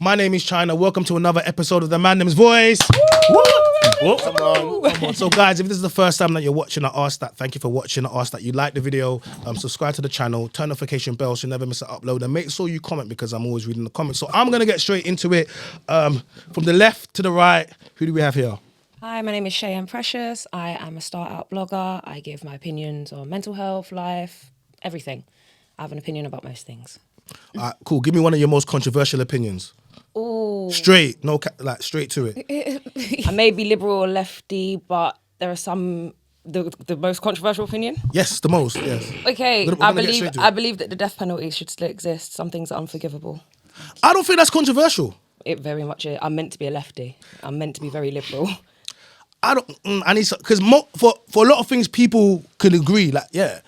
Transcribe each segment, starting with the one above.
My name is China. Welcome to another episode of the Mandems Voice. Come on. So guys, if this is the first time that you're watching, I ask that. Thank you for watching. I ask that you like the video, subscribe to the channel, turn notification bell so you never miss an upload, and make sure you comment because I'm always reading the comments. So I'm going to get straight into it. From the left to the right, who do we have here? Hi, my name is Cheyenne Precious. I am a start-out blogger. I give my opinions on mental health, life, everything. I have an opinion about most things. Cool. Give me one of your most controversial opinions. Ooh. Straight, straight to it. I may be liberal or lefty, but there are some... The most controversial opinion? Yes, the most, yes. Okay, I believe that the death penalty should still exist. Some things are unforgivable. I don't think that's controversial. It very much is. I'm meant to be a lefty. I'm meant to be very liberal. I need because for a lot of things people can agree. Like, yeah,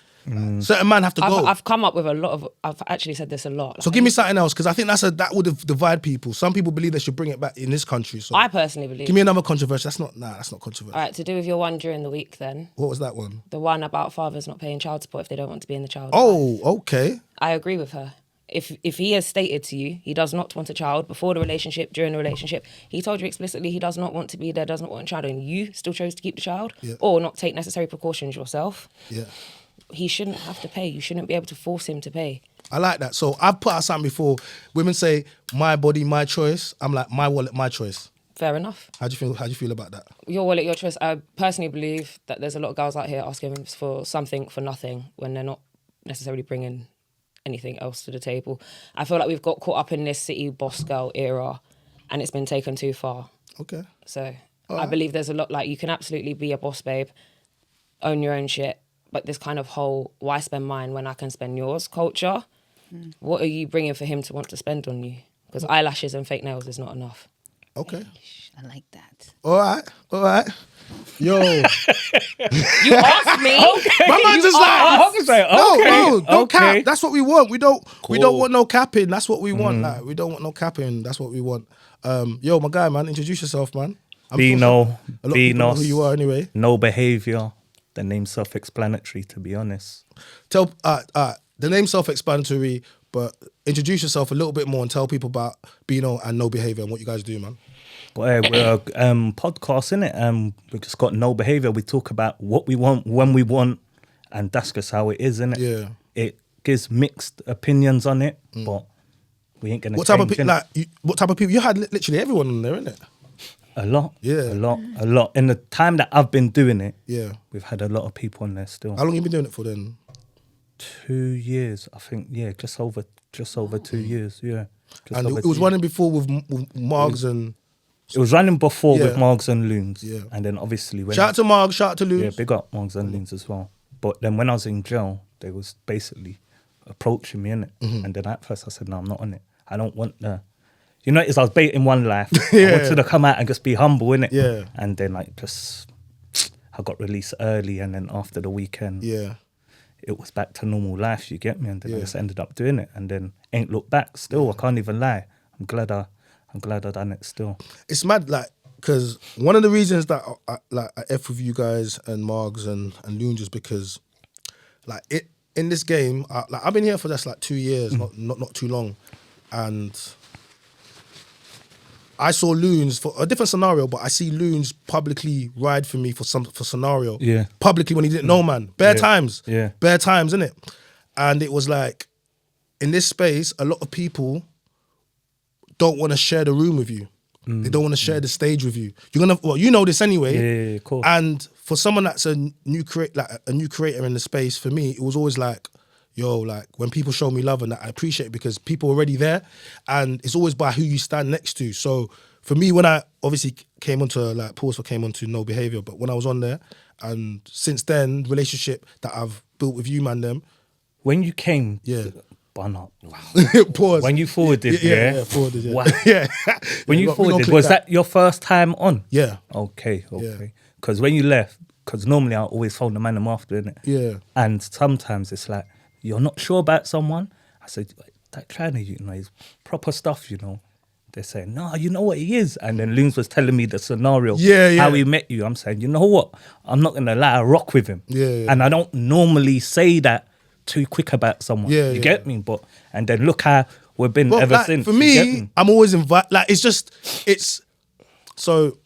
certain men have to go. I've come up with a lot of. I've actually said this a lot. So give me something else because I think that would divide people. Some people believe they should bring it back in this country. So I personally believe. Give me another controversy. That's not controversial. All right, to do with your one during the week then. What was that one? The one about fathers not paying child support if they don't want to be in the child. Oh, okay. I agree with her. If he has stated to you he does not want a child before the relationship, during the relationship, he told you explicitly he does not want to be there, does not want a child, and you still chose to keep the child or not take necessary precautions yourself, he shouldn't have to pay. You shouldn't be able to force him to pay. I like that. So I've put out something before. Women say, my body, my choice. I'm like, my wallet, my choice. Fair enough. How do you feel about that? Your wallet, your choice. I personally believe that there's a lot of girls out here asking for something for nothing when they're not necessarily bringing anything else to the table. I feel like we've got caught up in this city boss girl era and it's been taken too far. Okay. So I believe there's a lot, like, you can absolutely be a boss babe, own your own shit, but this kind of whole why spend mine when I can spend yours culture, what are you bringing for him to want to spend on you? Because eyelashes and fake nails is not enough. Okay. I like that. All right. Yo. You asked me. Okay. My man just like, no, don't cap. That's what we want. We don't want no capping. That's what we want. Like, we don't want no capping. That's what we want. Yo, my guy, man, introduce yourself, man. Beano, who you are anyway. No behaviour. The name's self-explanatory, to be honest. Tell the name's self-explanatory, but introduce yourself a little bit more and tell people about Beano and No Behaviour and what you guys do, man. We're a podcast, innit? We just got no behaviour. We talk about what we want, when we want, and that's just how it is, innit? Yeah. It gives mixed opinions on it, but we ain't gonna. What type of people? You had literally everyone on there, innit? A lot. Yeah. A lot. In the time that I've been doing it, we've had a lot of people on there still. How long have you been doing it for then? 2 years, I think. Yeah, just over 2 years. Yeah. And it was running before with Margs and. It was running before with Margs and Loons. Yeah. And then obviously shout out to Margs, shout out to Loons. Yeah, big up Margs and Loons as well. But then when I was in jail, they was basically approaching me, innit? And then at first I said, no, I'm not on it. I don't want the... You know, I was baiting one life. I wanted to come out and just be humble, innit? Yeah. And then I got released early, and then after the weekend, it was back to normal life, you get me? And then I just ended up doing it, and then ain't looked back still. I can't even lie. I'm glad I done it still. It's mad, like, because one of the reasons that I F with you guys and Margs and Loons is because, like, in this game, I've been here for just like 2 years, not too long, and I saw Loons for a different scenario, but I see Loons publicly ride for me for scenario. Yeah. Publicly when he didn't know, man. Bare times. Yeah. Bare times, innit? And it was like, in this space, a lot of people don't want to share the room with you. They don't want to share the stage with you. You know this anyway. Yeah, cool. And for someone that's a new creator in the space, for me, it was always like, yo, like when people show me love and that, I appreciate it because people are already there, and it's always by who you stand next to. So for me, when I obviously came onto No Behaviour, but when I was on there, and since then, relationship that I've built with you, man, them. When you came, bun up. Wow. Pause. When you forwarded, forwarded, yeah. Wow. Yeah. When you forwarded, was that your first time on? Yeah. Okay. Because when you left, because normally I always phone the man after, innit? Yeah. And sometimes it's like, you're not sure about someone? I said, that China, you know, is proper stuff, you know. They're saying, no, you know what he is. And then Loons was telling me the scenario, how he met you. I'm saying, you know what? I'm not going to lie, I rock with him. And I don't normally say that too quick about someone. You get me? And then look how we've been ever like, since. For me, I'm always like, it's so,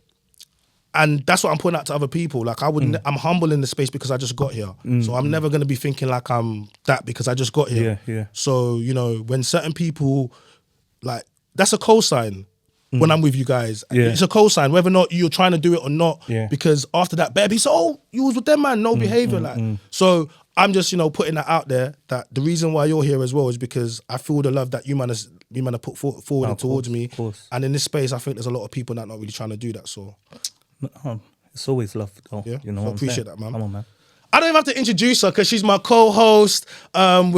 and that's what I'm pointing out to other people. Like I'm humble in the space because I just got here. So I'm never going to be thinking like I'm that because I just got here. Yeah. So, you know, when certain people, like, that's a cosign when I'm with you guys. Yeah. It's a cosign, whether or not you're trying to do it or not. Yeah. Because after that, baby, so, oh, you was with them, man, no behavior. So I'm just, you know, putting that out there that the reason why you're here as well is because I feel the love that you man have put forward towards me. And in this space, I think there's a lot of people that are not really trying to do that. So it's always love, though. yeah, You know, I appreciate that, man. Come on, man. I don't even have to introduce her because she's my co-host on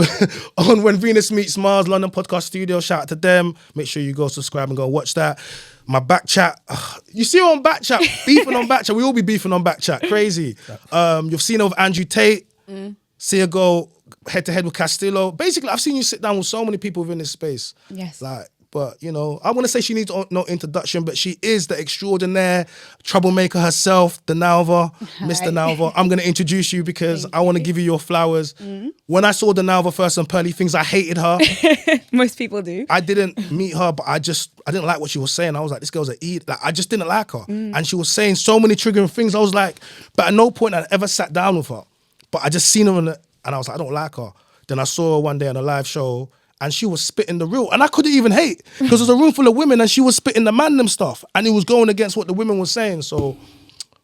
When Venus Meets Mars, London Podcast Studio. Shout out to them. Make sure you go subscribe and go watch that. My back chat. You see her on back chat, beefing on back chat. We all be beefing on back chat. Crazy. You've seen her with Andrew Tate. See her go head to head with Castillo. Basically, I've seen you sit down with so many people within this space. Yes. Like, but, you know, I want to say she needs no introduction, but she is the extraordinaire troublemaker herself, the Nalva, Mr. Nalva. I'm going to introduce you because I want to give you your flowers. When I saw the Nalva first on Pearly Things, I hated her. Most people do. I didn't meet her, but I didn't like what she was saying. I was like, this girl's an idiot. Like, I just didn't like her. And she was saying so many triggering things. I was like, but at no point I'd ever sat down with her. But I just seen her and I was like, I don't like her. Then I saw her one day on a live show and she was spitting the real. And I couldn't even hate because there's a room full of women and she was spitting the mandem stuff. And it was going against what the women were saying. So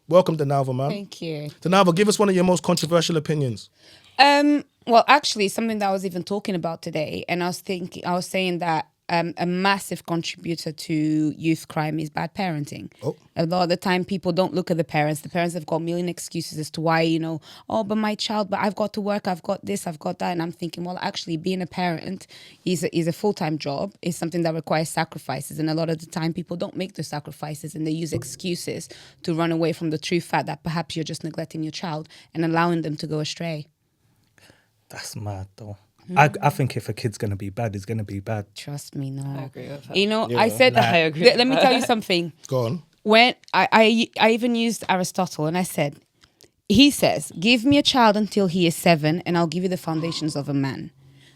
welcome to Nalva, man. Thank you. Nalva, give us one of your most controversial opinions. Well, actually, something that I was even talking about today, and I was saying that a massive contributor to youth crime is bad parenting. A lot of the time, people don't look at the parents. The parents have got a million excuses as to why, you know, oh, but my child, but I've got to work, I've got this, I've got that. And I'm thinking, well, actually, being a parent is a full-time job. It's something that requires sacrifices. And a lot of the time, people don't make those sacrifices and they use excuses to run away from the true fact that perhaps you're just neglecting your child and allowing them to go astray. That's mad, though. I think if a kid's going to be bad, it's going to be bad. Trust me, no. I agree with that. You know, I said that. I agree. Let me tell you something. Go on. When I even used Aristotle and I said, he says, give me a child until he is 7 and I'll give you the foundations of a man.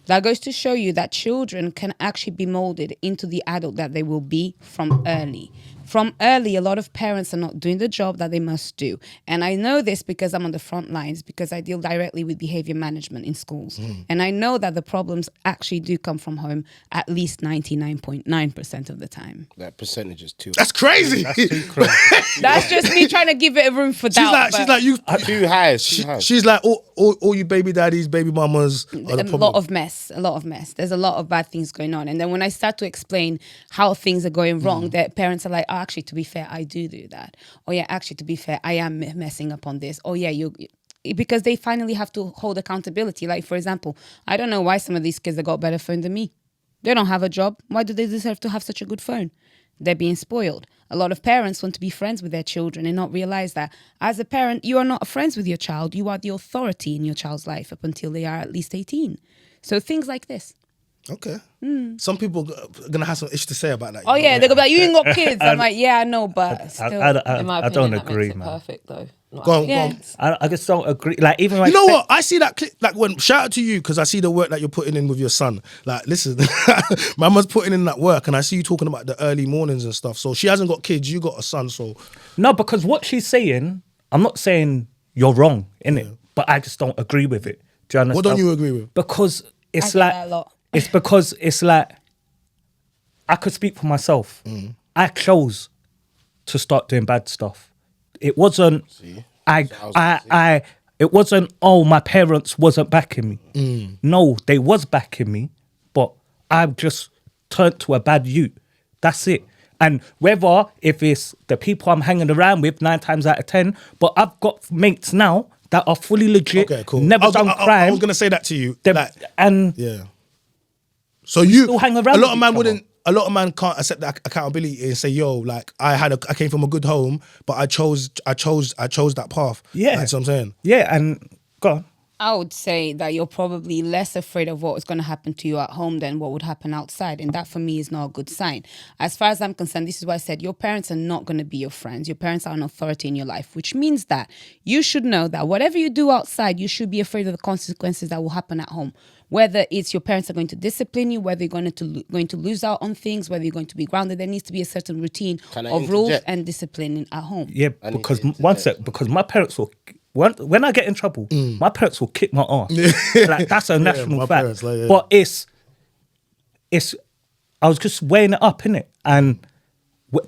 That goes to show you that children can actually be molded into the adult that they will be from early. From early, a lot of parents are not doing the job that they must do. And I know this because I'm on the front lines, because I deal directly with behavior management in schools. And I know that the problems actually do come from home at least 99.9% of the time. That percentage is too. That's crazy. That's too crazy. That's just me trying to give it a room for doubt. She's like you. Too high. Too high. She's like all you baby daddies, baby mamas are the a problem. lot of mess. There's a lot of bad things going on. And then when I start to explain how things are going wrong, that parents are like, oh, actually, to be fair, I do that. Oh yeah, actually, to be fair, I am messing up on this. Oh yeah, because they finally have to hold accountability. Like, for example, I don't know why some of these kids have got better phone than me. They don't have a job. Why do they deserve to have such a good phone? They're being spoiled. A lot of parents want to be friends with their children and not realize that as a parent, you are not friends with your child. You are the authority in your child's life up until they are at least 18. So things like this. Okay. Some people are going to have some ish to say about that. Oh yeah, they're going to be like, you ain't got kids. I'm like, yeah, I know, but still. In my I opinion, don't that agree, makes it man. perfect though. Not Go on, Yeah. go on. I just don't agree. Like, even You know what? I see that clip. Like, when shout out to you because I see the work that you're putting in with your son. Like, listen, Mama's putting in that work, and I see you talking about the early mornings and stuff. So she hasn't got kids. You got a son. So No, because what she's saying, I'm not saying you're wrong, innit? But I just don't agree with it. Do you understand? what don't you agree with? Because it's I get like, that a lot. it's because it's like, I could speak for myself. I chose to start doing bad stuff. It wasn't, it wasn't, oh, my parents wasn't backing me. No, they was backing me, but I just turned to a bad youth. That's it. And whether if it's the people I'm hanging around with 9 times out of 10, but I've got mates now that are fully legit, Okay, cool. never done crime. I was gonna say that to you. They're- Like, and yeah. So you still hang around a with lot of each man other. wouldn't. A lot of man can't accept that accountability and say, "Yo, like I came from a good home, but I chose that path." Yeah. That's what I'm saying. yeah, and go on. I would say that you're probably less afraid of what is going to happen to you at home than what would happen outside. And that for me is not a good sign. As far as I'm concerned, this is why I said your parents are not going to be your friends. Your parents are an authority in your life, which means that you should know that whatever you do outside, you should be afraid of the consequences that will happen at home. Whether it's your parents are going to discipline you, whether you're going to lose out on things, whether you're going to be grounded, there needs to be a certain routine of rules and discipline at home. Yeah, because because my parents will. When I get in trouble, my parents will kick my ass. Like that's a national fact. But it's. I was just weighing it up, innit? And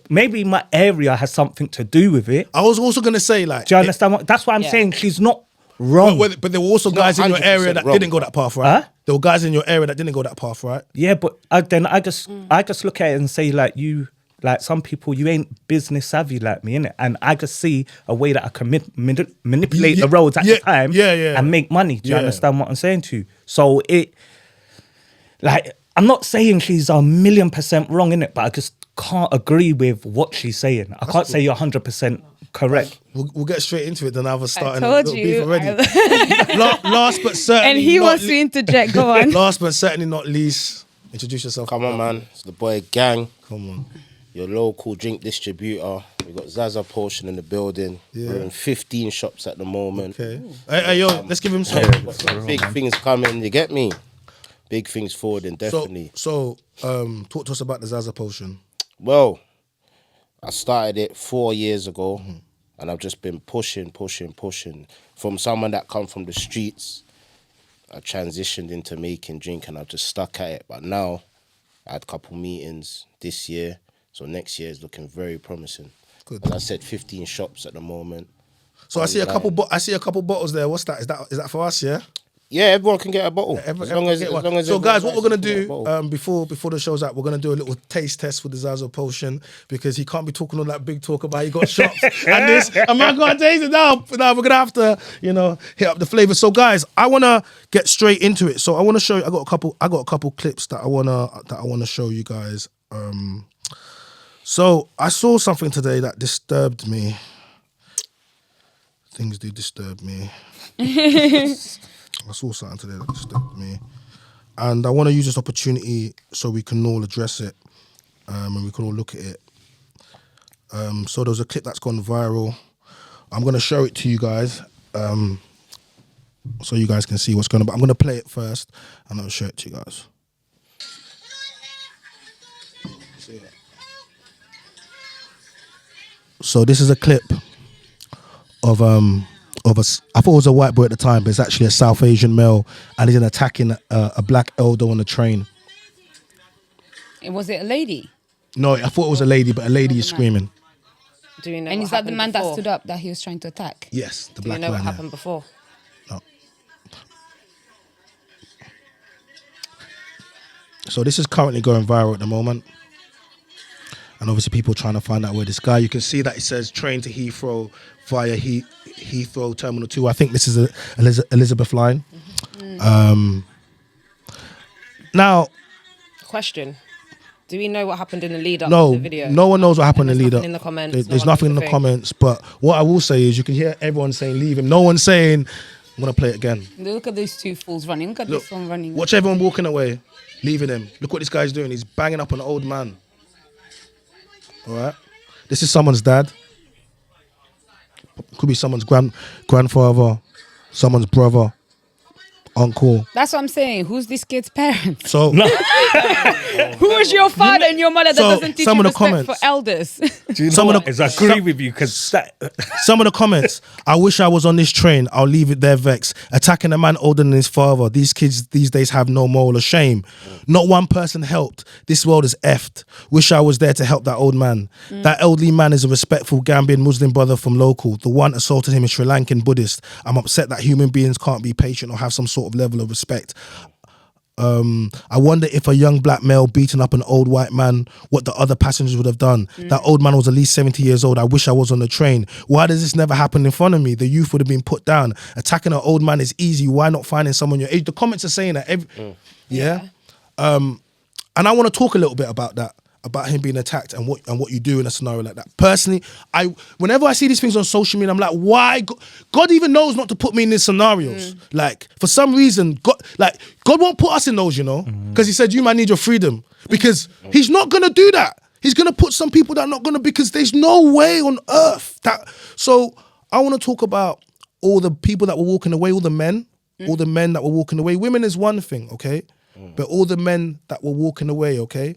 maybe my area has something to do with it. I was also gonna say, like, do you understand? That's why I'm saying she's not wrong. But there were also guys in your area that didn't go that path, right? Huh? There were guys in your area that didn't go that path, right? Yeah, but I just look at it and say, like, you. Like some people, you ain't business savvy like me, innit? And I just see a way that I can manipulate the roads at the time and make money. Do you understand what I'm saying to you? So I'm not saying she's 1,000,000% wrong, innit? But I just can't agree with what she's saying. I can't say you're 100% correct. We'll get straight into it. Then I was starting. I told you. Already. Last but certainly, and he wants to interject. Go on. Last but certainly not least, introduce yourself. Come on, man. It's the boy Gang. Come on. Your local drink distributor. We've got Zaza Potion in the building. Yeah. We're in 15 shops at the moment. Okay. Hey, yo, let's give him some. Big things coming, you get me? Big things forward, and definitely. So, talk to us about the Zaza Potion. Well, I started it 4 years ago, and I've just been pushing. From someone that come from the streets, I transitioned into making drink, and I've just stuck at it. But now, I had a couple meetings this year. So next year is looking very promising. Good. As I said, 15 shops at the moment. So I see a couple bottles there. What's that? Is that for us? Yeah. Yeah, everyone can get a bottle. As long as so, guys, what we're gonna do before the show's out, we're gonna do a little taste test with the Zaza Potion because he can't be talking all that big talk about he got shops and this. I'm not gonna taste it now. Now we're gonna have to, hit up the flavor. So, guys, I wanna get straight into it. So I wanna show you. I got a couple clips that I wanna show you guys. So I saw something today that disturbed me. Things do disturb me. I saw something today that disturbed me. And I want to use this opportunity so we can all address it and we can all look at it. So there's a clip that's gone viral. I'm going to show it to you guys so you guys can see what's going on. But I'm going to play it first and I'll show it to you guys. See it. So this is a clip of I thought it was a white boy at the time, but it's actually a South Asian male, and he's attacking a black elder on the train. Was it a lady? No, I thought it was a lady, but a lady is screaming. Do you know? And is that the man that stood up that he was trying to attack? Yes, the black man. Do you know what happened before? No. So this is currently going viral at the moment. And obviously people trying to find out where this guy, you can see that it says train to Heathrow via Heathrow Terminal 2. I think this is Elizabeth line. Now. Question. Do we know what happened in the lead up to the video? No one knows what happened in the lead up. In the comments, there's nothing in the comments. But what I will say is you can hear everyone saying leave him. No one's saying, I'm going to play it again. Look at these two fools running. Look at this one running. Watch everyone walking away, leaving him. Look what this guy's doing. He's banging up an old man. All right, this is someone's dad. Could be someone's grandfather, someone's brother, uncle. That's what I'm saying. Who's this kid's parents? So, who is your father and your mother that doesn't teach you respect for elders? Do you know what? I agree with you because some of the comments. I wish I was on this train. I'll leave it there vexed. Attacking a man older than his father. These kids these days have no moral or shame. Not one person helped. This world is effed. Wish I was there to help that old man. That elderly man is a respectful Gambian Muslim brother from local. The one assaulted him is Sri Lankan Buddhist. I'm upset that human beings can't be patient or have some sort of level of respect. I wonder if a young black male beating up an old white man, what the other passengers would have done. That old man was at least 70 years old. I wish I was on the train. Why does this never happen in front of me? The youth would have been put down. Attacking an old man is easy. Why not finding someone your age? The comments are saying that. Yeah. And I want to talk a little bit about that. about him being attacked and what you do in a scenario like that. Personally, whenever I see these things on social media, I'm like, why? God even knows not to put me in these scenarios. Like, for some reason, God won't put us in those, you know, because he said, you might need your freedom, because he's not going to do that. He's going to put some people that are not going to, because there's no way on earth that. So I want to talk about all the people that were walking away, all the men that were walking away. Women is one thing, okay? But all the men that were walking away, okay?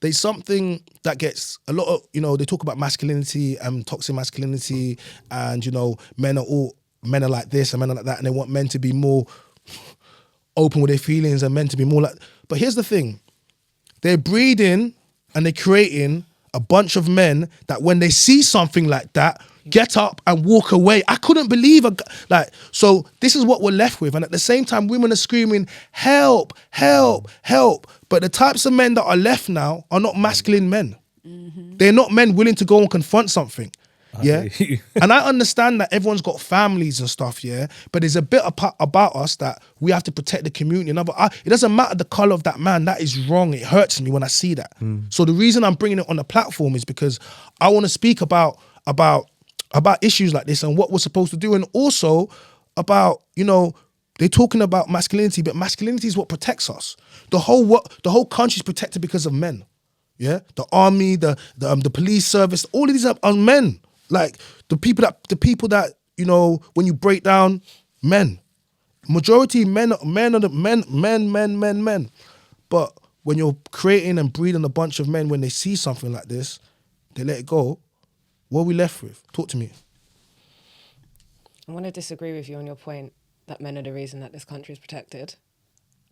There's something that gets a lot of, you know, they talk about masculinity and toxic masculinity, and, you know, men are like this and men are like that, and they want men to be more open with their feelings and men to be more like. But here's the thing, they're breeding and they're creating a bunch of men that when they see something like that, get up and walk away. I couldn't believe so this is what we're left with. And at the same time, women are screaming, help, help, help. But the types of men that are left now are not masculine men. They're not men willing to go and confront something. Yeah. And I understand that everyone's got families and stuff, yeah. But there's a bit about us that we have to protect the community. It doesn't matter the color of that man. That is wrong. It hurts me when I see that. So the reason I'm bringing it on the platform is because I want to speak about issues like this and what we're supposed to do, and also about, you know, they're talking about masculinity, but masculinity is what protects us. The whole country is protected because of men. Yeah, the army, the police service, all of these are men. Like the people that you know, when you break down, men, majority men are men. But when you're creating and breeding a bunch of men, when they see something like this, they let it go. What are we left with? Talk to me. I want to disagree with you on your point that men are the reason that this country is protected,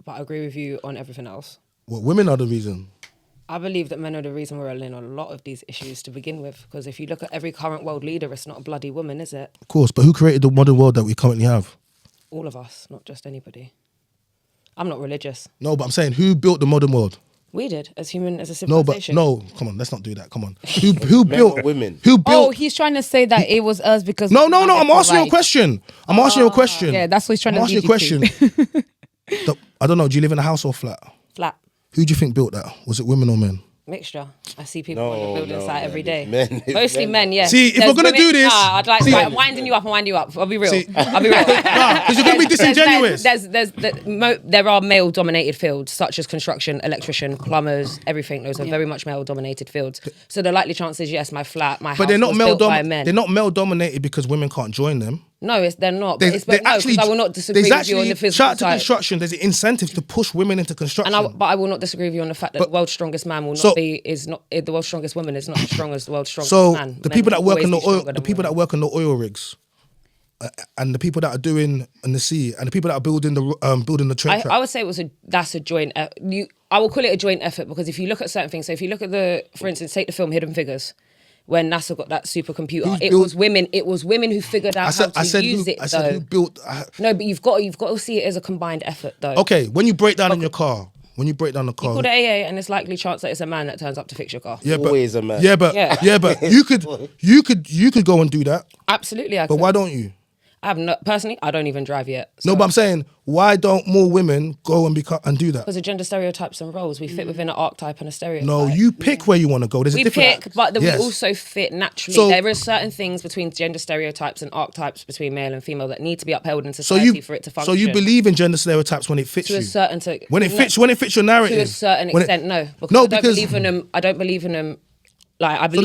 but I agree with you on everything else. Well, women are the reason. I believe that men are the reason we're in a lot of these issues to begin with, because if you look at every current world leader, it's not a bloody woman, is it? Of course, but who created the modern world that we currently have? All of us, not just anybody. I'm not religious. No, but I'm saying, who built the modern world? We did, as a civilization. No, come on, let's not do that. Come on. Who built women? Who built? Oh, he's trying to say that it was us because No. I'm asking you a question. Yeah, that's what he's trying to ask you a question. I don't know. Do you live in a house or flat? Flat. Who do you think built that? Was it women or men? Mixture. I see people on the building site every day. Men. Mostly men, yeah. See, if we're gonna do this, I'd like. Right, I'm winding you up. I'll be real. I'll be real. Because you're gonna be disingenuous. There are male-dominated fields such as construction, electrician, plumbers, everything. Those are very much male-dominated fields. So the likely chance is yes, my house they're not was built by men. They're not male-dominated because women can't join them. No, they're not. Because I will not disagree with you on the physical shout out to side. construction. There's incentives to push women into construction. But I will not disagree with you on the fact that the world's strongest man the world's strongest woman is not as strong as the world's strongest man. The people that work on the work on the oil rigs, and the people that are doing in the sea, and the people that are building the train track. I would say that's a joint. I will call it a joint effort, because if you look at certain things, so if you look at for instance, take the film Hidden Figures. When NASA got that supercomputer, it was women who figured out how to use it. I said who built. No, but you've got to see it as a combined effort, though. Okay, when you break down in your car, you call the AA, and it's likely chance that it's a man that turns up to fix your car. Yeah, always a man. Yeah, but you could go and do that. Absolutely, I could. But why don't you? Personally, I don't even drive yet. So. No, but I'm saying, why don't more women go and do that? Because of gender stereotypes and roles, we fit within an archetype and a stereotype. No, you pick where you want to go. There's a different. But we also fit naturally. So, there are certain things between gender stereotypes and archetypes between male and female that need to be upheld in society for it to function. So you believe in gender stereotypes when it fits you? When it fits your narrative. To a certain extent, no. Because I don't believe in them. I don't believe in them. Like, I believe.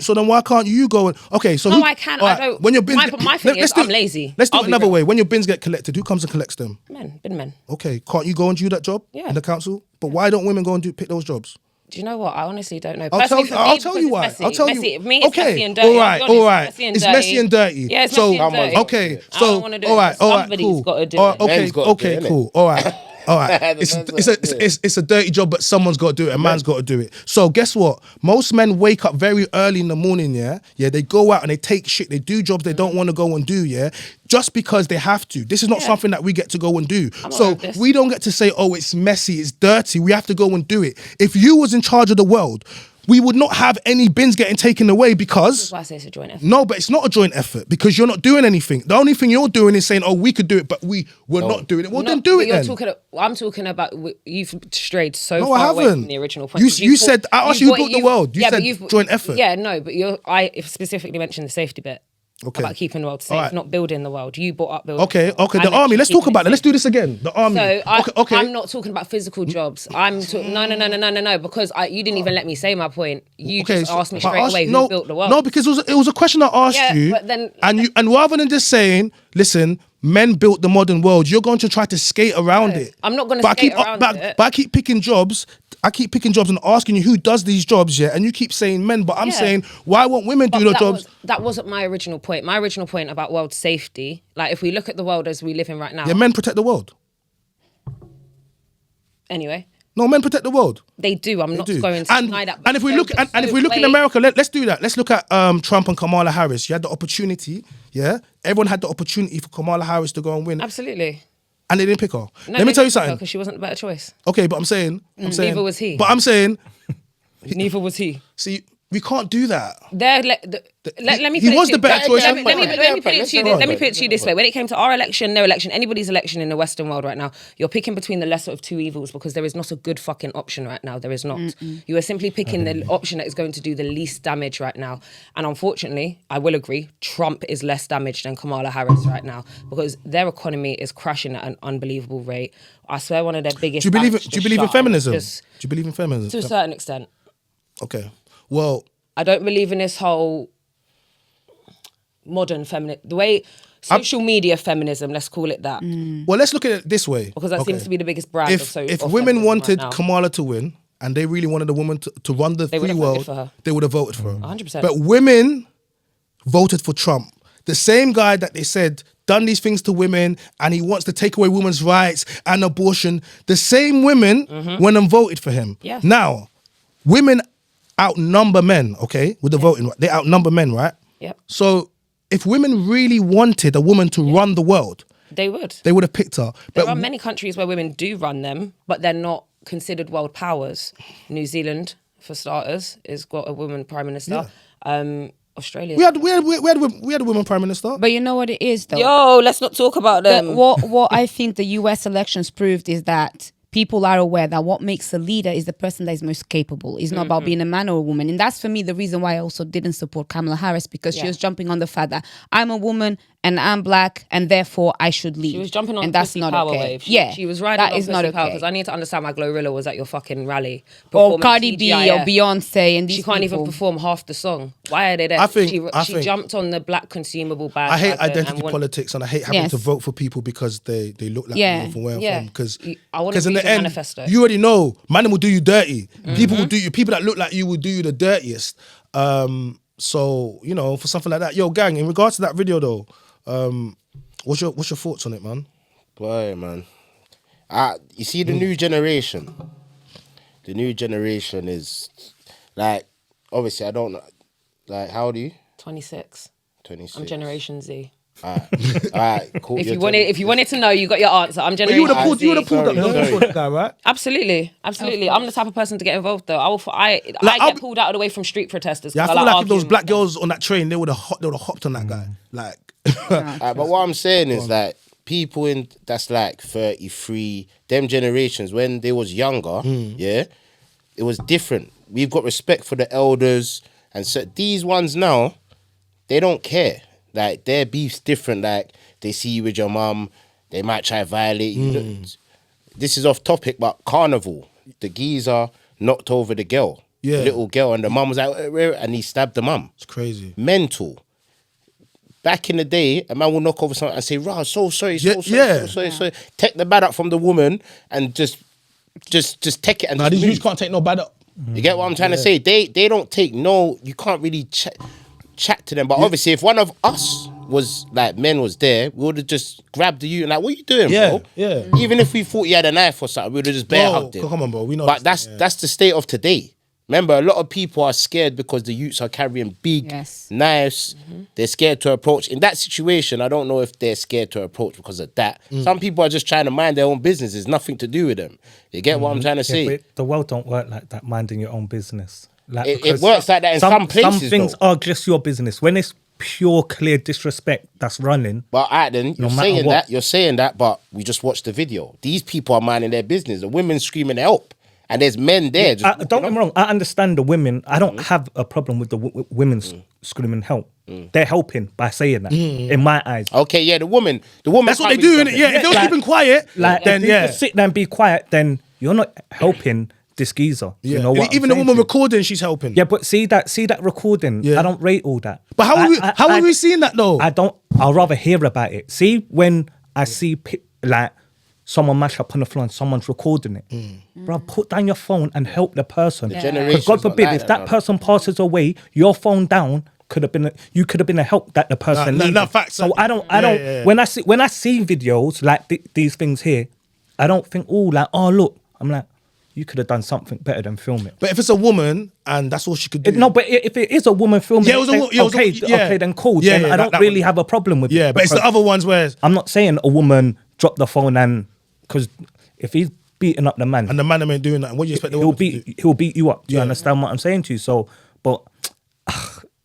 So then why can't you go and So no, I can. I don't. When your bins my thing is, I'm lazy. Let's do it another way. When your bins get collected, who comes and collects them? Men. Okay, can't you go and do that job in the council? But why don't women go and pick those jobs? Do you know what? I honestly don't know. I'll tell you why. I'll tell you. Me, it's okay, messy and dirty. All right. It's messy and dirty. Yeah, it's messy and dirty. Okay, so all right, somebody's got to do it. Okay, cool. All right. It's a dirty job, but someone's got to do it. A man's got to do it. So guess what? Most men wake up very early in the morning. Yeah. They go out and they take shit. They do jobs they don't want to go and do. Yeah, just because they have to. This is not something that we get to go and do. So we don't get to say, oh, it's messy, it's dirty. We have to go and do it. If you was in charge of the world, we would not have any bins getting taken away because... That's why I say it's a joint effort. No, but it's not a joint effort because you're not doing anything. The only thing you're doing is saying, oh, we could do it, but we're not doing it. Well, then do it then. I'm talking about, you've strayed so No, far I away haven't. from the original point. You said, I asked you who built the world. You said joint effort. Yeah, no, but I specifically mentioned the safety bit. Okay. About keeping the world safe, Right. not building the world. You brought up building. Okay, the world. the army. Let's talk about it. Let's do this again. The army. So okay. I'm not talking about physical jobs. I'm no, because you didn't even let me say my point. You just asked me straight away who built the world. No, because it was a question I asked you. But then, and rather than just saying, listen, men built the modern world, you're going to try to skate around it. I'm not going to skate around it. But I keep picking jobs. I keep picking jobs and asking you who does these jobs, yeah, and you keep saying men, but I'm saying why won't women do the jobs? That wasn't my original point. My original point about world safety, like if we look at the world as we live in right now. Yeah, men protect the world. Anyway. No, men protect the world. They do. I'm not going to deny that. And if we look in America, let's do that. Let's look at Trump and Kamala Harris. You had the opportunity, yeah. Everyone had the opportunity for Kamala Harris to go and win. Absolutely. And they didn't pick her. No, Let me tell you something. Because she wasn't the better choice. Okay, but I'm saying. Neither was he. But I'm saying. Neither was he. See, we can't do that. Let me. He was the better choice. Let me put it to you this way. When it came to our election, their election, anybody's election in the Western world right now, you're picking between the lesser of two evils because there is not a good fucking option right now. There is not. You are simply picking the option that is going to do the least damage right now. And unfortunately, I will agree, Trump is less damaged than Kamala Harris right now because their economy is crashing at an unbelievable rate. I swear, one of their biggest. Do you believe in feminism? Do you believe in feminism? To a certain extent. Okay. Well, I don't believe in this whole modern feminist, the way social media feminism, let's call it that. Well, let's look at it this way. Because that seems to be the biggest brand if women wanted Kamala to win and they really wanted a woman to run the free world, they would have voted for her. 100%. But women voted for Trump. The same guy that they said done these things to women and he wants to take away women's rights and abortion, the same women went and voted for him. Yes. Now, women outnumber men, okay, with the voting right. They outnumber men, right? Yep. So if women really wanted a woman to run the world, they would have picked her. There are many countries where women do run them, but they're not considered world powers. New Zealand, for starters, has got a woman prime minister. Australia. We had a woman prime minister. But you know what it is, though? Yo, let's not talk about them. What I think the US elections proved is that people are aware that what makes a leader is the person that is most capable. It's not about being a man or a woman. And that's, for me, the reason why I also didn't support Kamala Harris, because she was jumping on the fact that I'm a woman and I'm black and therefore I should lead. She was jumping on and that's pussy not power okay. wave. She was riding that on is pussy not power okay. because I need to understand why Glorilla was at your fucking rally. Or Cardi B or Beyonce and these She can't even perform half the song. Why are they there? I think she jumped on the black consumable bag. I hate identity politics and I hate having to vote for people because they look like me from where I'm from. Because in the end, manifesto. You already know, man will do you dirty. People will do you. People that look like you will do you the dirtiest. So you know, for something like that, yo, gang. In regards to that video, though, what's your thoughts on it, man? Boy, man, you see the new generation. The new generation is like, obviously, I don't know. Like, how old are you? 26. 26. I'm Generation Z. Alright, cool. If you wanted to know, you got your answer. I'm Generation Z. You would have pulled up that guy, right? Absolutely. I'm the type of person to get involved, though. I get pulled out of the way from street protesters. Yeah, I feel like if those black girls on that train, they would have hopped on that guy. Like, but what I'm saying is that people that's like 33, them generations when they was younger, yeah, it was different. We've got respect for the elders, and so these ones now, they don't care. Like, their beef's different. Like, they see you with your mum, they might try to violate you. This is off topic, but carnival, the geezer knocked over the girl, the little girl, and the mum was like, and he stabbed the mum. It's crazy. Mental. Back in the day, a man will knock over something and say, "Rah, so sorry, so sorry." Take the bad up from the woman and just take it. And these youths can't take no bad up. You get what I'm trying to say? They don't take no. You can't really chat to them. But obviously, if one of us was like men was there, we would have just grabbed the youth and like, "What are you doing, bro?" Yeah. Even if we thought you had a knife or something, we would have just bare hugged him. Come on, bro. We know. But that's the state of today. Remember, a lot of people are scared because the youths are carrying big knives. They're scared to approach. In that situation, I don't know if they're scared to approach because of that. Some people are just trying to mind their own business. It's nothing to do with them. You get what I'm trying to say? But the world don't work like that, minding your own business. It works like that in some places. Some things though. are just your business. When it's pure, clear disrespect that's running. But then you're saying that, but we just watched the video. These people are minding their business. The women screaming help, and there's men there. Don't get me wrong. I understand the women. I don't have a problem with the women screaming help. They're helping by saying that. In my eyes. Okay, yeah, the woman. That's what they do, innit? Yeah, if they was keeping quiet, then if you just sit there and be quiet, then you're not helping this geezer. Yeah. You know what? Even the woman recording, she's helping. Yeah, but see that recording. Yeah. I don't rate all that. But how are we seeing that though? I'll rather hear about it. See, when I see like someone mash up on the floor and someone's recording it, bro, put down your phone and help the person. Because God forbid, if that person passes away, your phone down you could have been a help that the person needed. No, facts. So I don't. When I see videos like these things here, I don't think oh look. I'm like, you could have done something better than film it. But if it's a woman and that's all she could do. No, but if it is a woman filming okay, then cool. Yeah, then I don't really have a problem with it. Yeah, but it's the other ones where... I'm not saying a woman dropped the phone and... Because if he's beating up the man... And the man ain't doing that, what do you expect the woman to do? He'll beat you up. Do you understand what I'm saying to you? So, but...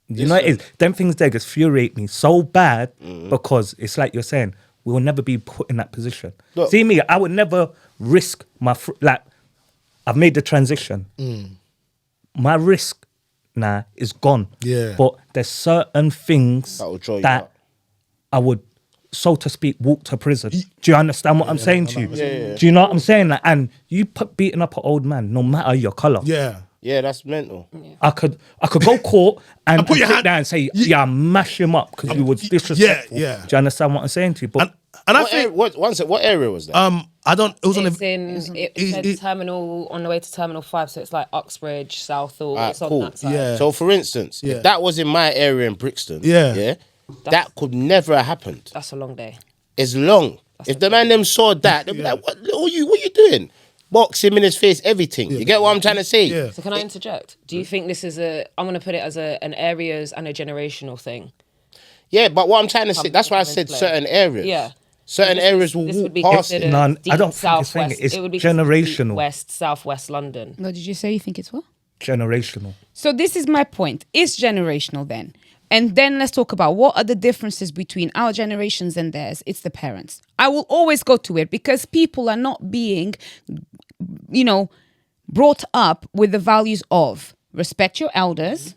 you know what it is? Them things there just infuriate me so bad because it's like you're saying, we will never be put in that position. Look, see me, I would never risk my... I've made the transition. My risk now is gone. Yeah. But there's certain things that I would, so to speak, walk to prison. Do you understand what I'm saying to you? Yeah. Do you know what I'm saying? And you beating up an old man, no matter your colour. Yeah. Yeah, that's mental. Yeah. I could go court and put your hand down and say, mash him up because you was disrespectful. Yeah. Do you understand what I'm saying to you? But I think what area was that? I don't. It was it said terminal on the way to Terminal 5, so it's like Uxbridge, Southall. It's on that side. Yeah. So for instance, if that was in my area in Brixton, that could never have happened. That's a long day. It's long. If the man them saw that, they'd be like, what are you doing? Box him in his face, everything. You get what I'm trying to say? Yeah. So can I interject? Do you think this is I'm going to put it as an areas and a generational thing? Yeah, but what I'm trying to say, that's why I said certain areas. Yeah. Certain areas will walk past it. No, I don't think it's saying it. It's generational. West, Southwest London. What did you say? You think it's what? Generational. So this is my point. It's generational then. And then let's talk about what are the differences between our generations and theirs. It's the parents. I will always go to it because people are not being, brought up with the values of respect your elders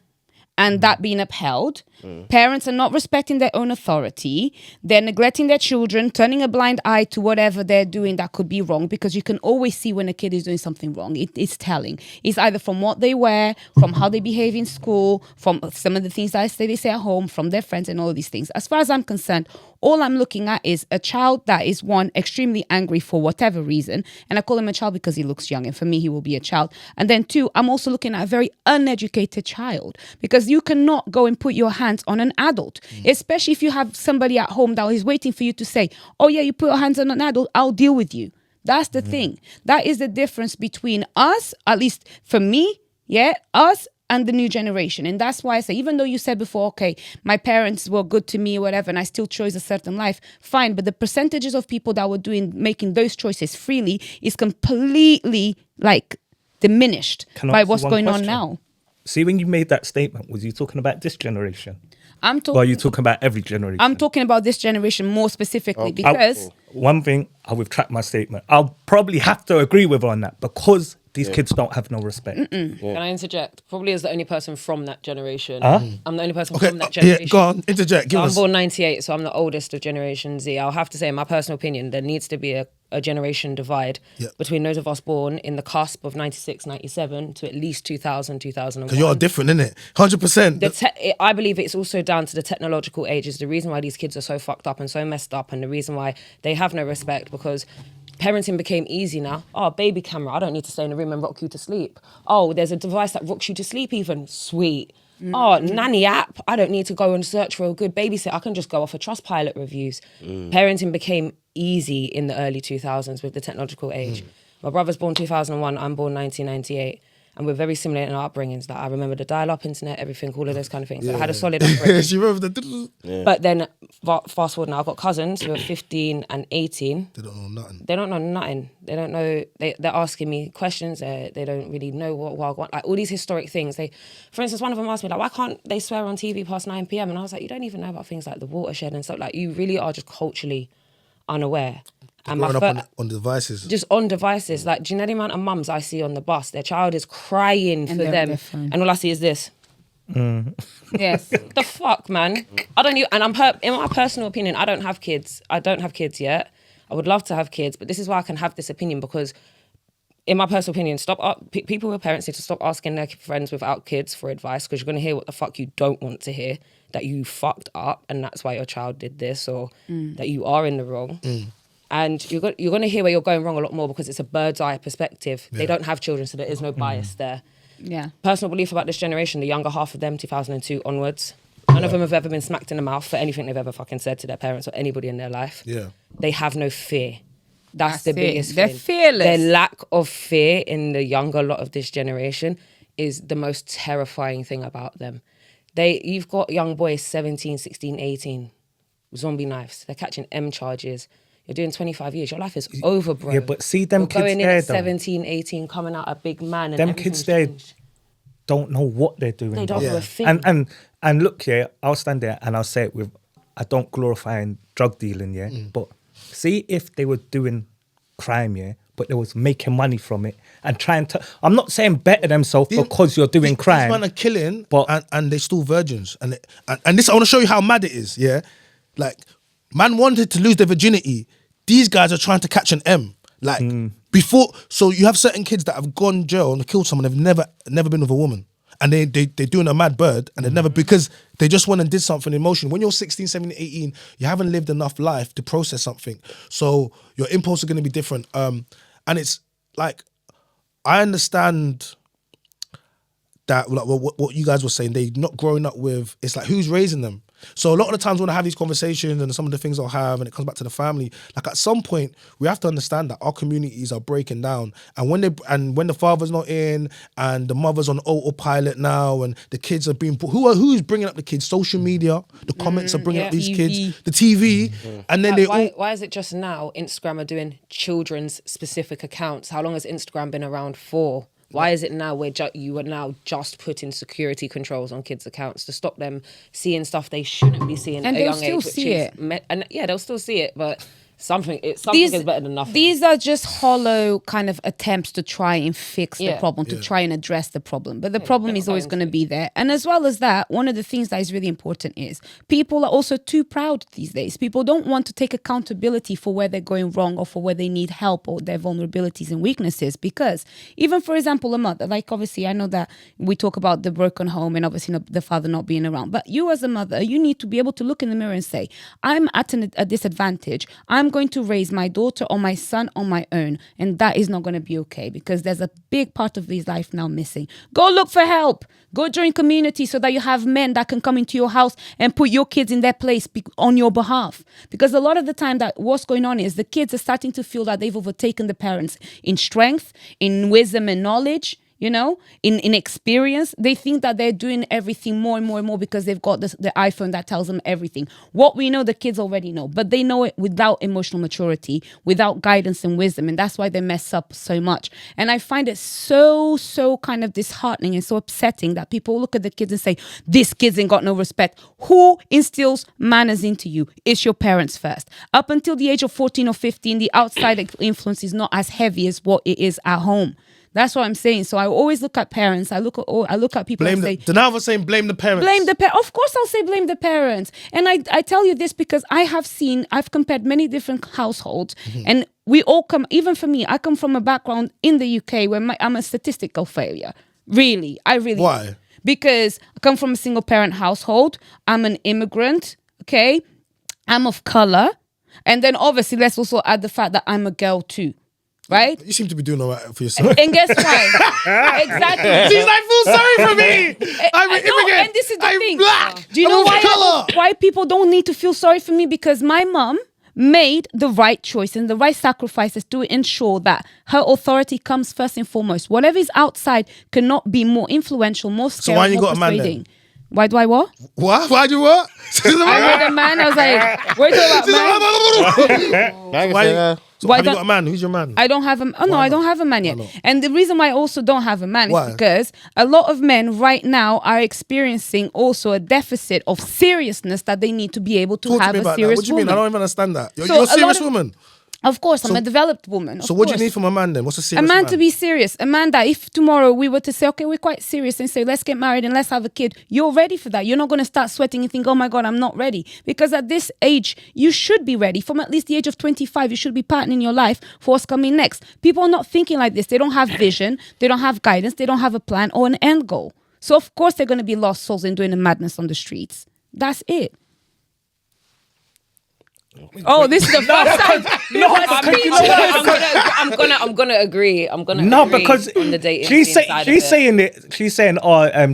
and that being upheld. Parents are not respecting their own authority. They're neglecting their children, turning a blind eye to whatever they're doing that could be wrong, because you can always see when a kid is doing something wrong. It's telling. It's either from what they wear, from how they behave in school, from some of the things they say at home, from their friends and all of these things. As far as I'm concerned, all I'm looking at is a child that is, one, extremely angry for whatever reason. And I call him a child because he looks young. And for me, he will be a child. And then two, I'm also looking at a very uneducated child, because you cannot go and put your hands on an adult, especially if you have somebody at home that is waiting for you to say, oh yeah, you put your hands on an adult, I'll deal with you. That's the thing. That is the difference between us, at least for me, us and the new generation. And that's why I say, even though you said before, okay, my parents were good to me or whatever, and I still chose a certain life, fine. But the percentages of people that were making those choices freely is completely diminished by what's going on now. See, when you made that statement, was you talking about this generation? Or are you talking about every generation? I'm talking about this generation more specifically because... One thing, I'll retract my statement. I'll probably have to agree with her on that, because these kids don't have no respect. Can I interject? Probably as the only person from that generation. I'm the only person from that generation. Yeah, go on, interject. I'm born 98, so I'm the oldest of Generation Z. I'll have to say, in my personal opinion, there needs to be a generation divide between those of us born in the cusp of 96, 97 to at least 2000, 2001. Because you're different, innit? 100%. I believe it's also down to the technological age is the reason why these kids are so fucked up and so messed up, and the reason why they have no respect, because parenting became easy now. Oh, baby camera, I don't need to stay in a room and rock you to sleep. Oh, there's a device that rocks you to sleep even. Sweet. Oh, nanny app, I don't need to go and search for a good babysitter. I can just go off of Trustpilot reviews. Parenting became easy in the early 2000s with the technological age. My brother's born 2001, I'm born 1998. and we're very similar in our upbringings. Like I remember the dial-up internet, everything, all of those kind of things. So I had a solid upbringing. She remember the. Yeah. But then fast forward now, I've got cousins who are 15 and 18. They don't know nothing. They don't know nothing. They don't know. They're asking me questions. They don't really know what I want. Like all these historic things. For instance, one of them asked me like, why can't they swear on TV past 9 p.m? And I was like, you don't even know about things like the watershed and stuff. Like you really are just culturally unaware. And Growing up on devices. Just on devices. Like, do you know the amount of mums I see on the bus? Their child is crying for them. And all I see is this. Yes. The fuck, man? I don't even, and in my personal opinion, I don't have kids. I don't have kids yet. I would love to have kids, but this is why I can have this opinion because in my personal opinion, people with parents need to stop asking their friends without kids for advice because you're going to hear what the fuck you don't want to hear, that you fucked up and that's why your child did this or that you are in the wrong. And you're going to hear where you're going wrong a lot more because it's a bird's eye perspective. Yeah. They don't have children, so there is no bias there. Yeah. Personal belief about this generation, the younger half of them, 2002 onwards, none of them have ever been smacked in the mouth for anything they've ever fucking said to their parents or anybody in their life. Yeah. They have no fear. That's the biggest They're thing. fearless. Their lack of fear in the younger lot of this generation is the most terrifying thing about them. You've got young boys, 17, 16, 18, zombie knives. They're catching M charges. You're doing 25 years. Your life is over, bro. Yeah, but see them You're kids going in there, at 17, 18, coming out a big man. And them kids there don't know what they're doing. They don't know a thing. And look, yeah, I'll stand there and I'll say it with, I don't glorify drug dealing, yeah, but see if they were doing crime, yeah, but they was making money from it and trying to, I'm not saying better themselves because you're doing crime. These men are killing, and they're still virgins. And this, I want to show you how mad it is, yeah? Like, man wanted to lose their virginity. These guys are trying to catch an M. Like, before, so you have certain kids that have gone jail and killed someone, they've never been with a woman. And they're doing a mad bird and they've never, because they just went and did something emotional. When you're 16, 17, 18, you haven't lived enough life to process something. So your impulses are going to be different. And it's like, I understand that, like what you guys were saying, they're not growing up with, it's like, who's raising them? So a lot of the times when I have these conversations and some of the things I'll have and it comes back to the family, like at some point we have to understand that our communities are breaking down, and when the father's not in and the mother's on autopilot now and the kids are being who's bringing up the kids? Social media, the comments are bringing up these kids, the TV, and then why is it just now Instagram are doing children's specific accounts? How long has Instagram been around for? Why is it now where you are now just putting security controls on kids' accounts to stop them seeing stuff they shouldn't be seeing at a young age? And they'll still see it. And yeah, they'll still see it, but something is better than nothing. These are just hollow kind of attempts to try and fix the problem, to try and address the problem. But the problem is always going to be there. And as well as that, one of the things that is really important is people are also too proud these days. People don't want to take accountability for where they're going wrong or for where they need help or their vulnerabilities and weaknesses. Because even, for example, a mother, like obviously I know that we talk about the broken home and obviously the father not being around. But you as a mother, you need to be able to look in the mirror and say, I'm at a disadvantage. I'm going to raise my daughter or my son on my own, and that is not going to be okay because there's a big part of his life now missing. Go look for help. Go join community so that you have men that can come into your house and put your kids in their place on your behalf. Because a lot of the time that what's going on is the kids are starting to feel that they've overtaken the parents in strength, in wisdom and knowledge. You know, in experience, they think that they're doing everything more and more and more because they've got the iPhone that tells them everything. What we know, the kids already know, but they know it without emotional maturity, without guidance and wisdom. And that's why they mess up so much. And I find it so kind of disheartening and so upsetting that people look at the kids and say, this kid's ain't got no respect. Who instills manners into you? It's your parents first. Up until the age of 14 or 15, the outside influence is not as heavy as what it is at home. That's what I'm saying. So I always look at parents. I look at people and say... Now we're saying blame the parents. Blame the parents. Of course I'll say blame the parents. And I tell you this because I've compared many different households. And we all come, even for me, I come from a background in the UK where I'm a statistical failure. Really. Why? Because I come from a single parent household. I'm an immigrant. Okay. I'm of color. And then obviously let's also add the fact that I'm a girl too. Right? You seem to be doing all right for yourself. And guess why? Exactly. She's like, feel sorry for me. I'm an immigrant. And this is the I'm thing. black. Do you know why people don't need to feel sorry for me? Because my mum made the right choice and the right sacrifices to ensure that her authority comes first and foremost. Whatever is outside cannot be more influential, more scary, why you more got a man then? persuading. Why do I what? What? Why'd you what? I heard a man. I was like, we're talking about man. So have you got a man? Who's your man? I don't have a. Oh no, I don't have a man yet. And the reason why I also don't have a man Why? is because a lot of men right now are experiencing also a deficit of seriousness that they need to be able to Talk have to me a about that. serious What do you mean? I woman. don't even understand that. You're So a a serious lot of- woman. Of course, I'm a developed woman. So what do you need from a man then? What's a A serious man to be serious. A man that if tomorrow we were to say, okay, we're quite serious and say, let's get married and let's have a kid, you're ready for that. You're not going to start sweating and think, oh my God, I'm not ready. Because at this age, you should be ready. From at least the age of 25, you should be partnering your life for what's coming next. People are not thinking like this. They don't have vision. They don't have guidance. They don't have a plan or an end goal. So of course they're going to be lost souls and doing the madness on the streets. That's it. Oh, this is the first time. I'm gonna agree. I'm gonna No, agree because on the dating she's scene side of she's it. saying it. She's saying,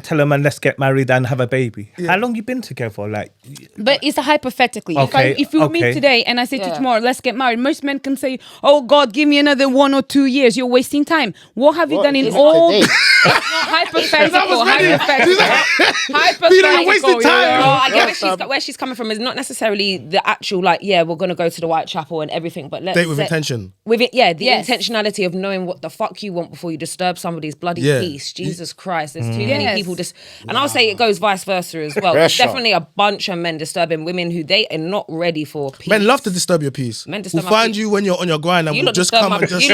tell a man, let's get married and have a baby. How long you been together? Like, But it's a hypothetically. Okay, If you meet okay. today and I say to you Yeah. tomorrow, let's get married, most men can say, oh God, give me another 1 or 2 years. You're wasting time. What have you done in is it all? today? It's not hypothetical. Hypothetical. Peter, wasting time. No, I get where she's coming from is not necessarily the actual like, yeah, we're gonna go to the Whitechapel and everything, but let's Date with intention. With it, yeah, the Yes. intentionality of knowing what the fuck you want before you disturb somebody's bloody Yeah. peace. Jesus Christ, there's too many Yes. people just, and I'll say it goes vice versa as well. There's Pressure. definitely a bunch of men disturbing women who they are not ready for peace. Men love to disturb your peace. Men disturb We'll my find peace. you when you're on your grind and You we'll lot just disturb come my, and just... you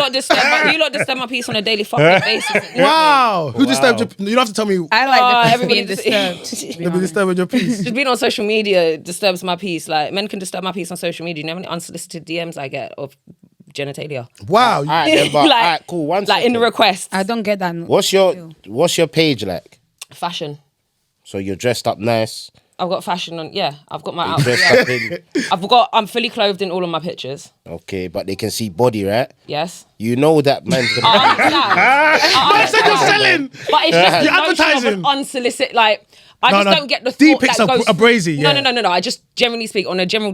lot disturb my peace on a daily fucking basis. Wow. Who disturbed your... You don't have to tell me I like that everybody being disturbed. they'll be disturbing your peace. Just being on social media disturbs my peace. Like, men can disturb my peace on social media. You know how many unsolicited DMs I get of genitalia? Wow. All right, then, but, Like- all right, cool. One Like in the second. request. I don't get that. What's your page like? Fashion. So you're dressed up nice. I've got fashion on. Yeah, I've got my outfit. Dressed Yeah. up in, I'm fully clothed in all of my pictures. okay, but they can see body, right? Yes. You know that man's gonna. I understand. I Said you're selling. But it's just the You're notion of advertising. an unsolicited, like, I No, just no, don't get the D thought pics that are goes... brazy, yeah. No. I just generally speak on a general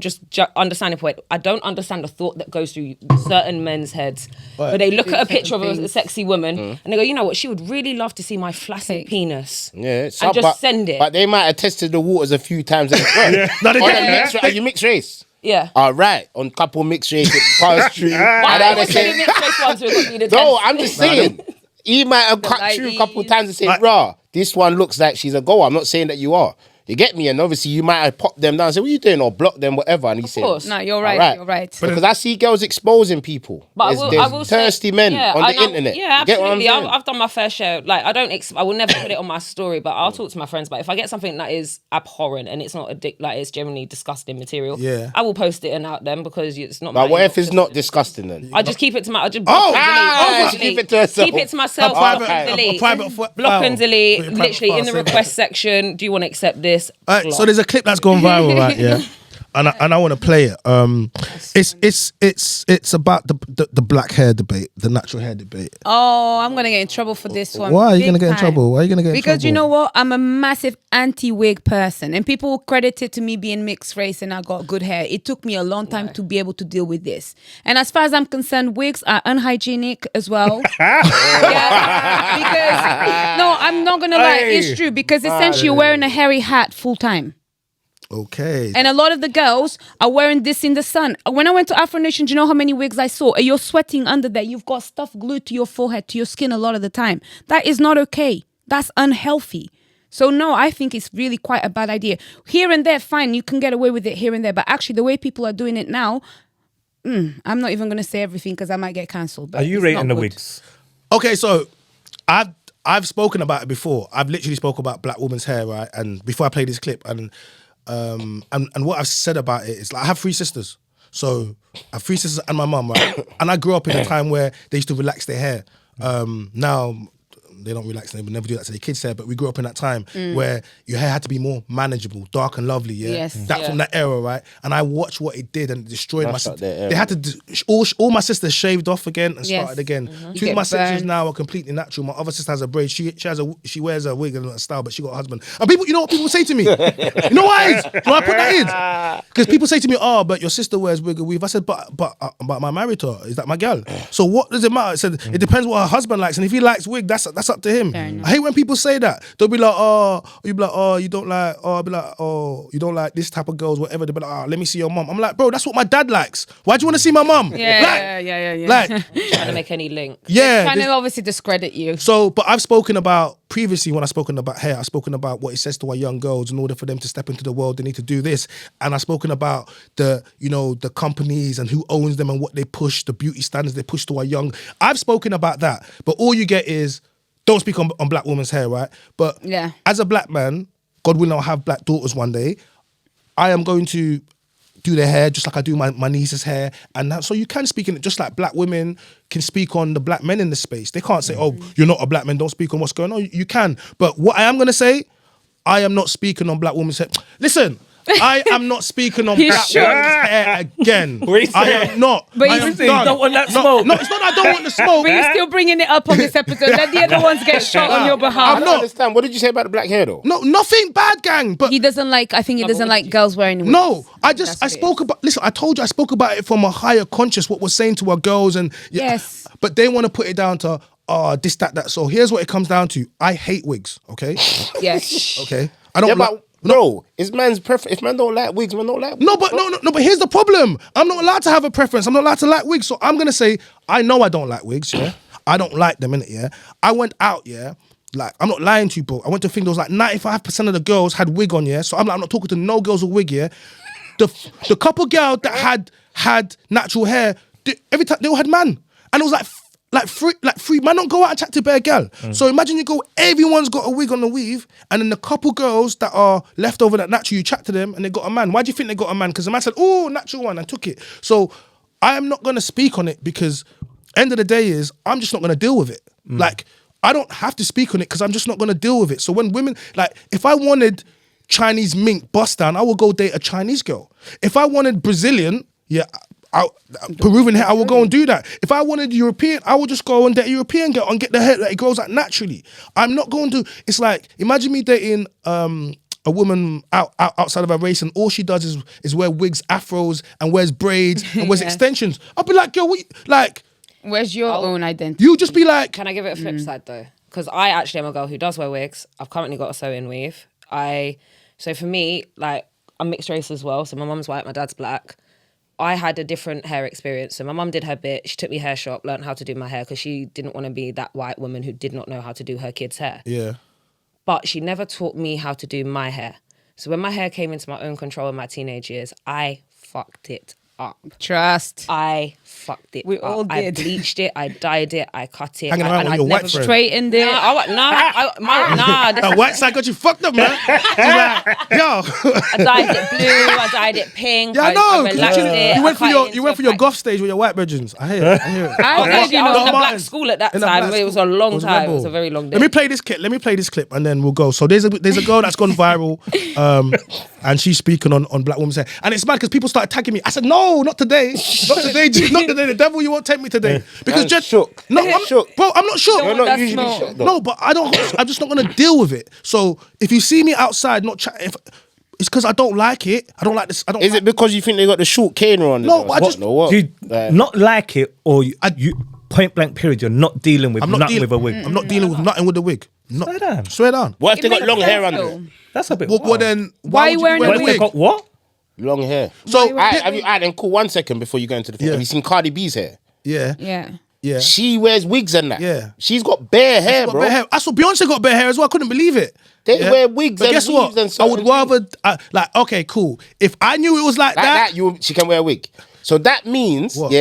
understanding point. I don't understand the thought that goes through certain men's heads. Where they look at a picture of a sexy woman and they go, you know what, she would really love to see my flaccid penis. Yeah, And just send it. But they might have tested the waters a few times and it worked. No, they On a didn't. mixed, are you mixed race? Yeah. All right, on couple mixed race, it passed through. Why And are then you they saying say, mixed race ones who got me the no, test? I'm just saying. He might have cut through a couple ladies. times and said, rah, this one looks like she's a goal. I'm not saying that you are. You get me? And obviously you might have popped them down and said, what are you doing? Or blocked them, whatever. And he said, course. No, you're right. "All You're right. Because I see girls exposing people. But There's I will thirsty say, men yeah, on I the know- internet. Yeah, You get what I'm absolutely. saying? I've done my fair share. Like, I will never put it on my story, but I'll talk to my friends. But if I get something that is abhorrent and it's not like it's generally disgusting material, Yeah. I will post it and out them because it's not. But my what if inbox. it's not disgusting then? I just keep it to my. I just Oh! block and Ah, delete. keep it to herself. Keep it to myself. A private- block and a delete. private block and file. delete. Put your private Literally in file, the save it. request section. Do you want to accept this? All right, Block. so there's a clip that's gone viral, right? Yeah, and I want to play it. It's about the black hair debate, the natural hair debate. Oh, I'm gonna get in trouble for this one. Why are you Big gonna get in time. trouble? Why are you gonna get in Because you trouble? know what? I'm a massive anti-wig person, and people credit it to me being mixed race and I got good hair. It took me a long time to be able to deal with this. And as far as I'm concerned, wigs are unhygienic as well. Yeah, because no, I'm not gonna lie, it's true because essentially you're wearing a hairy hat full time. Okay. And a lot of the girls are wearing this in the sun. When I went to Afro Nation, do you know how many wigs I saw? You're sweating under there. You've got stuff glued to your forehead, to your skin a lot of the time. That is not okay. That's unhealthy. So no, I think it's really quite a bad idea. Here and there, fine, you can get away with it here and there. But actually, the way people are doing it now, I'm not even going to say everything because I might get cancelled. but Are you it's rating not the good. wigs? Okay, so I've spoken about it before. I've literally spoke about black woman's hair, right? And before I play this clip, and what I've said about it is like I have 3 sisters. So I have 3 sisters and my mum, right? And I grew up in a time where they used to relax their hair. Now they don't relax and they would never do that to their kids' hair. But we grew up in that time where your hair had to be more manageable, dark and lovely. Yeah, Yes. that from that era, right? And I watched what it did and it destroyed That's my. not their era. They had to all my sisters shaved off again and started again. You Two of get my sisters burned. now are completely natural. My other sister has a braid. She wears a wig and a style, but she got a husband. And people, you know what people say to me? You know why? You know why I put that in? Because people say to me, "Oh, but your sister wears wig and weave." I said, "But I'm married to her. Is that my girl? So what does it matter?" I said, "It depends what her husband likes, and if he likes wig, that's up to him." I hate when people say that. They'll be like, "Oh," you be like, "Oh, you don't like," I'll be like, "Oh, you don't like this type of girls, whatever." They'll be like, "Oh, let me see your mum." I'm like, "Bro, that's what my dad likes. Why do you want to see my mum?" Yeah. Like, Trying to make any link. yeah. Trying this- to obviously discredit you. So, but I've spoken about previously when I've spoken about hair, I've spoken about what it says to our young girls in order for them to step into the world, they need to do this. And I've spoken about the companies and who owns them and what they push, the beauty standards they push to our young. I've spoken about that, but all you get is don't speak on black women's hair, right? But as a black man, God willing, I'll have black daughters one day. I am going to do their hair just like I do my niece's hair, and so you can speak in it just like black women can speak on the black men in the space. They can't say, "Oh, you're not a black man, don't speak on what's going on." You can, but what I am going to say, I am not speaking on black women's hair. Listen, I am not speaking on black women's hair again. I am not. But I you am see, done. don't want that smoke. No, it's not that I don't want the smoke. But you're still bringing it up on this episode. Let the other ones get shot on your behalf. I don't understand. What did you say about the black hair though? No, nothing bad, gang. But He doesn't like. I think he doesn't like girls wearing wigs. no, I That's spoke about. Listen, I told you I spoke about it from a higher conscious. What we're saying to our girls and Yes. but they want to put it down to this, that. So here's what it comes down to. I hate wigs. Okay, Yes. okay. I don't. Yeah, like, but bro, it's man's preference. If man don't like wigs, man don't like wigs. no, but here's the problem. I'm not allowed to have a preference. I'm not allowed to like wigs. So I'm gonna say I know I don't like wigs. Yeah, I don't like them, innit? Yeah, I went out. Yeah. Like, I'm not lying to you, bro. I went to think there was like 95% of the girls had wig on, yeah? So I'm not talking to no girls with wig, yeah? The couple girls that had natural hair, every time they all had man. And it was like free man don't go out and chat to bare girl. So imagine everyone's got a wig on the weave, and then the couple girls that are left over that natural, you chat to them and they got a man. Why do you think they got a man? Because the man said, "Oh, natural one," and took it. So I am not gonna speak on it because end of the day is I'm just not gonna deal with it. Like, I don't have to speak on it because I'm just not going to deal with it. So when women, like, if I wanted Chinese mink bust down, I will go date a Chinese girl. If I wanted Brazilian, Peruvian hair, I will go and do that. If I wanted European, I will just go and date a European girl and get the hair that it grows out naturally. I'm not going to, it's like, imagine me dating a woman outside of her race and all she does is wear wigs, afros, and wears braids and wears extensions. I'll be like, "Girl, Where's your own identity? you just be like..." Can I give it a flip side though? Because I actually am a girl who does wear wigs. I've currently got a sew-in weave. So for me, like, I'm mixed race as well. So my mum's white, my dad's black. I had a different hair experience. So my mum did her bit. She took me hair shop, learned how to do my hair because she didn't want to be that white woman who did not know how to do her kids' hair. Yeah. But she never taught me how to do my hair. So when my hair came into my own control in my teenage years, I fucked it up. Trust. I fucked it We up. all I did. bleached it, I dyed it, I cut it. Hanging around and with I'd your white never friend. Straightened it. That white side got you fucked up, man. She's like, yo. I dyed it blue, I dyed it pink. Yeah, I know. I 'cause relaxed it. you went for I cut your it you went into for a your pack. goth stage with your white brethrens. I hear it. I I did, was you in a know. black Martins. school at that In a time. black It was a school. long It was time. It rebel. was a very long day. Let me play this clip and then we'll go. So there's a girl that's gone viral, and she's speaking on black women's hair. And it's mad because people started tagging me. I said, "No, not today. Not today. Not today. The devil, you won't tempt me today." Because I'm just shook. No, I'm I'm shook. bro, I'm not shook. You're not That's usually small. shook though. No, but I'm just not gonna deal with it. So if you see me outside not chatting, it's because I don't like it. I don't like this. I don't. Is like it because you think they got the short caner on? No, I just- what? Do you Like, not like it, or you point blank period, you're not dealing with I'm not nothing dealing with a wig? I'm not dealing with nothing with the wig. No, Swear down. Swear down. what if they It got makes long hair sense, under though. it? That's a bit Well, wild. then Why would you wearing wear a the What if they wig? got what? Long hair. So Have you and cool 1 second before you go into the thing. Yeah. Have you seen Cardi B's hair? yeah. She wears wigs and that. Yeah. She's got bare hair, Got bro. bare hair. I saw Beyonce got bare hair as well. I couldn't believe it. They wear wigs But and guess weaves what? and I would certain rather okay, cool. If I knew it was like Like that, that, she can wear a wig. So that means, What?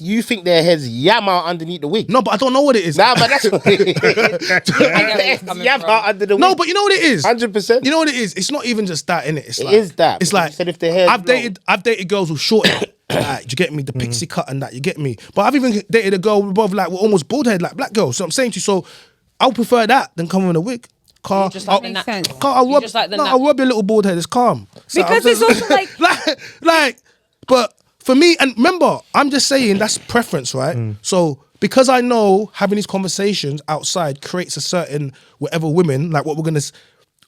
you think their head's yammer underneath the wig. no, but I don't know what it is. Nah, but that's what it where he's is. coming Yammer from. under the wig. No, but you know what it is. 100%. You know what it is. It's not even just that, innit? It's It like, is that, It's because like you said if their hair's I've dated girls with short hair. Like, do you get me? The pixie cut and that. You get me? But I've even dated a girl with both like with almost bald head, like black girls. So I'm saying to you, so I'll prefer that than coming with a wig. Calm. Just like the natural. I'll rub your little bald head. It's calm. So because it's also like but for me, and remember, I'm just saying that's preference, right? So because I know having these conversations outside creates a certain whatever women like what we're gonna.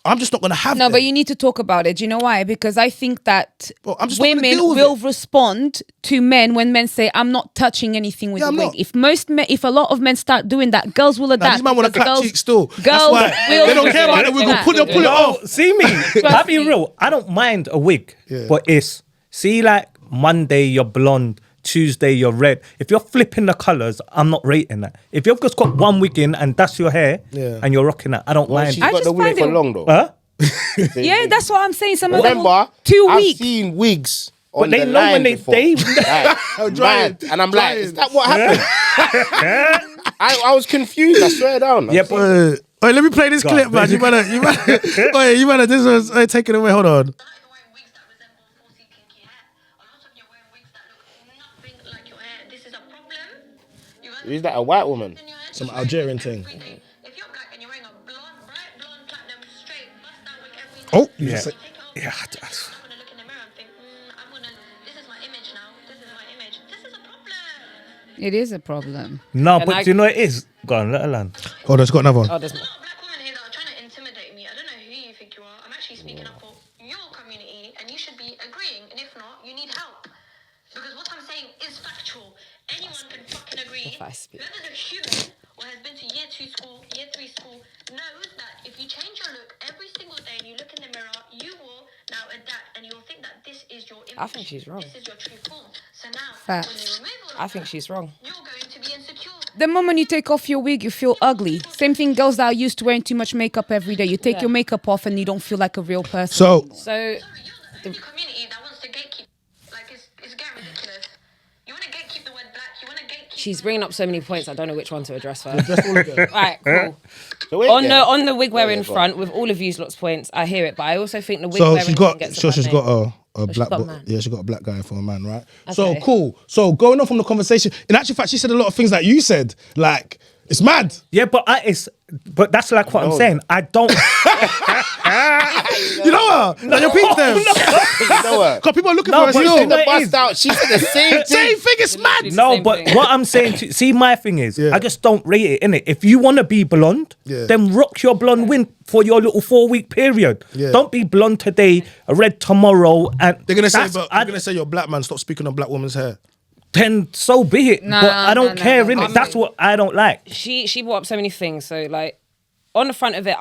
I'm just not gonna have. No, but you need to talk about it. Do you know why? Because I think that women will respond to men when men say, "I'm not touching anything with the wig." If a lot of men start doing that, girls will adapt. These men want to clap cheeks still. Girls they don't care about the wig. They'll pull it off. See me. I'll be real. I don't mind a wig, but it's like Monday you're blonde. Tuesday you're red. If you're flipping the colours, I'm not rating that. If you've just got one wig in and that's your hair and you're rocking that, I don't mind. She's got the wig for long though. Huh? Yeah, that's what I'm saying. Some of them Remember, 2 I've weeks. seen wigs on But they the know line when they before. Mad. And I'm like, is that what happened? I was confused. I swear down. Yeah, but Wait, let me play this clip, man. You better. Wait, you better. This was take it away. Hold on. Is that a white woman? Some Algerian thing. If you're black and you're wearing a blonde, bright blonde, platinum, straight, bust down wig, everything. Oh, you yeah. take it off. Yeah. I'm gonna look in the mirror and think, this is my image now. This is my image. This is a problem. It is a problem. No, but do you know what it is? Go on, let her land. Hold on, it's got another one. Oh, there's There's a lot of black women here that are trying to intimidate me. I don't know who you think you are. I'm actually speaking up for your community, and you should be agreeing. And if not, you need help. Because what I'm saying is factual. Anyone can fucking agree. If I speak. Whoever's a human or has been to year 2 school, year 3 school, knows that if you change your look every single day and you look in the mirror, you will now adapt and you'll think that this is your image. I think she's wrong. This is your true form. So now, Facts. when you remove all of I think that, she's wrong. you're going to be insecure. The moment you take off your wig, you feel ugly. Same thing, girls that are used to wearing too much makeup every day. You take your makeup off and you don't feel like a real person. So So You're the community that wants to gatekeep. Like, it's getting ridiculous. You want to gatekeep the word black. You want to gatekeep. she's bringing up so many points. I don't know which one to address first. that's all of them. Right, cool. The wig, On the wig wearing go on. front, with all of you lot's points, I hear it, but I also think the wig So wearing she's got. gets So a bad she's name. got a she's black. got a man. Yeah, she got a black guy for a man, right? So Okay. cool. So going on from the conversation, in actual fact, she said a lot of things that you said. Like it's mad. Yeah, but but that's like what I'm saying. I don't. You know what? Like your peeps them. You know what? Because people are looking No, for us but still. you know- The bust out. She said the same thing. Same thing. It's mad. It's the No, same but thing. what I'm saying to see, my thing is, Yeah. I just don't rate it, innit? If you want to be blonde, then rock your blonde wig for your little 4-week period. Yeah. Don't be blonde today, red tomorrow, and They're gonna say, that's- but they're gonna say you're a black man. Stop speaking on black woman's hair. then so be it. No, but I don't no, care, no, innit? no. That's what I don't like. She brought up so many things. So like on the front of it,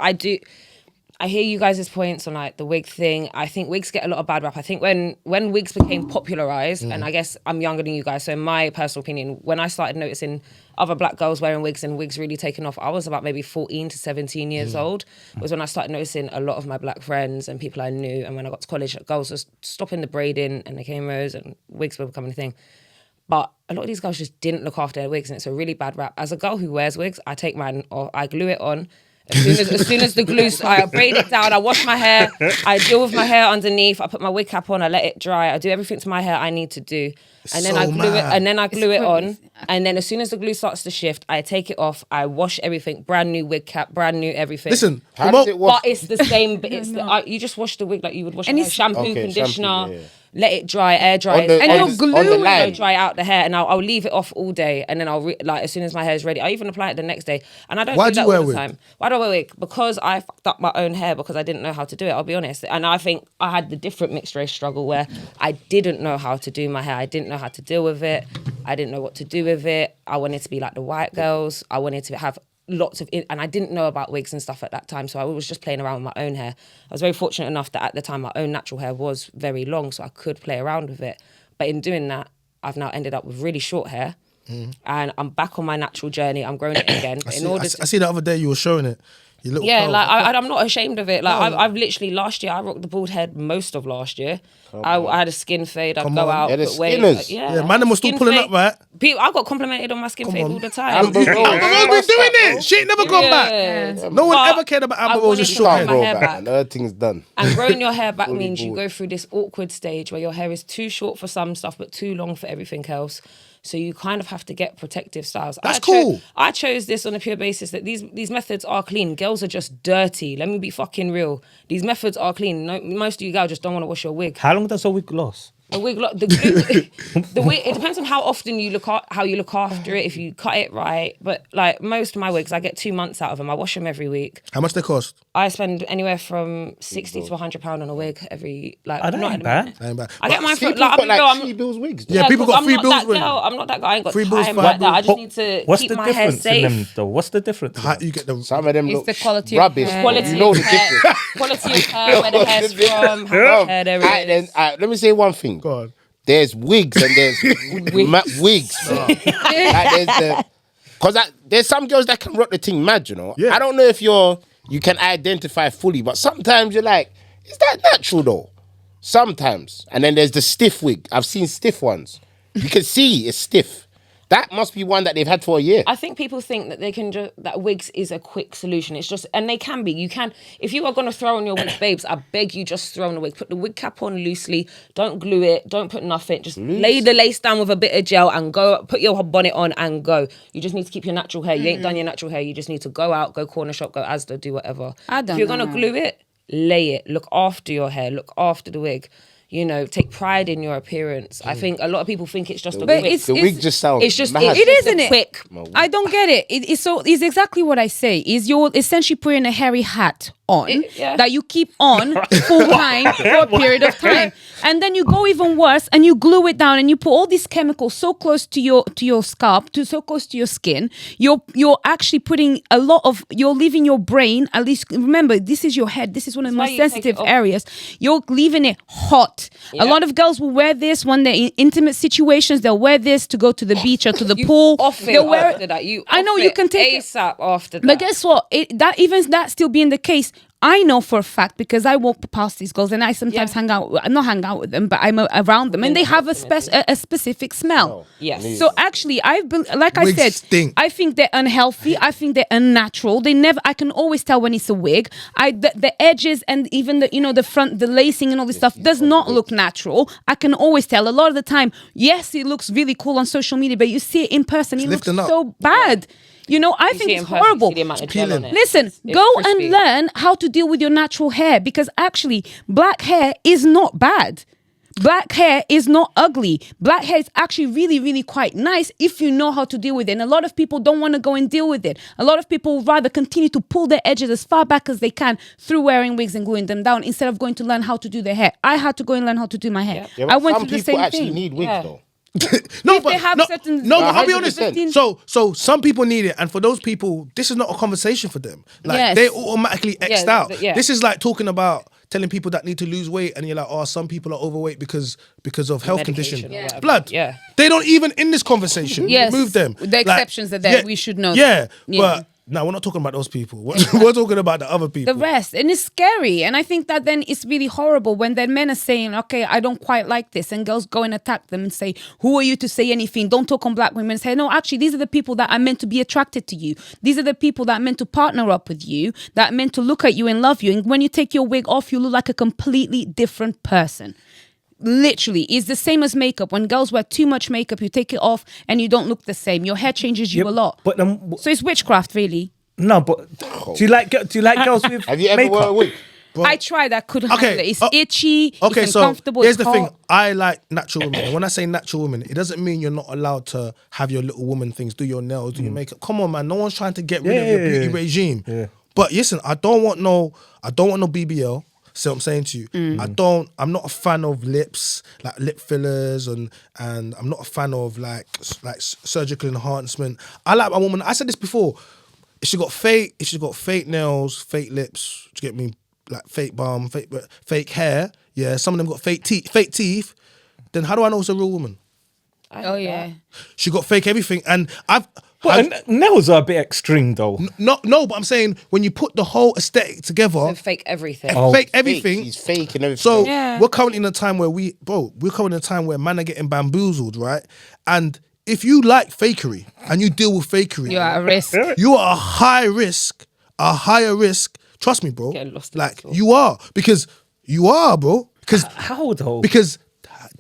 I hear you guys' points on like the wig thing. I think wigs get a lot of bad rap. I think when wigs became popularized, and I guess I'm younger than you guys, so in my personal opinion, when I started noticing other black girls wearing wigs and wigs really taking off, I was about maybe 14 to 17 years old. Was when I started noticing a lot of my black friends and people I knew. And when I got to college, girls were stopping the braiding and the cameras and wigs were becoming a thing. But a lot of these girls just didn't look after their wigs, and it's a really bad rap. As a girl who wears wigs, I take mine off, I glue it on. As soon as the glue, I braid it down, I wash my hair, I deal with my hair underneath, I put my wig cap on, I let it dry, I do everything to my hair I need to do. And then So I glue it, mad. and then I glue it on. crazy. And then as soon as the glue starts to shift, I take it off, I wash everything, brand new wig cap, brand new everything. Listen, How does it work? But it's the same. But it's you just wash the wig like you would wash And your hair. it's- Shampoo, Okay, conditioner, shampoo, yeah. let it dry, air dry, On the- And on you're the- gluing on the it. line. dry out the hair, and I'll leave it off all day, and then like as soon as my hair is ready, I even apply it the next day. And I don't Why do do you that wear all the wig? time. Why do I wear wig? Because I fucked up my own hair because I didn't know how to do it. I'll be honest, and I think I had the different mixed race struggle where I didn't know how to do my hair. I didn't know how to deal with it. I didn't know what to do with it. I wanted to be like the white girls. I wanted to have lots of and I didn't know about wigs and stuff at that time, so I was just playing around with my own hair. I was very fortunate enough that at the time my own natural hair was very long, so I could play around with it. But in doing that, I've now ended up with really short hair, and I'm back on my natural journey. I'm growing it again. But I see the other day you were showing it. Your little yeah, curl. like I'm not ashamed of it. Like I've literally last year I rocked the bald head most of last year. I had a skin fade. I'd Come go on. out, Yeah, the put weight. skinners. Yeah, man, was still skin pulling fade. up, right? People, I got complimented on my skin fade on. all the time. Amber Rose. Amber Rose been doing it. She ain't never gone back. Yeah. No one But ever cared about I Amber wanted Rose's to short grow hair. my Grow hair back. back. And everything's done. And growing your hair back Fully means you bald. go through this awkward stage where your hair is too short for some stuff but too long for everything else. So you kind of have to get protective styles. That's cool. I chose this on a pure basis that these methods are clean. Girls are just dirty. Let me be fucking real. These methods are clean. No, most of you guys just don't want to wash your wig. How long does a wig last? A wig, the wig. It depends on how often you look after it. If you cut it right, but like most of my wigs, I get 2 months out of them. I wash them every week. How much they cost? I spend anywhere from £60 to £100 on a wig every like. I don't not ain't bad. I get mine for People got like I'm, 3 bills wigs. Yeah, people got 3 bills. I'm not that guy. I ain't got 3 bills, time 5 like that. I just bills. need to What's keep the my hair difference in them safe. though? What's the difference? How you get them? Some of them It's look the quality of rubbish. hair. Quality You know of the hair, difference. quality of hair, where the hair's from, how much hair there is. Let me say one thing. Go on. There's wigs and there's wigs. Like there's some girls that can rock the thing mad, you know. Yeah. I don't know if you can identify fully, but sometimes you're like, is that natural though? Sometimes. And then there's the stiff wig. I've seen stiff ones. You can see it's stiff. That must be one that they've had for a year. I think people think that they can that wigs is a quick solution. It's just, and they can be. You can, if you are going to throw on your wig, babes, I beg you, just throw on the wig. Put the wig cap on loosely. Don't glue it. Don't put nothing. Just lay the lace down with a bit of gel and go. Put your bonnet on and go. You just need to keep your natural hair. You ain't done your natural hair. You just need to go out, go corner shop, go Asda, do whatever. If you're going to glue it, lay it. Look after your hair. Look after the wig. You know, take pride in your appearance. I think a lot of people think it's just a wig. The wig just sounds mad. It isn't it? Quick. I don't get it. It's exactly what I say. Is you're essentially putting a hairy hat on that you keep on full time for a period of time, and then you go even worse and you glue it down and you put all these chemicals so close to your scalp, so close to your skin. You're actually putting a lot of. You're leaving your brain. At least remember, this is your head. This is one of the most sensitive areas. You're leaving it hot. Yeah. A lot of girls will wear this when they're in intimate situations. They'll wear this to go to the beach or to the pool. They'll wear after that. I know you can take ASAP after that. But guess what? That still being the case, I know for a fact because I walk past these girls and I sometimes hang out with them, but I'm around them and they have a specific smell. Oh, yes. So actually, like I Wigs said, stink. I think they're unhealthy. I think they're unnatural. I can always tell when it's a wig. The edges and even the front, the lacing and all this stuff does not look natural. I can always tell. A lot of the time, yes, it looks really cool on social media, but you see it in person, it looks so bad. You know, I think it's horrible. Listen, go and learn how to deal with your natural hair because actually, black hair is not bad. Black hair is not ugly. Black hair is actually really, really quite nice if you know how to deal with it. And a lot of people don't want to go and deal with it. A lot of people would rather continue to pull their edges as far back as they can through wearing wigs and gluing them down instead of going to learn how to do their hair. I had to go and learn how to do my hair. Yeah, I went through the some people same actually thing. need wigs though. But I'll be honest. 100%. So some people need it, and for those people, this is not a conversation for them. Like they automatically X'd out. This is like talking about telling people that need to lose weight, and you're like, oh, some people are overweight because of health condition. Blood. Yeah. They don't even in this conversation. Yes. Remove them. The exceptions are there. We should know. Yeah. But no, we're not talking about those people. We're talking about the other people. The rest. And it's scary. And I think that then it's really horrible when then men are saying, okay, I don't quite like this. And girls go and attack them and say, who are you to say anything? Don't talk on black women. And say, no, actually, these are the people that are meant to be attracted to you. These are the people that are meant to partner up with you, that are meant to look at you and love you. And when you take your wig off, you look like a completely different person. Literally, it's the same as makeup. When girls wear too much makeup, you take it off and you don't look the same. Your hair changes you a lot. But so it's witchcraft, really. No, but do you like girls with Have you ever makeup? worn a wig? Bro. I tried. I couldn't handle it. It's itchy. Okay, it's so uncomfortable. here's it's the thing. hot. I like natural women. And when I say natural women, it doesn't mean you're not allowed to have your little woman things, do your nails, do your makeup. Come on, man. No one's trying to get rid of your beauty regime. Yeah. But listen, I don't want no BBL. See what I'm saying to you? I'm not a fan of lips, like lip fillers, and I'm not a fan of like surgical enhancement. I like my woman. I said this before. If she got fake nails, fake lips, to get me like fake bum, fake hair. Yeah, some of them got fake teeth. Then how do I know it's a real woman? She got fake everything, and nails are a bit extreme though. No, but I'm saying when you put the whole aesthetic together, so fake everything. Fake everything. He's fake and everything. So we're currently in a time where man are getting bamboozled, right? And if you like fakery and you deal with fakery, you're at risk. You are a higher risk. Trust me, bro. Getting lost like you are, because you are, bro. Because how though? Because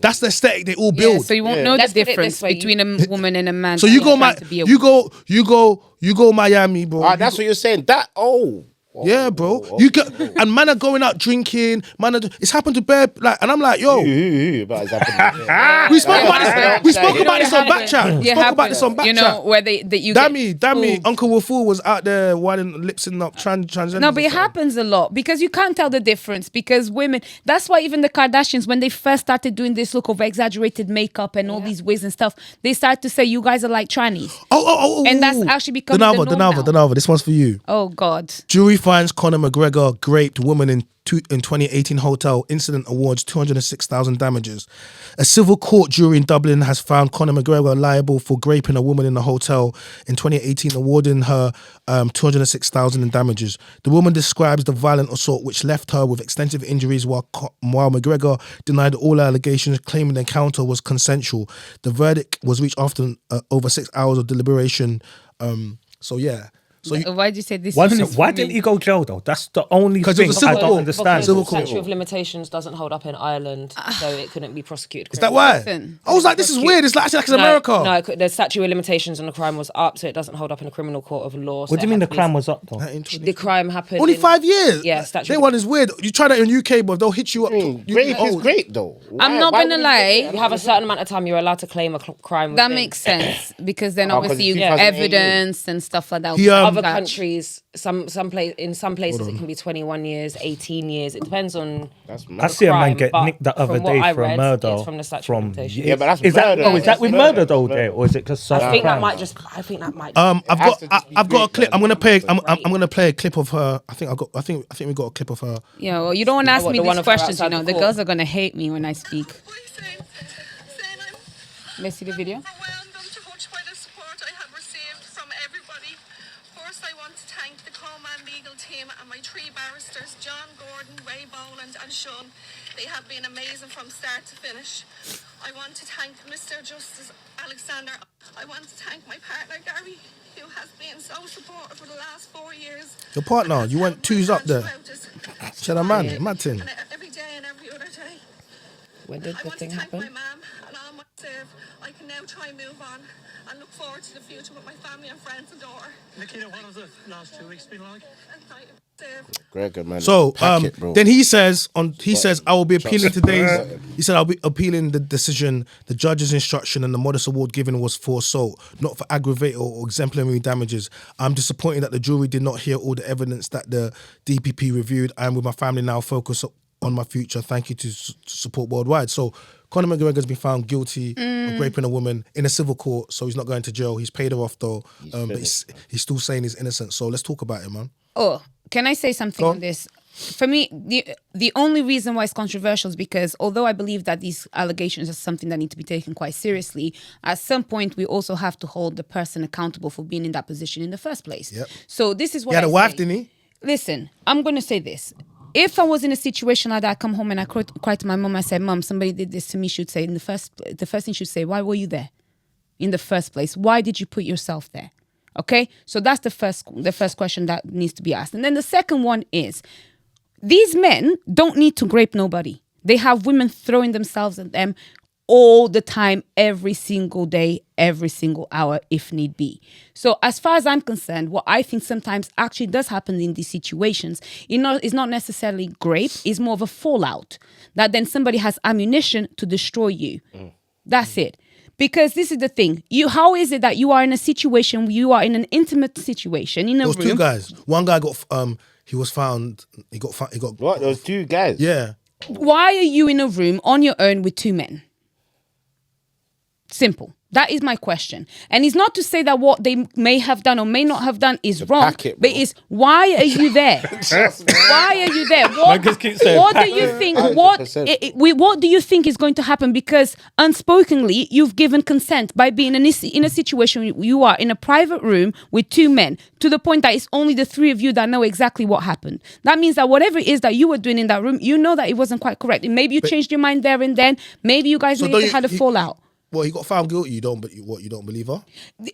That's the aesthetic they all build. Yeah, so you won't know Let's the put it difference this way, between a woman and a man. So you go Miami, bro. That's what you're saying. That Yeah, bro. You get and man are going out drinking. It's happened to bear like, and I'm like, yo. We spoke about this. We spoke about this on Backchat. We spoke about this on Backchat. You know where you Dammy, Uncle Wafu was out there whining, lipsing up transgender. No, but it happens a lot because you can't tell the difference because women. That's why even the Kardashians, when they first started doing this look of exaggerated makeup and all these wigs and stuff, they started to say you guys are like trannies. And that's actually becoming the norm now. This one's for you. Oh God. Jury finds Conor McGregor raped woman in 2018 hotel incident, awards 206,000 damages. A civil court jury in Dublin has found Conor McGregor liable for raping a woman in a hotel in 2018, awarding her 206,000 in damages. The woman describes the violent assault which left her with extensive injuries, while McGregor denied all allegations, claiming the encounter was consensual. The verdict was reached after over 6 hours of deliberation. Why did you say this? Why didn't he go jail though? That's the only thing I don't understand. Because the statute of limitations doesn't hold up in Ireland, so it couldn't be prosecuted. Is that why? I was like, this is weird. It's like it's America. No, the statute of limitations on the crime was up, so it doesn't hold up in a criminal court of law. What do you mean the crime was up though? The crime happened only 5 years. Yeah, statute. That one is weird. You try that in UK, but they'll hit you up. Rape is great though. I'm not gonna lie. You have a certain amount of time you're allowed to claim a crime. That makes sense because then obviously you get evidence and stuff like that. Other countries. In some places it can be 21 years, 18 years. It depends on. I see a man get nicked the other day for a murder. It's from the statute of limitations. Yeah, but that's is murder. Is that with murder though, there, or is it just? I think that might. I've got a clip. I'm gonna play a clip of her. I think we got a clip of her. Yeah, well, you don't want to ask me these questions. You know, the girls are gonna hate me when I speak. Let's see the video. And my three barristers, John, Gordon, Ray Boland and Sean. They have been amazing from start to finish. I want to thank Mr. Justice Alexander. I want to thank my partner Gary, who has been so supportive for the last 4 years. Your partner, you went twos up there. Shut up, man, Martin. Every day and every other day. When did the thing happen? I want to thank my mum and all my serve. I can now try and move on and look forward to the future with my family and friends and daughter. Nikita, what has the last 2 weeks been like? Gregor, man. So then he says I will be appealing today's. He said I'll be appealing the decision. The judge's instruction and the modest award given was for assault, not for aggravated or exemplary damages. I'm disappointed that the jury did not hear all the evidence that the DPP reviewed. I am with my family now, focused on my future. Thank you to support worldwide. So Conor McGregor's been found guilty of raping a woman in a civil court, so he's not going to jail. He's paid her off though, but he's still saying he's innocent. So let's talk about it, man. Oh, can I say something on this? For me, the only reason why it's controversial is because although I believe that these allegations are something that need to be taken quite seriously, at some point we also have to hold the person accountable for being in that position in the first place. Yep. So this is what he had a wife, didn't he? Listen, I'm going to say this. If I was in a situation like that, I come home and I cried to my mom, I said, Mom, somebody did this to me, she'd say, the first thing she'd say, why were you there in the first place? Why did you put yourself there? Okay, so that's the first question that needs to be asked. And then the second one is, these men don't need to rape nobody. They have women throwing themselves at them all the time, every single day, every single hour, if need be. So as far as I'm concerned, what I think sometimes actually does happen in these situations, is not necessarily rape, it's more of a fallout. That then somebody has ammunition to destroy you. That's it. Because this is the thing. How is it that you are in a situation, you are in an intimate situation in a room? There was two guys. One guy got he was found. He got. What? There was two guys. Yeah. Why are you in a room on your own with two men? Simple. That is my question. And it's not to say that what they may have done or may not have done is wrong, but it's why are you there? Why are you there? What do you think? What do you think is going to happen? Because unspokenly, you've given consent by being in a situation you are in a private room with two men, to the point that it's only the three of you that know exactly what happened. That means that whatever it is that you were doing in that room, you know that it wasn't quite correct. Maybe you changed your mind there and then. Maybe you guys had a fallout. Well, he got found guilty. You don't believe her?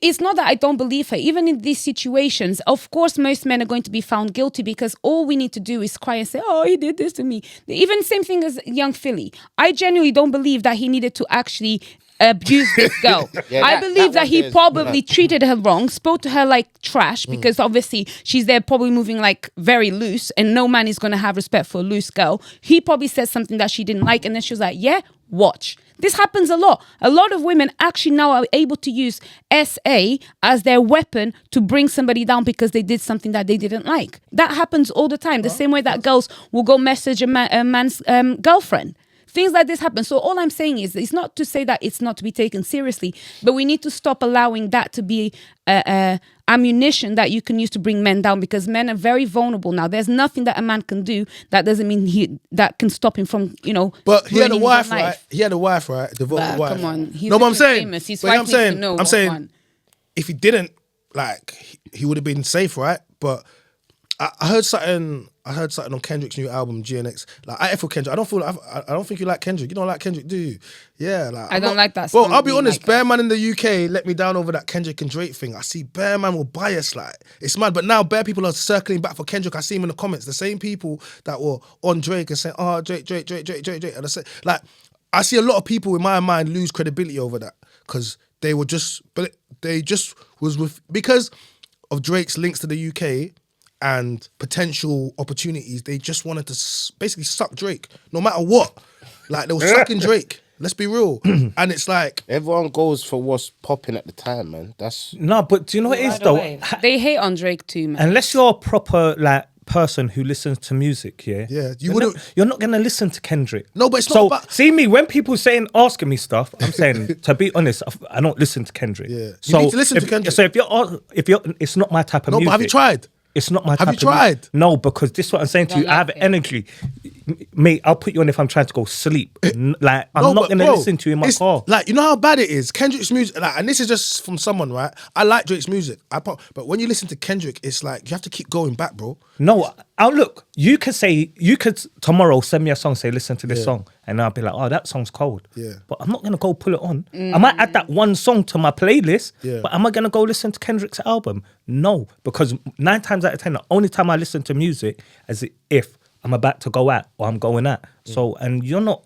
It's not that I don't believe her. Even in these situations, of course, most men are going to be found guilty because all we need to do is cry and say, "Oh, he did this to me." Even same thing as young Philly. I genuinely don't believe that he needed to actually abuse this girl. I believe that he probably treated her wrong, spoke to her like trash, because obviously she's there probably moving like very loose, and no man is going to have respect for a loose girl. He probably said something that she didn't like, and then she was like, yeah, watch. This happens a lot. A lot of women actually now are able to use SA as their weapon to bring somebody down because they did something that they didn't like. That happens all the time. The same way that girls will go message a man's girlfriend. Things like this happen. So all I'm saying is, it's not to say that it's not to be taken seriously, but we need to stop allowing that to be ammunition that you can use to bring men down, because men are very vulnerable now. There's nothing that a man can do that doesn't mean that can stop him from, But he had a wife, right? He had a wife, right? Devoted wife. Come on. He's what I'm saying. famous. His but wife I'm saying, needs to know I'm saying, one. if he didn't, like, he would have been safe, right? But I heard something on Kendrick's new album, GNX. Like, I feel Kendrick. I don't think you like Kendrick. You don't like Kendrick, do you? Yeah, like I don't like that Bro, song. I'll be honest. Like Bear Man in the UK let me down over that Kendrick and Drake thing. I see Bear Man will bias, like, it's mad. But now Bear people are circling back for Kendrick. I see him in the comments. The same people that were on Drake and saying, "Oh, Drake." And I say, like, I see a lot of people in my mind lose credibility over that because they just was with, because of Drake's links to the UK and potential opportunities, they just wanted to basically suck Drake, no matter what. Like, they were sucking Drake. Let's be real. And it's like, everyone goes for what's popping at the time, man. That's No, but do you know what it is though? They hate on Drake too, man. Unless you're a proper like person who listens to music, you're not gonna listen to Kendrick. No, but it's not so about... see me when people asking me stuff, I'm saying, to be honest, I don't listen to Kendrick. Yeah, so you need to listen to Kendrick. So if you're it's not my type of music. No, but have you tried? It's not my type Have you of tried? No, because this is what I'm saying to you. I have energy. Mate, I'll put you on if I'm trying to go sleep. Like, I'm not going to listen to you in my car. Like, you know how bad it is? Kendrick's music, like, and this is just from someone, right? I like Drake's music. But when you listen to Kendrick, it's like, you have to keep going back, bro. No, look, you could tomorrow send me a song, say, listen to this song. And I'll be like, oh, that song's cold. Yeah. But I'm not going to go pull it on. I might add that one song to my playlist, but am I going to go listen to Kendrick's album? No, because 9 times out of 10, the only time I listen to music is if I'm about to go out or I'm going out. So, and you're not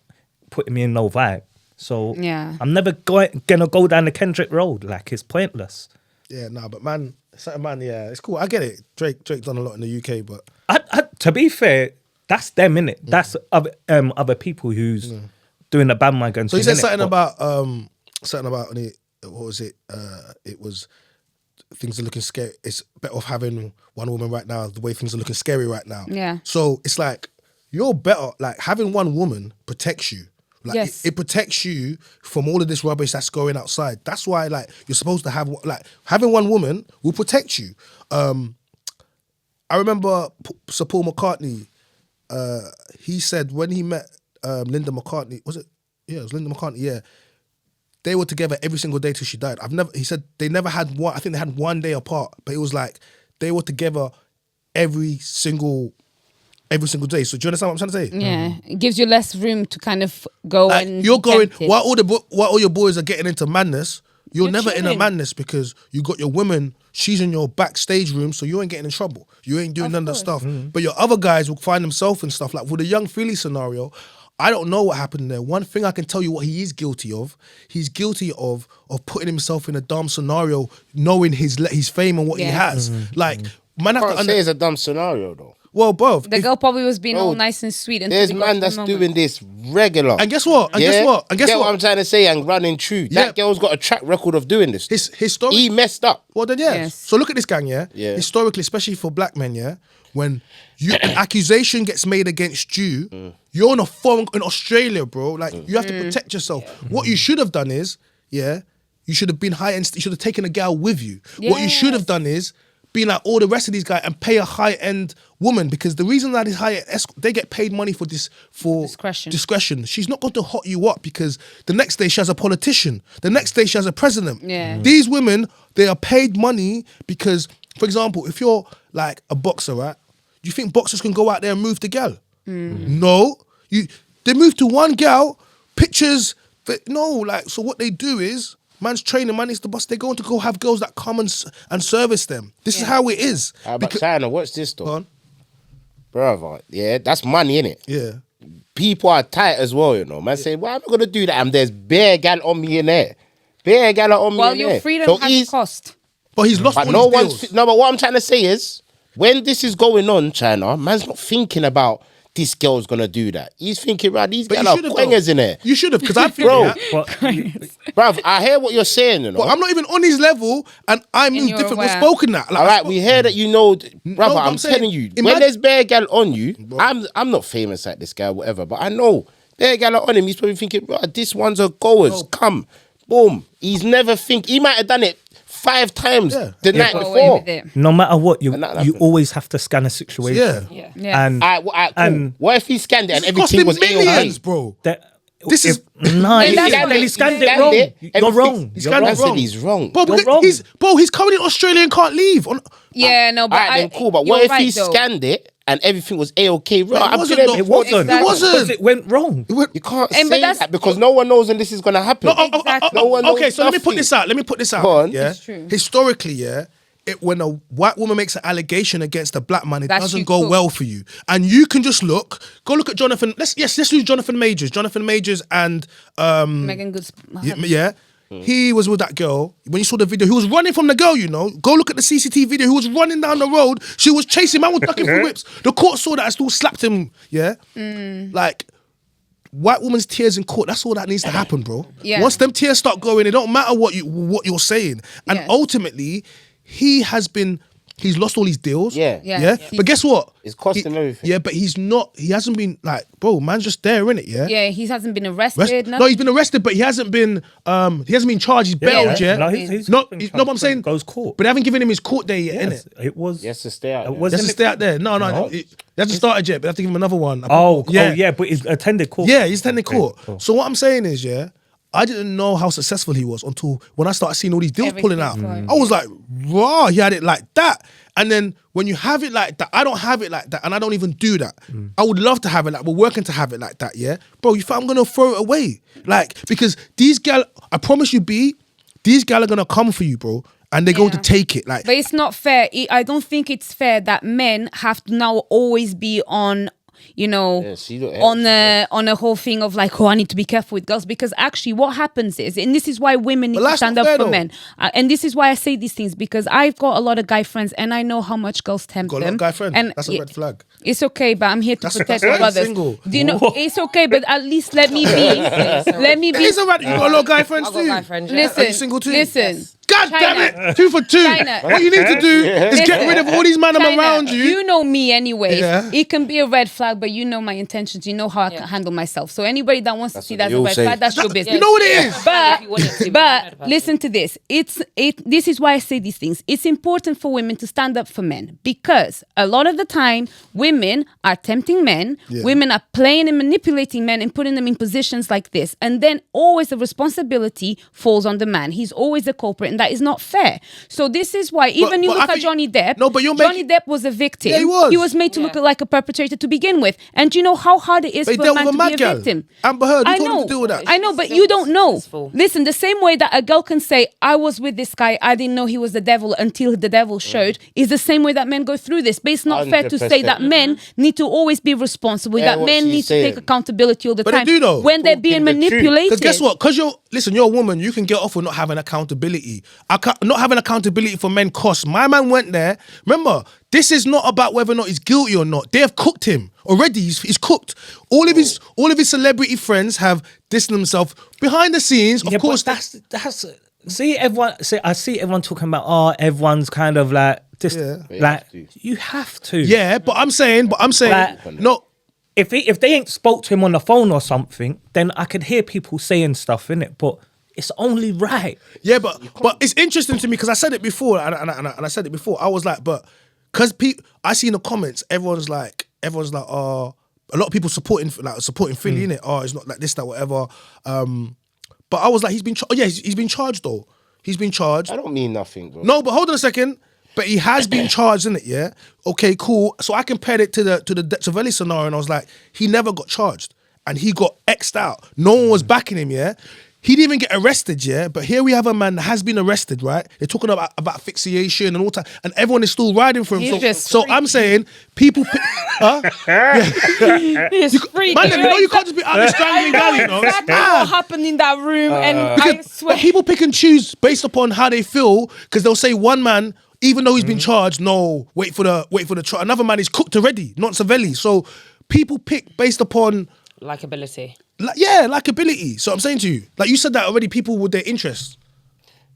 putting me in no vibe. So I'm never going to go down the Kendrick road. Like, it's pointless. Yeah, nah, but man, it's cool. I get it. Drake's done a lot in the UK, but... to be fair, that's them, innit? That's other people who's doing the bandwagon. So you said something about what was it? It was things are looking scary. It's better off having one woman right now, the way things are looking scary right now. Yeah. So it's like, you're better, like, having one woman protects you. Like, yes. it protects you from all of this rubbish that's going outside. That's why, like, you're supposed to have, like, having one woman will protect you. I remember Sir Paul McCartney, he said when he met Linda McCartney, was it? Yeah, it was Linda McCartney, yeah. They were together every single day till she died. He said they never had one, I think they had one day apart, but it was like they were together every single day. So do you understand what I'm trying to say? Yeah, it gives you less room to kind of go and you're going, tempt it. while all your boys are getting into madness, you're never in a chilling. madness because you got your woman, she's in your backstage room, so you ain't getting in trouble. You ain't doing none of that stuff. But your other guys will find themselves in stuff. Like with the young Philly scenario, I don't know what happened there. One thing I can tell you what he is guilty of, he's guilty of putting himself in a dumb scenario, knowing his fame and what he has. Like, man, Can't say it's a dumb scenario though. Well, both. The girl probably was being all nice and sweet. There's man that's doing this regular. And guess what? Guess what I'm trying to say? And running true. Yeah. That girl's got a track record of doing this. He messed up. Well, then, yeah. Yes. So look at this gang, yeah? Historically, especially for black men, yeah? When an accusation gets made against you, you're in Australia, bro. Like, you have to protect yourself. What you should have done is, you should have been high-end. You should have taken a girl with you. What you should have done is, being like all the rest of these guys and pay a high-end woman, because the reason that is they get paid money for discretion. She's not going to hot you up because the next day she has a politician. The next day she has a president. Yeah. These women, they are paid money because, for example, if you're like a boxer, right? Do you think boxers can go out there and move the gal? No. They move to one gal, pictures No, like, so what they do is, man's training, man is the boss. They're going to go have girls that come and service them. This is how it is. But China, watch this though. Go on. Brother, yeah, that's money, innit? Yeah. People are tight as well, you know. Man say, why am I going to do that? And there's bare gal on me in there. Bare gal on me Well, in your there. freedom has cost. But he's lost But all no his one's... deals. No, but what I'm trying to say is, when this is going on, China, man's not thinking about this girl's going to do that. He's thinking, right, these But gal you are should have, quangers though. in there. You should have, because I think Bro. that. Bruv, I hear what you're saying, you know. But I'm not even on his level, and I move you're different. We're aware. spoken that. Like, All right, we hear that you know, brother. but I'm I'm saying, telling you, when imagine- there's bare gal on you, I'm not famous like this guy, whatever, but I know bare gal are on him. He's probably thinking, bro, this one's a goers. Come, boom. He might have done it 5 times the night Go away before. with it. No matter what, you And that you happened. always have to scan a situation. Yeah. Yeah. And All right, cool. And- What if he scanned it and It's everything costing was millions, A-OK? bro. that, This is- no. And He that's scanned what it. He he scanned scanned it wrong. it. You're wrong. He's You're scanned it wrong. I said he's wrong. Bro, You're because wrong. he's coming in Australia and can't leave. Yeah, no, but All right, then cool. But what you're if he right, though. scanned it and everything was A-OK? Right, it I've wasn't, been though. there It before. wasn't. Exactly. It wasn't. Because it went wrong. You can't And but say that's- that because no one knows when this is going to happen. Exactly. No one knows Okay, so let me put nothing. this out. Let me put this out. Go on. Yeah, It's true. historically, yeah. When a white woman makes an allegation against a black man, it That doesn't you go cook. well for you. And you can just go look at Jonathan. Let's use Jonathan Majors. Jonathan Majors and Megan Good's yeah. He was with that girl. When you saw the video, he was running from the girl, you know. Go look at the CCTV video. He was running down the road. She was chasing him. Man was ducking for whips. The court saw that and still slapped him. Yeah. Like, white woman's tears in court, that's all that needs to happen, bro. Yeah. Once them tears start going, it don't matter what you're saying. And Yes. ultimately, he's lost all his deals. Yeah. Yeah. But guess what? It's costing everything. Yeah, but he hasn't been like, bro, man's just there, innit? Yeah. Yeah, he hasn't been arrested. No, he's been arrested, but he hasn't been charged. He's bailed, yeah. No, he's No, been no, but I'm saying goes court. but they haven't given him his court day yet, Yes, innit? it was. Yes, to stay out. It there. was- He has to stay out there. No, No. he hasn't started yet, but they have to give him another one. Yeah, but he's attended court. Yeah, he's attending court. cool. So what I'm saying is, yeah, I didn't know how successful he was until when I started seeing all these deals pulling out. Everything's I was like, raw, he had it like that. And then when you have it like that, I don't have it like that, and I don't even do that. I would love to have it like we're working to have it like that, yeah? Bro, you think I'm gonna throw it away? Like, because these gal, I promise you, these gal are gonna come for you, bro. And they're going to take it. Like, But it's not fair. I don't think it's fair that men have to now always be on, you know, on a whole thing of like, oh, I need to be careful with girls, because actually what happens is, and this is why women need But to that's stand not up fair, for though. men, and this is why I say these things, because I've got a lot of guy friends and I know how much girls tempt got a lot them. of guy friends. And That's a red flag. It's okay, but I'm here to That's- protect that's why I'm brothers. single. Do you know? It's okay, but at least let me be. Let me be. It's alright. You got a lot of guy friends I've got too. guy friends. Yeah. Listen, Are you single too? listen. God China. damn it! 2 for 2. China. What you need to do is get rid of all these men China, around you. You know me anyway. Yeah. It can be a red flag, but you know my intentions. You know how I can handle myself. So anybody that wants to see that as a you'll red say. flag, that's your business. You know what it is? If you wanted to, but But listen to this. This is why I say these things. It's important for women to stand up for men, because a lot of the time women are tempting men. Yeah. Women are playing and manipulating men and putting them in positions like this. And then always the responsibility falls on the man. He's always the culprit, and that is not fair. So this is why even you but look I at think- Johnny Depp. No, but you're Johnny making- Depp was a victim. Yeah, he was. He was made to look like a perpetrator to begin with. And do you know how hard it is But he for a dealt man with to a be mad a gal. victim? Amber Heard, who I told him know. to deal with that? I know, but you don't know. successful. Listen, the same way that a girl can say, I was with this guy, I didn't know he was the devil until the devil showed, is the same way that men go through this. But it's not fair to say that 100%. men need to always be responsible, Yeah, that what men she's need to saying. take accountability all the But they time. do though. When they're being Talking the truth. manipulated. Because guess what? Because you're a woman, you can get off with not having accountability. Not having accountability for men costs. My man went there. Remember, this is not about whether or not he's guilty or not. They have cooked him already. He's cooked. All of his celebrity friends have dissed themselves behind the scenes. Of Yeah, course, but that's see everyone. See, I see everyone talking about everyone's kind of like just like you have to. yeah. But I'm saying, Like- no. If they ain't spoke to him on the phone or something, then I could hear people saying stuff in it. But it's only right. Yeah, but it's interesting to me because I said it before, and I said it before. I was like, but because I see in the comments, everyone's like, oh, a lot of people supporting Philly, innit? Oh, it's not like this, that, whatever. But I was like, he's been charged though. He's been charged. I don't mean nothing, bro. No, but hold on a second. But he has been charged, innit? Yeah. Okay, cool. So I compared it to the Dechavelli scenario, and I was like, he never got charged. and he got X'd out. No one was backing him, yeah? He didn't even get arrested, yeah? But here we have a man that has been arrested, right? They're talking about asphyxiation and all that, and everyone is still riding for him. So I'm saying, people... huh? Man, you can't just be out there strangling Gally, you know? Exactly what happened in that room, and I swear... People pick and choose based upon how they feel, because they'll say one man... Even though he's been charged, no, wait for the trial. Another man is cooked already, not Savelli. So people pick based upon likability. Likability. So I'm saying to you, like you said that already, people with their interests.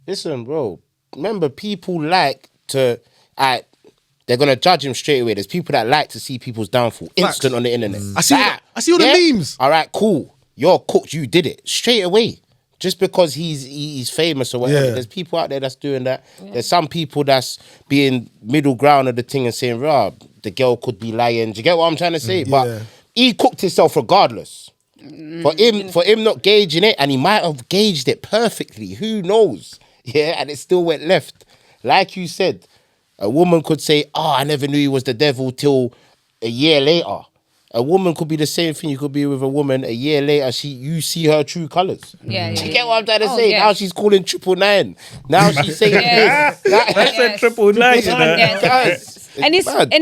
Listen, bro. Remember, people like to. They're gonna judge him straight away. There's people that like to see people's downfall instant on the internet. I see all the memes. All right, cool. You're cooked. You did it straight away. Just because he's famous or whatever, there's people out there that's doing that. Yeah. There's some people that's being middle ground of the thing and saying, "Rah, the girl could be lying." Do you get what I'm trying to say? But he cooked himself regardless. For him not gauging it, and he might have gauged it perfectly. Who knows? Yeah, and it still went left. Like you said, a woman could say, "Oh, I never knew he was the devil," till a year later. A woman could be the same thing. You could be with a woman a year later. You see her true colours. Yeah, Do you get what I'm trying to say? Now she's calling 999. Now she's saying that's a 999. And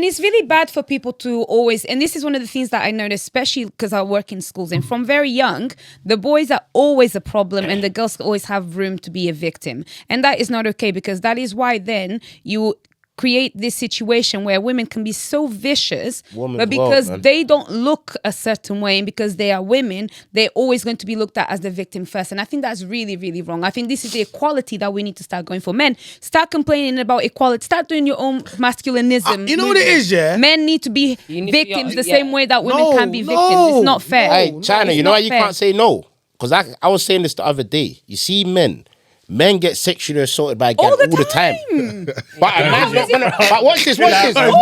it's really bad for people to always, and this is one of the things that I noticed, especially because I work in schools, and from very young, the boys are always a problem and the girls always have room to be a victim. And that is not okay, because that is why then you create this situation where women can be so vicious, but because they don't look a certain way and because they are women, they're always going to be looked at as the victim first. And I think that's really, really wrong. I think this is the equality that we need to start going for. Men, start complaining about equality. Start doing your own masculinism. You know what it is, yeah? Men need to be victims the same way that women can be victims. It's not fair. Hey, China, you know why you can't say no? Because I was saying this the other day. You see men get sexually assaulted by a girl all the time. But a man's not gonna. But watch this. Watch this. Watch.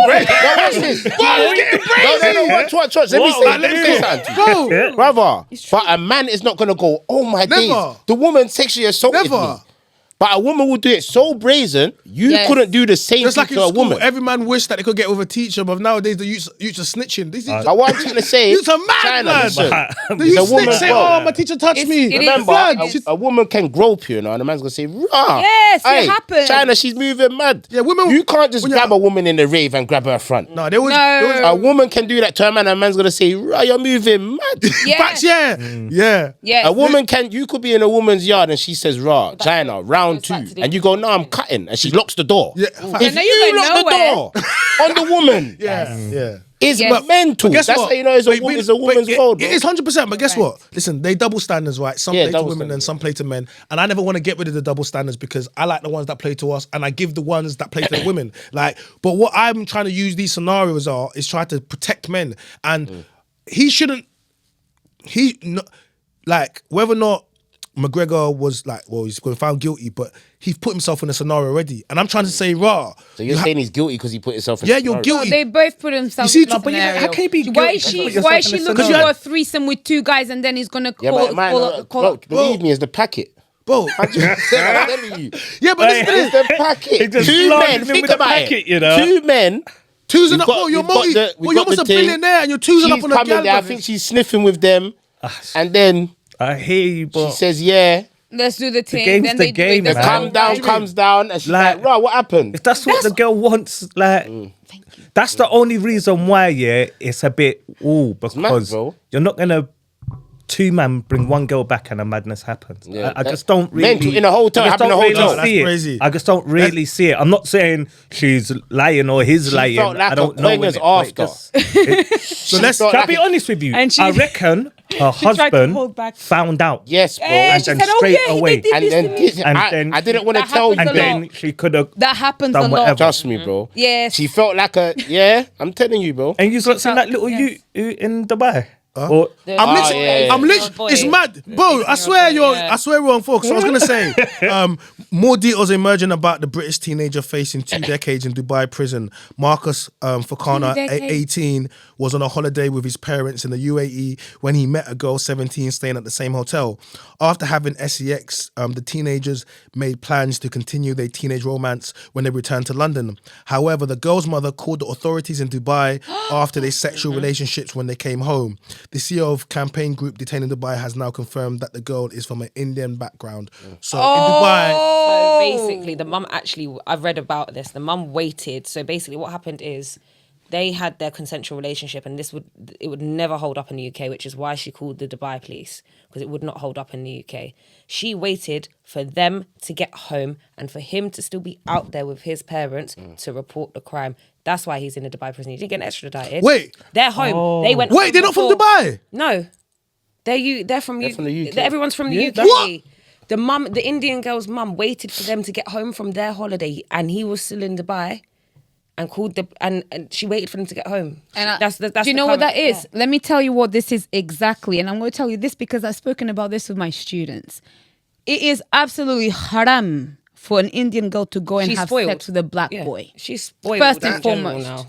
Let me say something. Brother. But a man is not gonna go, oh my days, the woman sexually assaulted me. But a woman will do it so brazen, you couldn't do the same thing like to a woman. Every man wished that they could get with a teacher, but nowadays the youths are snitching. But what I'm trying to say is, youths are mad, China, the youths snitch, say, oh, my teacher touched me. Remember, a woman can grope you, and the man's going to say, rah. Yes, it happens. China, she's moving mad. Yeah, women. You can't just grab a woman in the rave and grab her front. No, a woman can do that to a man, and a man's going to say, rah, you're moving mad. Facts, yeah. A woman you could be in a woman's yard, and she says, rah, China, round 2. And you go, no, I'm cutting. And she locks the door. Yeah. If you lock the door on the woman, it's mental. That's how you know it's a woman's world. It is 100%, but guess what? Listen, they double standards, right? Some play to women and some play to men. And I never want to get rid of the double standards because I like the ones that play to us and I give the ones that play to the women. But what I'm trying to use these scenarios is try to protect men. And whether or not McGregor was he's been found guilty, but he's put himself in a scenario already. And I'm trying to say, rah. So you're saying he's guilty because he put himself in a scenario? Yeah, you're guilty. No, they both put themselves in a scenario. How can he be guilty? Why is she looking for a threesome with 2 guys and then he's going to call... Believe me, it's the packet. Bro, I'm telling you. Yeah, but it's the packet. 2 men, think about it. 2 men... Two's up. Oh, you're almost a billionaire and you're twosing up on a girl. I think she's sniffing with them. And then... I hear you, but... She says, yeah. Let's do the thing. The game's the game, man. Comes down, and she's like, right, what happened? If that's what the girl wants, that's the only reason why, it's a bit, because you're not going to 2 men bring 1 girl back and a madness happens. Yeah, I just don't really... Mental in a hotel, having a hotel. That's crazy. I just don't really see it. I'm not saying she's lying or he's lying. Felt like I don't know. After. So I'll be honest with you. I reckon her husband found out. Yes, bro. And then straight away. I didn't want to tell you. And then she could have That happens done a lot. whatever. Trust me, bro. Yes. She felt like I'm telling you, bro. And you've not seen that little you in Dubai? I'm literally, it's mad, bro. I swear we're on focus. So I was gonna say, more details emerging about the British teenager facing 2 decades in Dubai prison. Marcus Fakana, 18, was on a holiday with his parents in the UAE when he met a girl 17 staying at the same hotel. After having sex, the teenagers made plans to continue their teenage romance when they returned to London. However, the girl's mother called the authorities in Dubai after their sexual relationships when they came home. The CEO of campaign group detained in Dubai has now confirmed that the girl is from an Indian background. So in Dubai... So basically, the mum actually, I've read about this, the mum waited. So basically what happened is they had their consensual relationship and it would never hold up in the UK, which is why she called the Dubai police, because it would not hold up in the UK. She waited for them to get home and for him to still be out there with his parents to report the crime. That's why he's in a Dubai prison. He didn't get extradited. Wait. They're home. They went. Wait, they're not from Dubai? No. They're from the UK. Everyone's from the UK. What? The Indian girl's mum waited for them to get home from their holiday and he was still in Dubai and called and she waited for them to get home. And that's do you know what that is? Yeah. Let me tell you what this is exactly. And I'm going to tell you this because I've spoken about this with my students. It is absolutely haram for an Indian girl to go and have sex with a black boy. She's spoiled. First and foremost. Now.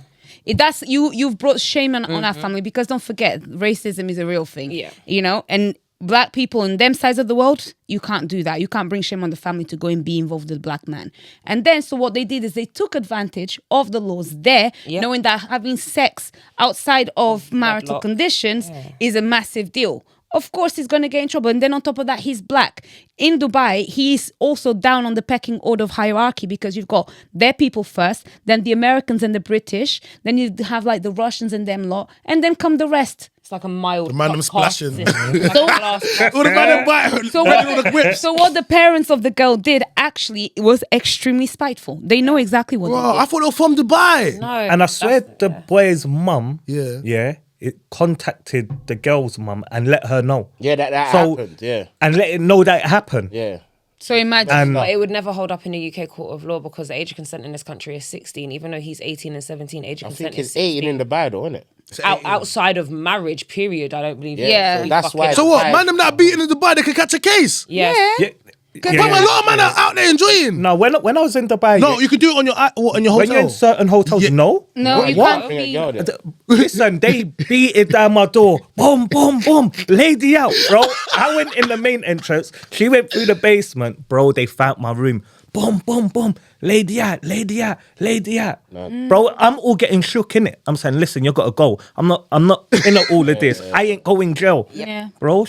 That's you've brought shame on our family, because don't forget, racism is a real thing. Yeah. You know, and black people in them sides of the world, you can't do that. You can't bring shame on the family to go and be involved with a black man. And then, so what they did is they took advantage of the laws there, knowing that having sex outside of marital conditions is a massive deal. Of course, he's going to get in trouble. And then on top of that, he's black. In Dubai, he's also down on the pecking order of hierarchy, because you've got their people first, then the Americans and the British, then you have like the Russians and them lot, and then come the rest. It's like a mild. The mandems splashing. So what the parents of the girl did actually was extremely spiteful. They know exactly what they did. I thought they were from Dubai. No, and I swear the boy's mum, yeah, it contacted the girl's mum and let her know. Yeah, that happened, yeah. And let it know that it happened. Yeah. So imagine. But it would never hold up in the UK court of law because the age of consent in this country is 16, even though he's 18 and 17. Age of consent is 16. I think it's 18 in the Bible, isn't it? Outside of marriage, period, I don't believe. Yeah. So that's why. So what? Man, them that beating in Dubai, they can catch a case. Yeah. But a lot of men are out there enjoying. No, when I was in Dubai, you could do it on your hotel. When you're in certain hotels, no, you can't be. Listen, they beat it down my door. Boom, boom, boom. Lady out, bro. I went in the main entrance. She went through the basement, bro. They found my room. Boom, boom, boom. Lady out, lady out, lady out. Bro, I'm all getting shook in it. I'm saying, listen, you gotta go. I'm not in all of this. I ain't going jail. Yeah. Bro,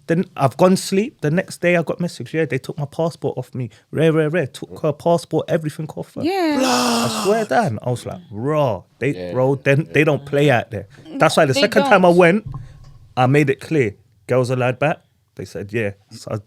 then I've gone sleep. The next day I got message. Yeah, they took my passport off me. Rare. Took her passport, everything off her. Yeah. I swear down. I was like, raw. They don't play out there. That's why the second time I went, I made it clear. Girls allowed back. They said, yeah. So I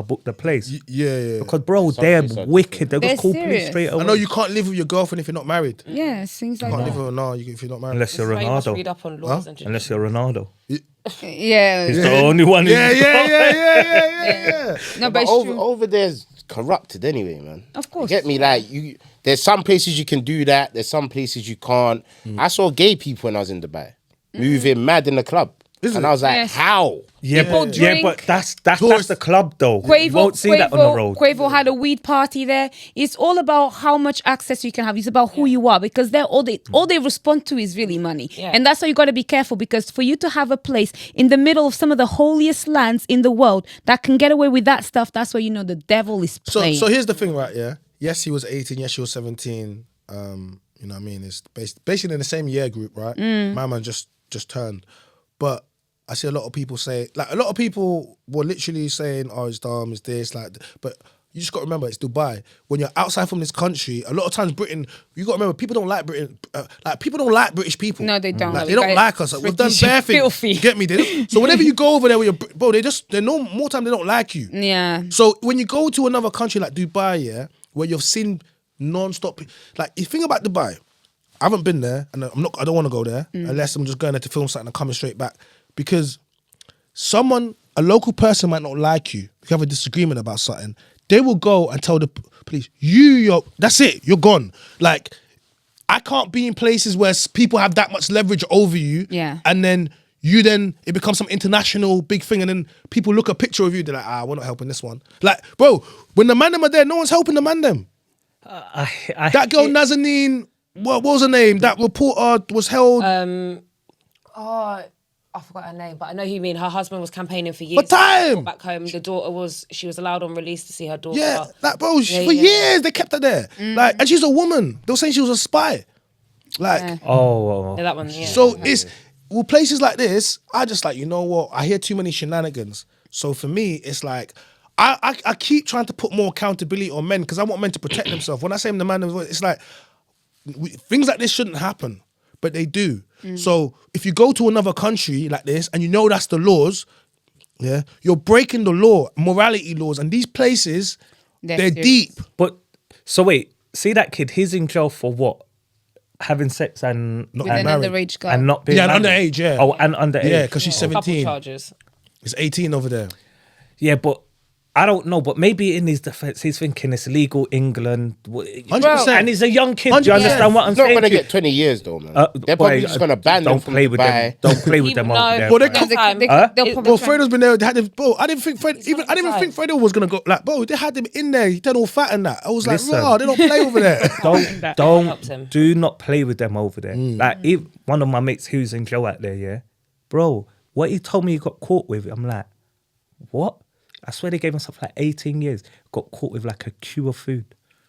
booked the place. Yeah. Because, bro, they're wicked. They're going to call police straight away. I know you can't live with your girlfriend if you're not married. Yeah, things like You can't that. live with her if you're not married. Unless you're You must read Ronaldo. up on laws and Unless you're Ronaldo. Yeah. He's the only one who's Yeah. No, but it's true. over there's corrupted anyway, man. Of course. You get me? Like there's some places you can do that. There's some places you can't. I saw gay people when I was in Dubai moving mad in the club. And I was like, how? Yeah, but that's the club though. You won't see that on the road. Quavo had a weed party there. It's all about how much access you can have. It's about who you are, because they're all they respond to is really money. Yeah. And that's why you got to be careful, because for you to have a place in the middle of some of the holiest lands in the world that can get away with that stuff, that's where you know the devil is playing. So here's the thing, right? Yeah. Yes, he was 18. Yes, she was 17. You know what I mean? It's basically in the same year group, right? My man just turned. But I see a lot of people say, like, a lot of people were literally saying, oh, it's dumb, it's this, like, but you just got to remember, it's Dubai. When you're outside from this country, a lot of times Britain, you got to remember, people don't like Britain, people don't like British people. No, they don't. Like, they don't like us. Like, we've done bare things. Filthy. You get me? So whenever you go over there with your, bro, they know more time they don't like you. Yeah. So when you go to another country like Dubai, yeah, where you've seen non-stop, like, you think about Dubai, I haven't been there, and I don't want to go there, unless I'm just going there to film something and coming straight back. Because a local person might not like you. If you have a disagreement about something, they will go and tell the police, that's it, you're gone. Like, I can't be in places where people have that much leverage over you. Yeah. And then it becomes some international big thing, and then people look at a picture of you, they're like, we're not helping this one. Like, bro, when the mandem are there, no one's helping the mandem. That girl Nazanin, what was her name? That reporter was held. I forgot her name, but I know who you mean. Her husband was campaigning for years. For time! Back home, the daughter she was allowed on release to see her daughter. Yeah, like, bro, for years they kept her there. Like, and she's a woman. They were saying she was a spy. Like, oh, Yeah, that one, yeah. so Well, places like this, I just like, you know what? I hear too many shenanigans. So for me, it's like, I keep trying to put more accountability on men because I want men to protect themselves. When I say I'm the man, it's like, things like this shouldn't happen, but they do. So if you go to another country like this and you know that's the laws, yeah, you're breaking the law, morality laws. And these places, they're deep. But, so wait, see that kid, he's in jail for what? Having sex and With an underage girl. and not being and married. underage, yeah. Oh, and underage. Yeah, because she's Couple 17. charges. It's 18 over there. Yeah, but I don't know. But maybe in his defense, he's thinking it's legal England. 100%. And he's a young kid. Do you 100%. understand what I'm He's not saying? going to to you? get 20 years though, man. They're Boy, probably just going to ban them don't from play with Dubai. them. Don't play with them No. over there. Well, they bro. come- They'll probably Bro, try- Fredo's been there. They had him, bro, I didn't think Fredo was gonna go. Like, bro, they had him in there. He turned all fat and that. I was like, Listen. bro, they don't play over there. helps him. Do not play with them over there. Like, if one of my mates who's in jail out there, yeah, bro, what he told me he got caught with, I'm like, what? I swear they gave him something like 18 years. Got caught with like a queue of food.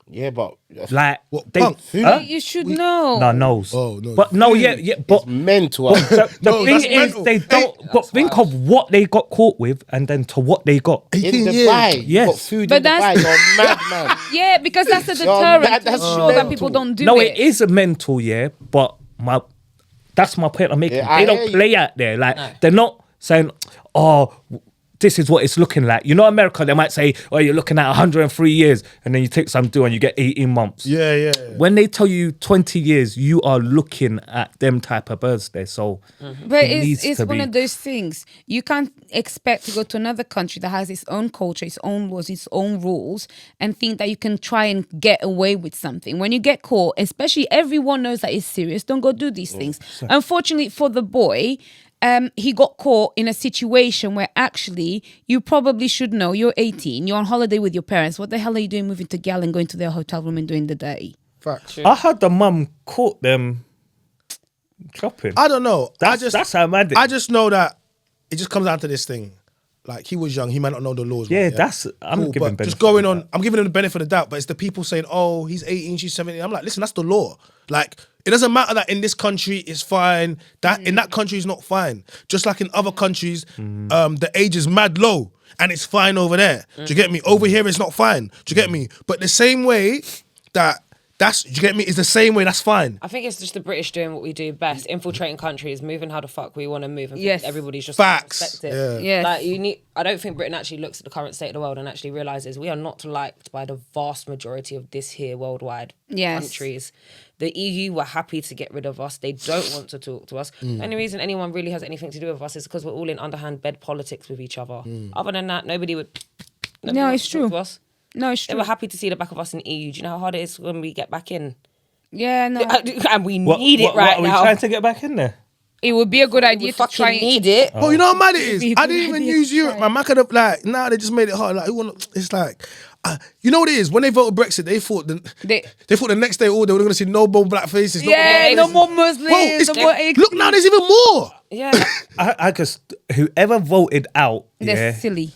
Yeah, but Like, What, they, punk? huh? You should know. No, nose. Oh, no. But no, yeah, but mental. the No, thing that's is, mental. they don't. But think of what they got caught with, and then to what they got. 18 in years. Dubai, you Yes. got food But in Dubai. that's- You're mad, man. Yeah, because that's a Yo, deterrent that- to that's ensure that mental. people don't do No, it. it is a mental, yeah, but that's my point I'm making. Yeah, I they don't hear you. play out there. Like, they're not saying, oh, this is what it's looking like. You know, America, they might say, oh, you're looking at 103 years, and then you take some deal and you get 18 months. Yeah. When they tell you 20 years, you are looking at them type of birds there. So, But it needs it's to one be- of those things. You can't expect to go to another country that has its own culture, its own laws, its own rules, and think that you can try and get away with something. When you get caught, especially everyone knows that it's serious, don't go do these things. Unfortunately for the boy, he got caught in a situation where actually you probably should know you're 18, you're on holiday with your parents. What the hell are you doing moving to Gal and going to their hotel room and doing the dirty? Facts. I had the mum caught them chopping. I don't know. That's how mad it I is. just know that it just comes down to this thing. Like, he was young, he might not know the laws. Yeah, man, I'm giving but benefit just going of on, the doubt. I'm giving him the benefit of the doubt, but it's the people saying, oh, he's 18, she's 17. I'm like, listen, that's the law. Like, it doesn't matter that in this country it's fine, that in that country is not fine. Just like in other countries, the age is mad low and it's fine over there. Do you get me? Over here it's not fine. Do you get me? But the same way do you get me? It's the same way, that's fine. I think it's just the British doing what we do best, infiltrating countries, moving how the fuck we want to move, and Yes. everybody's just Facts. respect it. Yeah. Yes. Like, I don't think Britain actually looks at the current state of the world and actually realizes we are not liked by the vast majority of this here worldwide Yes. countries. The EU were happy to get rid of us. They don't want to talk to us. The only reason anyone really has anything to do with us is because we're all in underhand bed politics with each other. Other than that, nobody would. Nobody No, wants it's to talk true. to us. No, it's They true. were happy to see the back of us in EU. Do you know how hard it is when we get back in? Yeah, no. And we need it right Are we now. trying to get back in there? It would be a good We idea to fucking try. need it. Oh, you know how mad it is? It'd be a I good didn't even idea use to Europe, try. man. I could have, like, now they just made it hard. Like, who want? It's like, you know what it is? When they voted Brexit, they thought they thought the next day, oh, they were going to see no more black faces. Yeah, no more Muslims. Bro, it's, no more look now, there's even more. Yeah. I just whoever voted out, They're yeah, silly.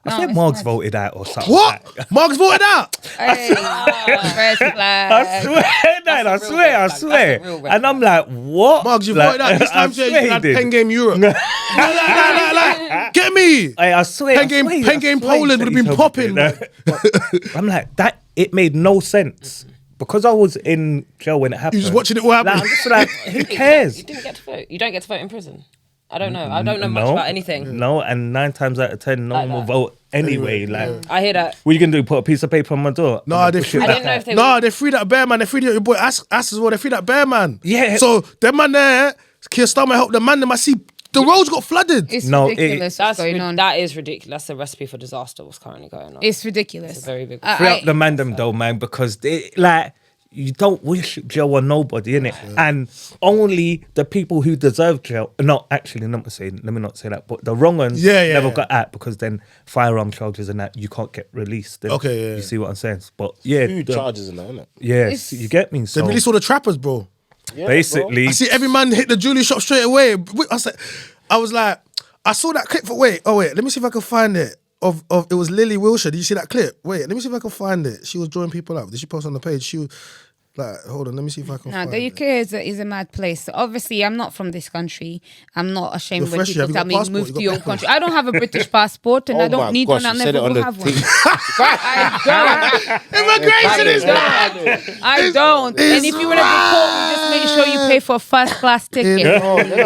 I No, think it's Mark's mad. voted out or something. What? Like. Mark's voted out. Hey, red flag. I swear, man, I That's a real red flag. That's swear. a real red And I'm like, what? Mark's, you Like, voted out. This I time swear you he had did. Pen Game Europe. like, get me. I swear. Pen Game Poland would have been popping. I'm like, that, it made no sense. Because I was in jail when it happened. You just watching it all happen. Like, I'm just like, who cares? You didn't get to vote. You don't get to vote in prison. I don't know. I don't know much about anything. No, and 9 times out of 10, no Like one will that. vote anyway. Like, I hear that. what you gonna do? Put a piece of paper on my door? No, they Push it freed I back didn't know out. if they No, were... they freed that bear man. They freed your boy Ass as well. They freed that bear man. Yeah. So them man there, Keir Starmer helped the man. Them I see the roads got flooded. It's No, ridiculous what's going on. That is ridiculous. That's a recipe for disaster what's currently going on. It's ridiculous. It's a very big... Free up the mandem though, man, because they, like, you don't wish jail on nobody, innit? And only the people who deserve jail. No, actually, let me not say that. But the wrong ones never got out, because then firearm charges and that you can't get released. Then Okay, yeah. you see what I'm saying? But yeah, Food charges and that, innit? yeah, It's- you get me. They So released all the trappers, bro. Yeah, basically, I see every man hit the jewelry shop straight away. I was like, I saw that clip for wait, let me see if I can find it. Of it was Lily Wilshire. Did you see that clip? Wait, let me see if I can find it. She was drawing people up. Did she post on the page? Like, hold on, let me see if I can No, find the it. UK is a mad place. So obviously, I'm not from this country. I'm not ashamed You're when fresh, people have you tell got me passport? move You to got your papers? country. I don't have a British passport, and I don't need one. I you said never it on will the have one. thing. Immigration is mad. I don't. And if you want to deport me, just make sure you pay for a first class ticket.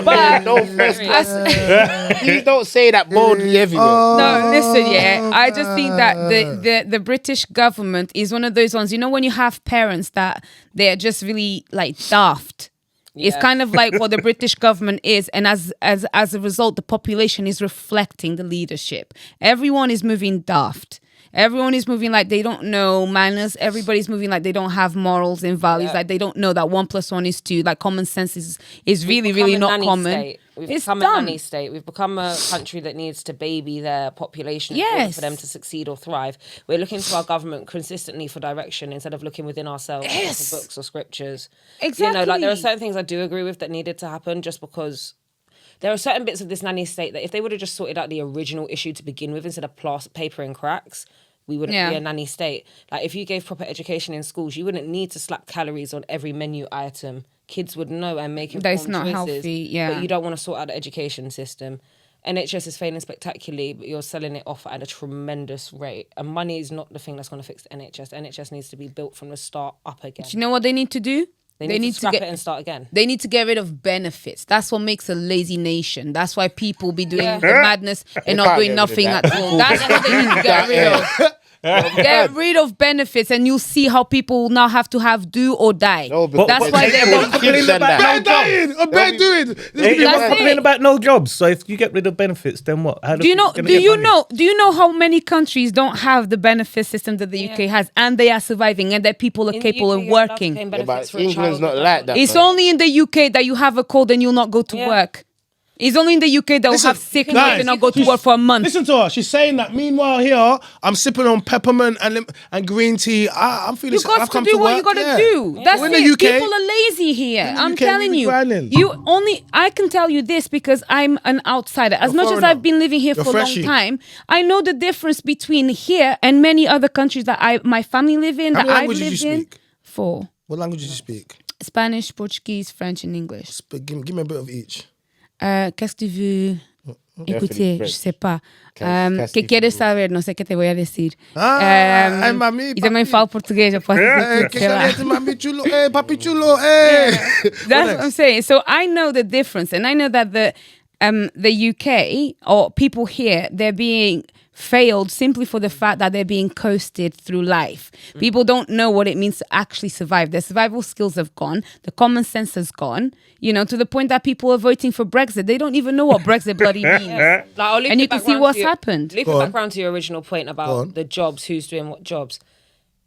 But No first class. Please don't say that boldly everywhere. no, listen, yeah. I just think that the British government is one of those ones. You know, when you have parents that they're just really like daft. It's kind of like what the British government is, and as a result, the population is reflecting the leadership. Everyone is moving daft. Everyone is moving like they don't know manners. Everybody's moving like they don't have morals and values. Like they don't know that 1 + 1 is 2. Like common sense is really, really not common. We've It's become dumb. a nanny state. We've become a country that needs to baby their population in order Yes. for them to succeed or thrive. We're looking to our government consistently for direction instead of looking within ourselves for books or scriptures. Exactly. You know, like there are certain things I do agree with that needed to happen just because there are certain bits of this nanny state that if they would have just sorted out the original issue to begin with instead of paper and cracks, we wouldn't be a nanny state. Like if you gave proper education in schools, you wouldn't need to slap calories on every menu item. Kids would know and make informed That's not choices. healthy, But you don't want to sort out the education system. NHS is failing spectacularly, but you're selling it off at a tremendous rate. And money is not the thing that's going to fix the NHS. The NHS needs to be built from the start up again. Do you know what they need to do? They need to scrap it and start again. They need to get rid of benefits. That's what makes a lazy nation. That's why people be doing the madness and not can't doing get rid of nothing that. at all. That's what they need to get rid of. Get rid of benefits, and you'll see how people will now have to have do or die. No, but That's why they they're won't complain send about that. Better dying. I'm better doing. They That's won't complain it. about no jobs. So if you get rid of benefits, then what? How Do you know? gonna Do get you money? know? Do you know how many countries don't have the benefit system that the UK has, and they are surviving, and their people are In the capable UK, of you're allowed to working? claim Yeah, benefits but for a England's child, not but like that. It's bro. only in the UK that you have a cold and you'll not go to work. It's only in the UK that will Listen, have sickness guys, and not go to work for a month. Listen to her. She's saying that. Meanwhile, here I'm sipping on peppermint and green tea. I'm feeling. You got I've to come do what you work, got to do. That's We're it. in the UK. People are lazy here. In the I'm UK, telling we be you. grinding. I can tell you this because I'm an outsider. As You're much as foreigner. I've been living here You're for a long freshie. time, I know the difference between here and many other countries that my family live in, How that many I've languages lived you in. speak? 4. What languages you speak? Spanish, Portuguese, French, and English. Give me a bit of each. Qu'est-ce que tu veux écouter? French. Je sais pas. Qu'est-ce Que que quieres tu veux? saber? No sé qué te voy a decir. Ai, mami, E também papi. falo português, eu posso dizer Que sei lá. caliente, mami chulo. Hey, papi chulo. Hey. That's what I'm saying. So I know the difference, and I know that the UK or people here, they're being failed simply for the fact that they're being coasted through life. People don't know what it means to actually survive. Their survival skills have gone. The common sense has gone. You know, to the point that people are voting for Brexit. They don't even know what Brexit bloody means. Like, I'll loop And it you can back see round what's to happened. Loop Go it on. back round to your original point Go about on. the jobs, who's doing what jobs.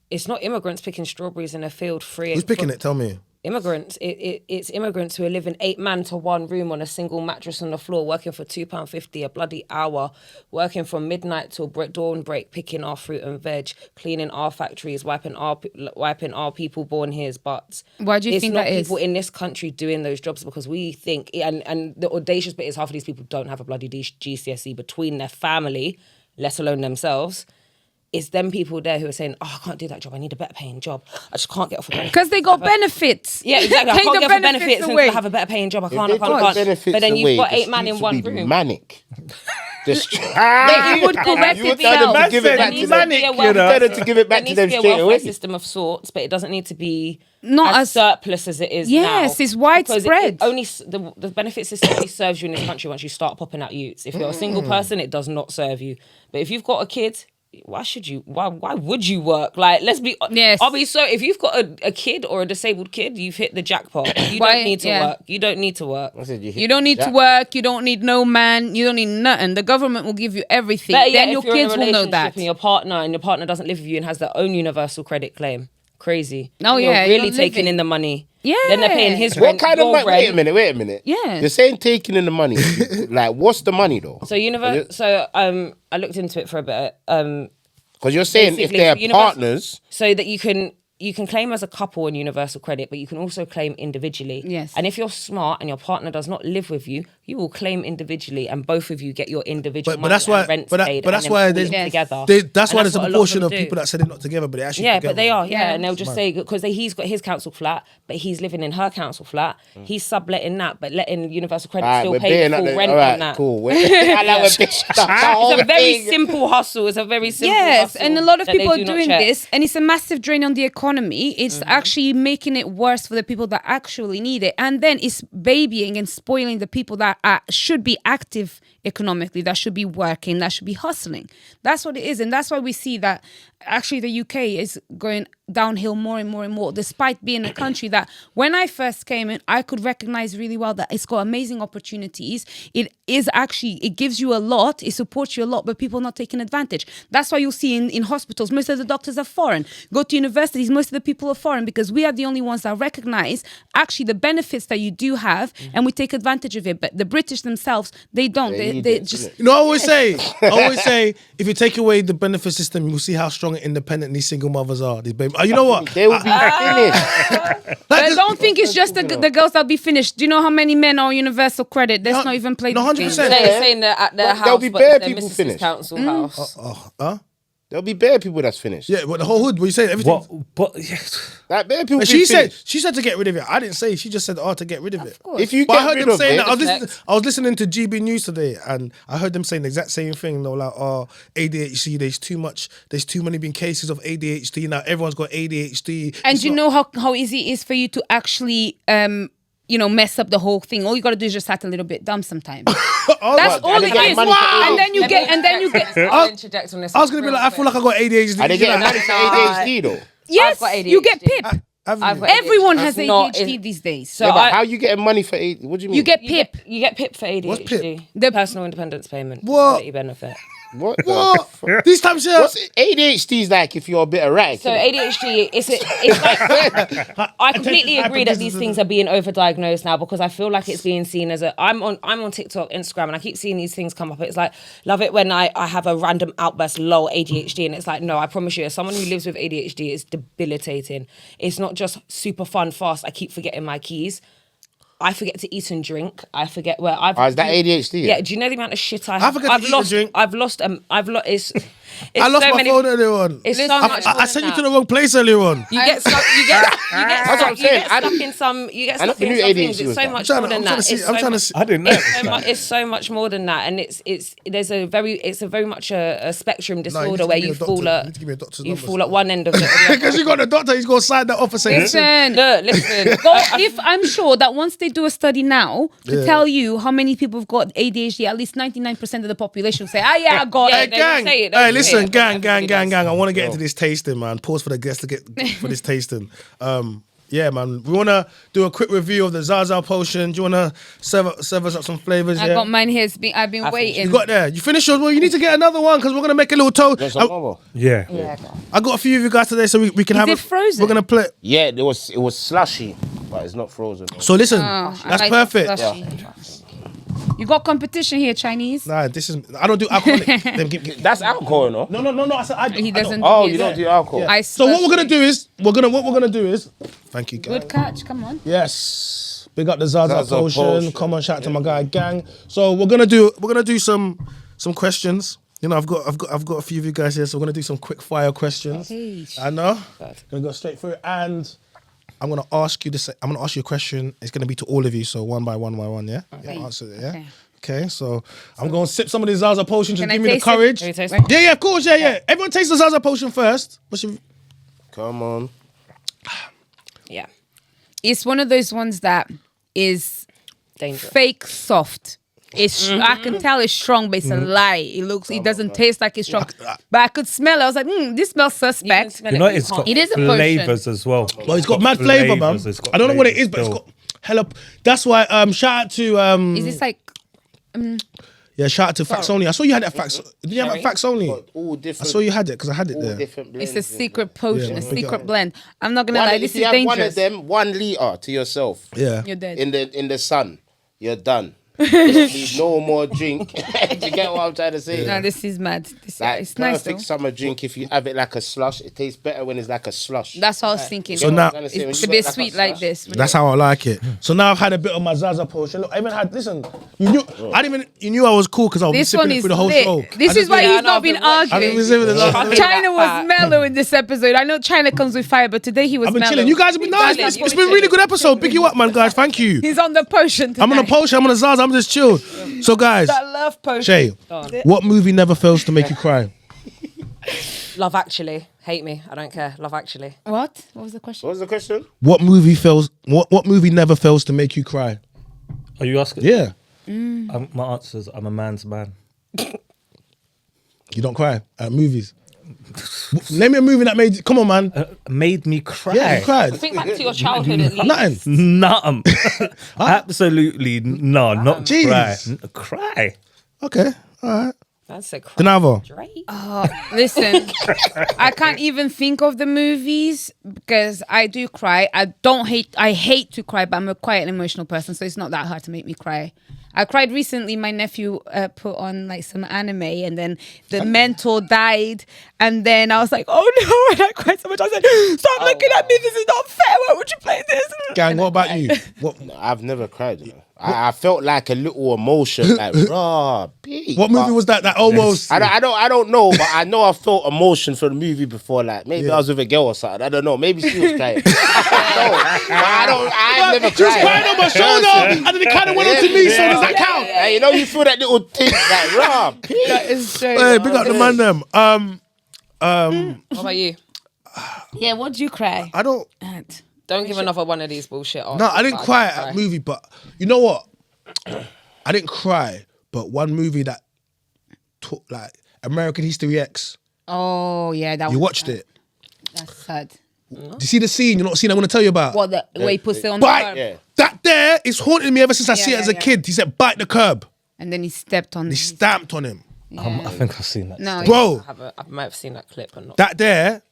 It's not immigrants picking strawberries in a field free. Who's picking it? Tell me. Immigrants. It's immigrants who are living 8 man to 1 room on a single mattress on the floor, working for £2.50 a bloody hour, working from midnight till dawn break, picking our fruit and veg, cleaning our factories, wiping our people born here's butts. Why do you think that It's is? not people in this country doing those jobs because we think, and the audacious bit is half of these people don't have a bloody GCSE between their family, let alone themselves. It's them people there who are saying, oh, I can't do that job. I need a better paying job. I just can't get off a benefit. Because they got benefits. Yeah, exactly. I Take can't the get off a benefits until away. I have a better paying job. I If can't. they took benefits But then away, you've got the 8 man in streets 1 would be room. Manic. It would correct You would tell them itself. to give it back to them. Manic, you know. You tell them to give it back to There them needs to be a straight welfare away. system of sorts, but it doesn't need to be Not as as- surplus as it is now. Yes, it's Because widespread. the benefit system only serves you in this country once you start popping out youths. If you're a single person, it does not serve you. But if you've got a kid, why would you work? Like, let's be Yes. I'll be so if you've got a kid or a disabled kid, you've hit the jackpot. You Why- don't need to yeah. work. You don't need to work. I said, You don't need to work. You don't need no man. You don't need nothing. The government will give you everything. Better yet, Then your if you're in a kids will know relationship that. and your partner doesn't live with you and has their own universal credit claim. Crazy. Oh, You're yeah, really you're taking living. in the money. Yeah. Then they're paying his What rent. kind of your money? Wait a rent. minute. Yes. They're saying taking in the money. Like, what's the money though? So I looked into it for a bit. Because you're saying if Basically, they're for partners, so that you can you can claim as a couple on universal credit, but you can also claim individually. Yes. And if you're smart and your partner does not live with you, you will claim individually, and both of you get your individual money and rent paid. But that's why there's together. That's why there's a lot proportion of them people that said they're not together, but they actually Yeah, together. but they are. Yeah, Yeah. and they'll just say because he's got his council flat, but he's living in her council flat. He's subletting that, but letting universal credit still pay the full rent on that. Cool. It's a very simple hustle. It's a very simple Yes, hustle and a lot of that they people are do not doing check. this, and it's a massive drain on the economy. It's actually making it worse for the people that actually need it, and then it's babying and spoiling the people that should be active economically, that should be working, that should be hustling. That's what it is, and that's why we see that actually the UK is going downhill more and more and more, despite being a country that when I first came in, I could recognize really well that it's got amazing opportunities. It gives you a lot, it supports you a lot, but people are not taking advantage. That's why you'll see in hospitals, most of the doctors are foreign. Go to universities, most of the people are foreign, because we are the only ones that recognize actually the benefits that you do have, and we take advantage of it. But the British themselves, they don't. They just... You know, I always say, if you take away the benefit system, you'll see how strong and independent these single mothers are. These baby, you know what? They will be finished. But I don't think it's just the girls that'll be finished. Do you know how many men are on universal credit? That's not even played. No, 100%. They're saying that at their house, There'll be but bare it's their people missus's finished. council house. There'll be bare people that's finished. Yeah, but the whole hood, what you saying? Everything. But Like bare people. But be she finished. said to get rid of it. I didn't say. She just said, to get rid of it. If you But I get heard rid them of saying it, that. I was listening to GB News today, and I heard them saying the exact same thing. They were like, ADHD. There's too many been cases of ADHD now. Everyone's got ADHD. And you know how easy it is for you to actually mess up the whole thing. All you gotta do is just act a little bit dumb sometimes. That's all it is. And then you get. I'll interject on this. I was gonna be like, I feel like I got ADHD. Are they getting money for ADHD though? Yes, I've got you get ADHD. PIP. I've got Everyone ADHD. has That's not ADHD in- these days. So Yeah, but I- how you getting money for ADHD? What do you mean? You get You PIP. get PIP for ADHD. What's PIP? The personal independence payment. What? Disability benefit. What? What? These times here. What's ADHD is like if you're a bit erratic. So ADHD, it's like I completely agree that these things are being overdiagnosed now, because I feel like it's being seen as I'm on TikTok, Instagram, and I keep seeing these things come up. It's like, love it when I have a random outburst, lol, ADHD, and it's like, no, I promise you, as someone who lives with ADHD, it's debilitating. It's not just super fun, fast. I keep forgetting my keys. I forget to eat and drink. I forget where I've. Is that ADHD? Yeah. Do you know the amount of shit I I have? forget to eat and drink. I've lost. I lost my phone earlier on. It's so much. I sent you to the wrong place earlier on. You get stuck. You get That's what I'm saying. stuck in some. You get I stuck never in knew some ADHD things. It's was so that. much more than that. I'm trying to see. I didn't know. It's so much more than that, and it's a very much a spectrum No, you need disorder to where give me you a doctor. fall You need to give me a doctor's you number. fall at one end of it. Because you got the doctor, he's going to sign that off and say, Listen. Listen. If I'm sure that once they do a study now to tell you how many people have got ADHD, at least 99% of the population will say, I got Yeah, it. they gang. say it, they Hey, say listen, it. gang. I want to get into this tasting, man. Pause for the guests to get for this tasting. Yeah, man. We want to do a quick review of the Zaza Potion. Do you want to serve us up some flavors? I got mine here. I've been waiting. You got there. You finished yours. Well, you need to get another one because we're gonna make a little toast. There's some more. Yeah. I got a few of you guys today, so we can Is have it frozen? We're gonna play. Yeah, it was slushy, but it's not frozen. So listen, I that's like perfect. slushy. You got competition here, Chinese. Nah, this is. I don't do alcoholic. Then That's alcohol, no? No. I said I. He I don't. doesn't. Oh, his. you don't do alcohol. I So what we're gonna slushy. do is thank you, guys. Good catch. Come on. Yes. Big up the Zaza Zaza Potion. Potion. Come on, shout out to my guy gang. So we're gonna do some questions. You know, I've got a few of you guys here, so we're gonna do some quick fire questions. Jeez. I know. Gonna go straight through, and I'm gonna ask you this. I'm gonna ask you a question. It's gonna be to all of you, so one by one. Yeah. Okay. Yeah, answer it. Yeah. Okay. Okay. So I'm gonna sip some of this Zaza Potion to Can I give me the taste it? courage. Can we taste it? Yeah, of course. Yeah. Everyone taste the Zaza Potion first. What's your... Come on. Yeah. It's one of those ones that is Dangerous. fake soft. It's I can tell it's strong, but it's a lie. It doesn't taste like it's strong. But I could smell it. I was like, this smells You can suspect. smell You know, but it's got It is a potion. flavors as well. Well, it's got mad flavour, man. Flavours, it's got I don't know what it is, flavours but it's still. got hella. That's why. Shout out to. Is this like Yeah, shout out to Facts Only. I saw you had that Facts. Did you have that Facts Only? All I different. saw you had it because I had it all there. different blends. it's a secret potion, Yeah, a big secret up. blend? I'm not gonna One, lie, if this you is have one dangerous. of them, 1 liter to yourself. Yeah. You're dead. In the sun, you're done. Need no more drink. Do you get what I'm trying to say? No, this is mad. Like It's nice though. perfect summer drink. If you have it like a slush, it tastes better when it's like a slush. That's what I was thinking. So now- It's a bit sweet like this. That's how I like it. So now I've had a bit of my Zaza Potion. Look, I even had. Listen, you knew I was cool because I was This one sipping it is through the whole lit. show. This is why he's not been I've been arguing. sipping the last. China was mellow in this episode. I know China comes with fire, but today he was I've been mellow. chilling. You guys have been nice. It's been a really good episode. Big you up, man, guys. Thank you. He's on the potion tonight. I'm on a Potion. I'm on a Zaza. I'm just chilled. So, guys, I love potion. Shay, what movie never fails to make you cry? Love Actually. Hate me. I don't care. Love Actually. What? What was the question? What was the question? What movie never fails to make you cry? Are you asking? Yeah. My answer is I'm a man's man. You don't cry at movies. Name me a movie that made you. Come on, man. Made me cry. Yeah, you cried. Think back to your childhood at least. Nothing. Nothing. Absolutely no, not Jeez. cry. Okay. All right. That's a cry. Denavo. Drake. Listen, I can't even think of the movies because I do cry. I hate to cry, but I'm quite an emotional person, so it's not that hard to make me cry. I cried recently. My nephew put on like some anime, and then the mentor died, and then I was like, "Oh no!" And I cried so much. I said, "Stop looking at me. This is not fair. Why would you play this?" Gang, what about you? What I've never cried. You know. I felt like a little emotion, like raw. movie was that? That almost. I don't know, but I know I felt emotion for the movie before. Like maybe I was with a girl or something. I don't know. Maybe she was crying. I've never She was cried. crying on my shoulder, and then it kind of went on to me. So does that count? You know, you feel that little thing, like raw. That is so. Hey, big up the man them. What about you? Yeah, what'd you cry? I don't. At? Don't give another one of these bullshit. No, I didn't cry at a movie, but you know what? I didn't cry, but one movie that took like American History X. Oh yeah, that You was watched sad. it. That's sad. Do you see the scene? You're not seeing. I want to tell you about. What the way he puts it on the Bite. curb, Yeah. That there is haunting me ever since I see it as a kid. He said, "Bite the curb." and then he stepped on. He stamped on him, I think I've seen that. No, bro. I might have seen that clip, but not. That there,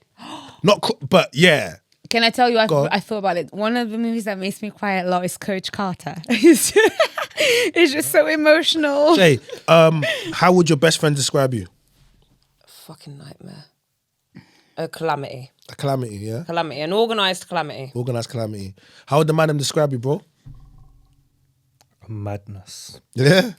but yeah. Can I tell you? Go on. I thought about it. One of the movies that makes me cry a lot is Coach Carter. It's just so emotional. Jay, how would your best friend describe you? Fucking nightmare. A calamity. A calamity, yeah. Calamity. An organised calamity. Organized calamity. How would the man them describe you, bro? Madness. Yeah.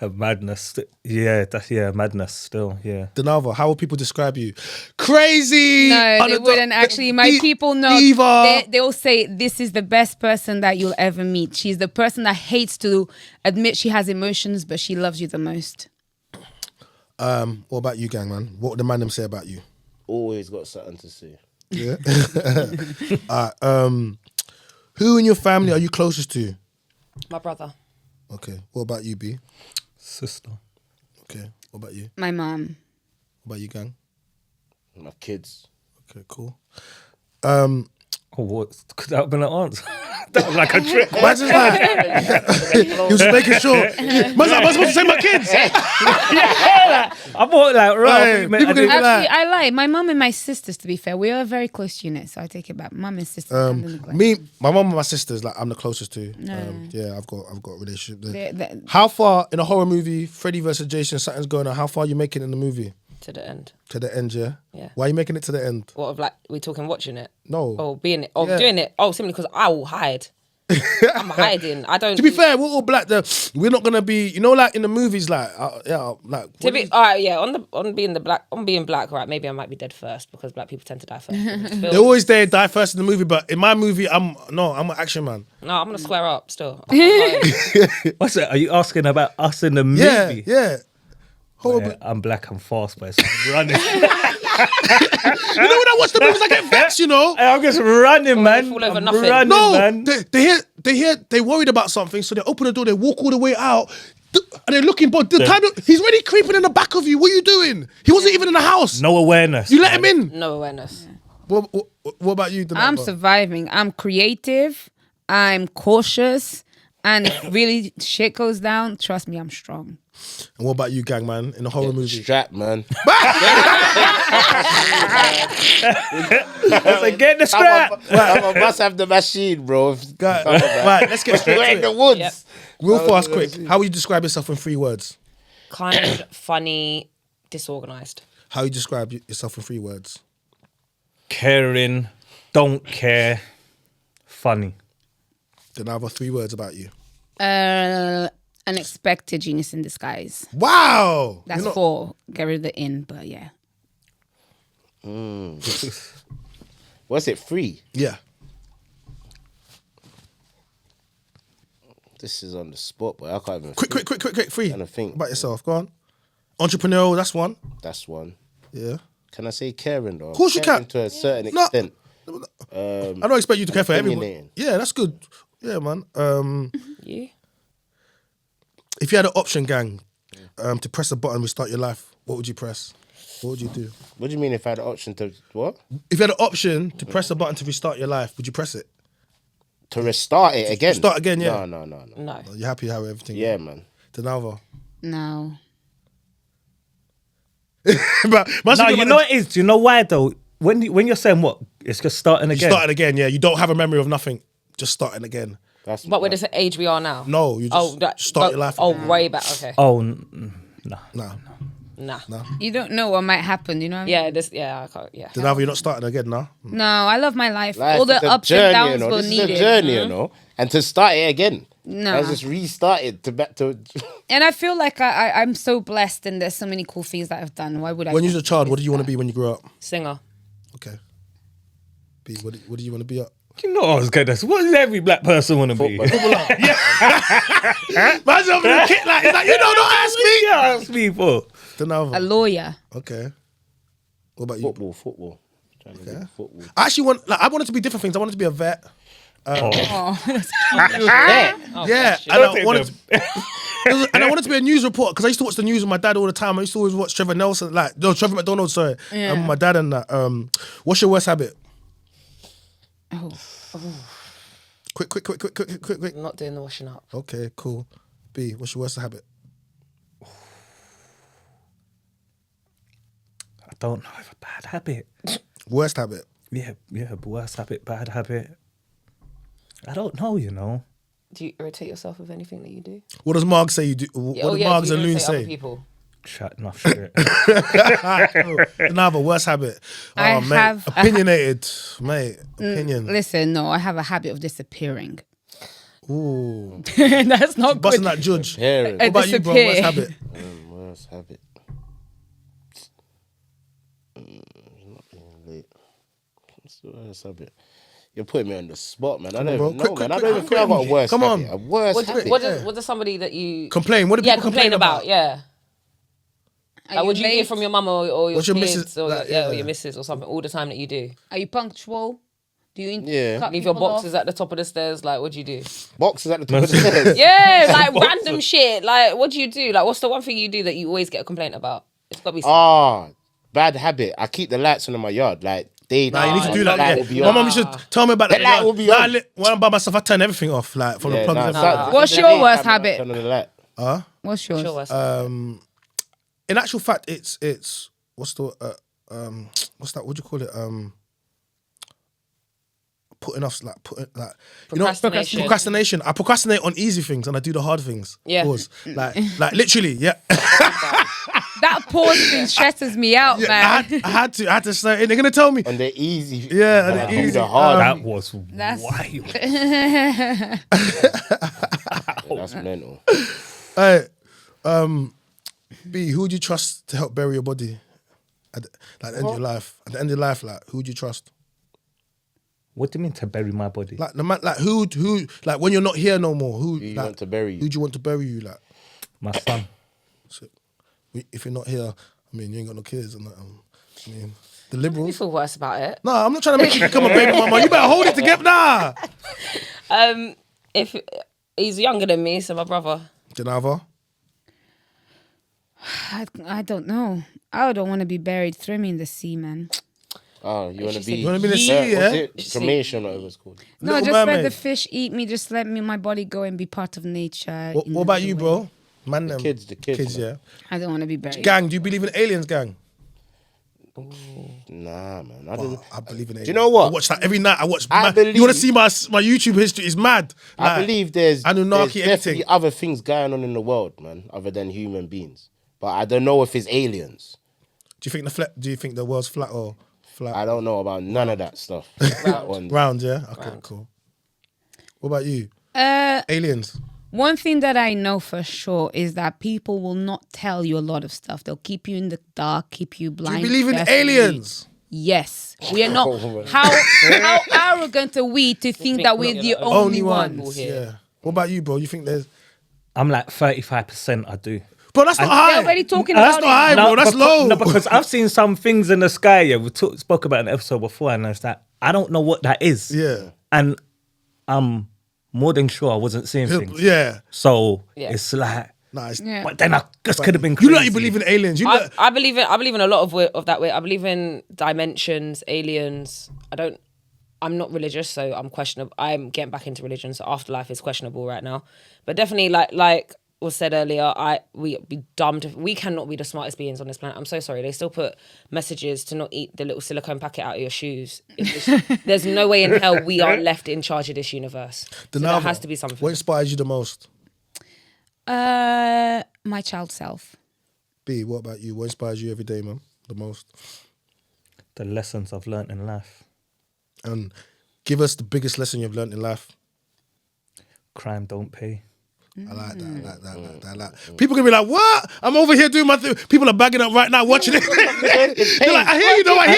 A madness. Yeah, madness still, yeah. Denavo, how would people describe you? Crazy. No, they wouldn't actually. My people know. Diva. They will say this is the best person that you'll ever meet. She's the person that hates to admit she has emotions, but she loves you the most. What about you, gang man? What would the man them say about you? Always got something to say. Yeah. Who in your family are you closest to? My brother. Okay. What about you, B? Sister. Okay. What about you? My mom. What about you, gang? My kids. Okay, cool. Oh, what? Could that have been an answer? That was like a trick. Man's just like, he was just making sure. Man's like, am I supposed to say my kids? I thought like, right. Hey, people gonna be Actually, I lie. My mom and my sisters, to be fair, we are a very close unit, so I take it back. Mom and sisters. Me, my mum and my sisters, like I'm the closest to. Yeah, I've got a relationship there. They're- How far in a horror movie, Freddy versus Jason, something's going on? How far are you making it in the movie? To the end. To the end, yeah. Yeah. Why are you making it to the end? What of like we talking watching it? No. Or being it? Or Yeah. doing it? Oh, simply because I will hide. I'm hiding. I don't. To be fair, we're all black. We're not gonna be, you know, like in the movies, like like. To be all right, yeah. On being black, right? Maybe I might be dead first because black people tend to die first. They always die first in the movie, but in my movie, I'm an action man. No, I'm gonna square up still. What's that? Are you asking about us in the movie? Yeah. Yeah, I'm black and fast, but it's running. You know when I watch the movies, I get vexed. You know. I'm just running, man. fall over I'm nothing. running, No, man. they worried about something, so they open the door, they walk all the way out, and they're looking. But the time he's already creeping in the back of you. What are you doing? He wasn't even in the house. No awareness. You let him in. No awareness. What about you? Denavo? I'm surviving. I'm creative. I'm cautious. And if really shit goes down, trust me, I'm strong. And what about you, gang man? In a horror movie, Strap, man. I said, get the strap. I must have the machine, bro. right? Let's get straight We're to in the it. woods. Yep. Real fast, quick. How would you describe yourself in 3 words? Kind, funny, disorganized. How you describe yourself in 3 words? Caring, don't care, funny. Then I have 3 words about you. Unexpected genius in disguise. Wow. That's 4. Get rid of the in, but yeah. What's it? 3? Yeah. This is on the spot, but I can't even. Quick. 3. Trying to think. About yourself. Go on. Entrepreneurial, that's 1. That's 1. Yeah. Can I say caring though? Of course you can. To a certain No. extent. I don't expect you to care for everyone. opinionating. Yeah, that's good. Yeah, man. You? If you had an option, gang, to press a button and restart your life, what would you press? What would you do? What do you mean if I had the option to what? If you had an option to press a button to restart your life, would you press it? To restart it again? Start again, yeah. No. No. You happy how everything? Yeah, man. Denava. No. But No, you know what it is? Do you know why though? When you're saying what? It's just starting again. Starting again, yeah. You don't have a memory of nothing. Just starting again. But with this age we are now? No, you just start your life Oh, again. way back, okay. Oh, no. Nah. You don't know what might happen, you know what I mean? Yeah, I can't, yeah. Denava, you're not starting again now. No, I love my life. Life All the is a ups journey, and downs you know. will This need is a it. journey, you know. And to start it again. No. I just restarted to back to. And I feel like I'm so blessed and there's so many cool things that I've done. Why would I? When you was a want to child, what miss did you want to that? be when you grew up? Singer. Okay. B, what do you want to be up? You know I was going to say, what does every black person want to be? Man's over the kid like, he's like, you know, don't ask me. Yeah, ask me for. A Denava. lawyer. Okay. What about you? Football. Trying to get football. I actually I wanted to be different things. I wanted to be a vet. Oh. Yeah, and I wanted to be a news reporter because I used to watch the news with my dad all the time. I used to always watch Trevor McDonald, sorry. Yeah. And my dad and that. What's your worst habit? Oh. Quick. I'm not doing the washing up. Okay, cool. B, what's your worst habit? I don't know if a bad habit. Worst habit? Yeah, worst habit, bad habit. I don't know, you know. Do you irritate yourself with anything that you do? What does Marg say you do? What do Margs do you and Loon irritate other say? people? Chatting off shit. Another worst habit. Oh, I mate. have a Opinionated, mate. Opinion. Listen, no, I have a habit of disappearing. Ooh. That's not Busting good. that judge. Parent. What about you, bro? Worst habit? Worst habit. Not being late. What's the worst habit? You're putting me on the spot, man. I don't bro. even know, Quick, man. I don't even think I've got a worst Come on. habit. A worst habit. What does somebody that you Complain. What do people complain about? Yeah. Are Like, would you hear late? from your mum or your What's your kids missus- or, like, or yeah. your missus or something all the time that you do? Are you punctual? Do you Yeah. cut Leave your people boxes off? at the top of the stairs. Like, what do you do? Boxes at the top of the stairs. Yeah, like random shit. Like, what do you do? Like, what's the one thing you do that you always get a complaint about? It's got to be. Bad habit. I keep the lights on in my yard. Like, they. Nah, you need to do that. that. Will be Yeah. My on. mum used to tell me about that. The light will be on. When I'm by myself, I turn everything off, like from the plugs. and everything. What's In the your daytime, worst I habit? turn on the light. What's yours? Sure, what's In actual fact, it's what's that? What do you call it? Putting off, Procrastination. procrastination. I procrastinate on easy things and I do the hard things. Yeah. Pause. Like literally, yeah. That pause thing stresses me out, man. I had to say, and they're gonna tell me. On the easy. Yeah, and on the I do easy. the hard. That was That's- wild. That's mental. Hey, B, who would you trust to help bury your body at the end of your life? At the end of your life, like who would you trust? What do you mean to bury my body? Like the man, like who, like when you're not here no more, who you like, want to bury you? Who do you want to bury you? Like, My son. so, if you're not here, I mean, you ain't got no kids, and I mean, the You liberals. feel worse about it. Nah, I'm not trying to make you become a baby mama. You better hold it together. Nah. If he's younger than me, so my brother. Janava. I don't know. I don't want to be buried. Throw me in the sea, man. Oh, you want to be? You wanna be in the sea, yeah? What's it? Cremation, or whatever it's called. No, Little just let Mermaid. the fish eat me. Just let my body go and be part of nature. What in about another you, way. bro? Man, them. The kids, Kids, man. yeah. I don't want to be buried. Gang, do you believe in aliens, gang? Nah, man. I believe in aliens. Do you know what? I watch that every night. I watch. I You want to see my YouTube history? It's mad. I believe there's Anunnaki, definitely everything. other things going on in the world, man, other than human beings. But I don't know if it's aliens. Do you think the world's flat or flat? I don't know about none of that stuff. That one. Round, yeah. Okay, cool. What about you? Aliens. One thing that I know for sure is that people will not tell you a lot of stuff. They'll keep you in the dark, keep you blind. Do you believe in deaf, mute. aliens? Yes. We are not. How arrogant are we to think that we're the only ones? Yeah. What about you, bro? You think there's... I'm like 35%. I do. Bro, that's not high. They're already talking That's about not high, it. bro. That's low. No, because I've seen some things in the sky. Yeah, we spoke about in an episode before, and it's that I don't know what that is. Yeah. And I'm more than sure I wasn't seeing things. Yeah. So it's like, Nice. Yeah. but then I just could have been You crazy. know you believe in aliens. I believe in a lot of that way. I believe in dimensions, aliens. I'm not religious, so I'm questionable. I'm getting back into religion, so afterlife is questionable right now. But definitely, like was said earlier, we cannot be the smartest beings on this planet. I'm so sorry. They still put messages to not eat the little silicone packet out of your shoes. There's no way in hell we are left in charge of this universe. So there has to be something. What inspires you the most? My child self. B, what about you? What inspires you every day, man? The most? The lessons I've learned in life. And give us the biggest lesson you've learned in life. Crime don't pay. I like that. People gonna be like, what? I'm over here doing my thing. People are bagging up right now watching it. They're like, I hear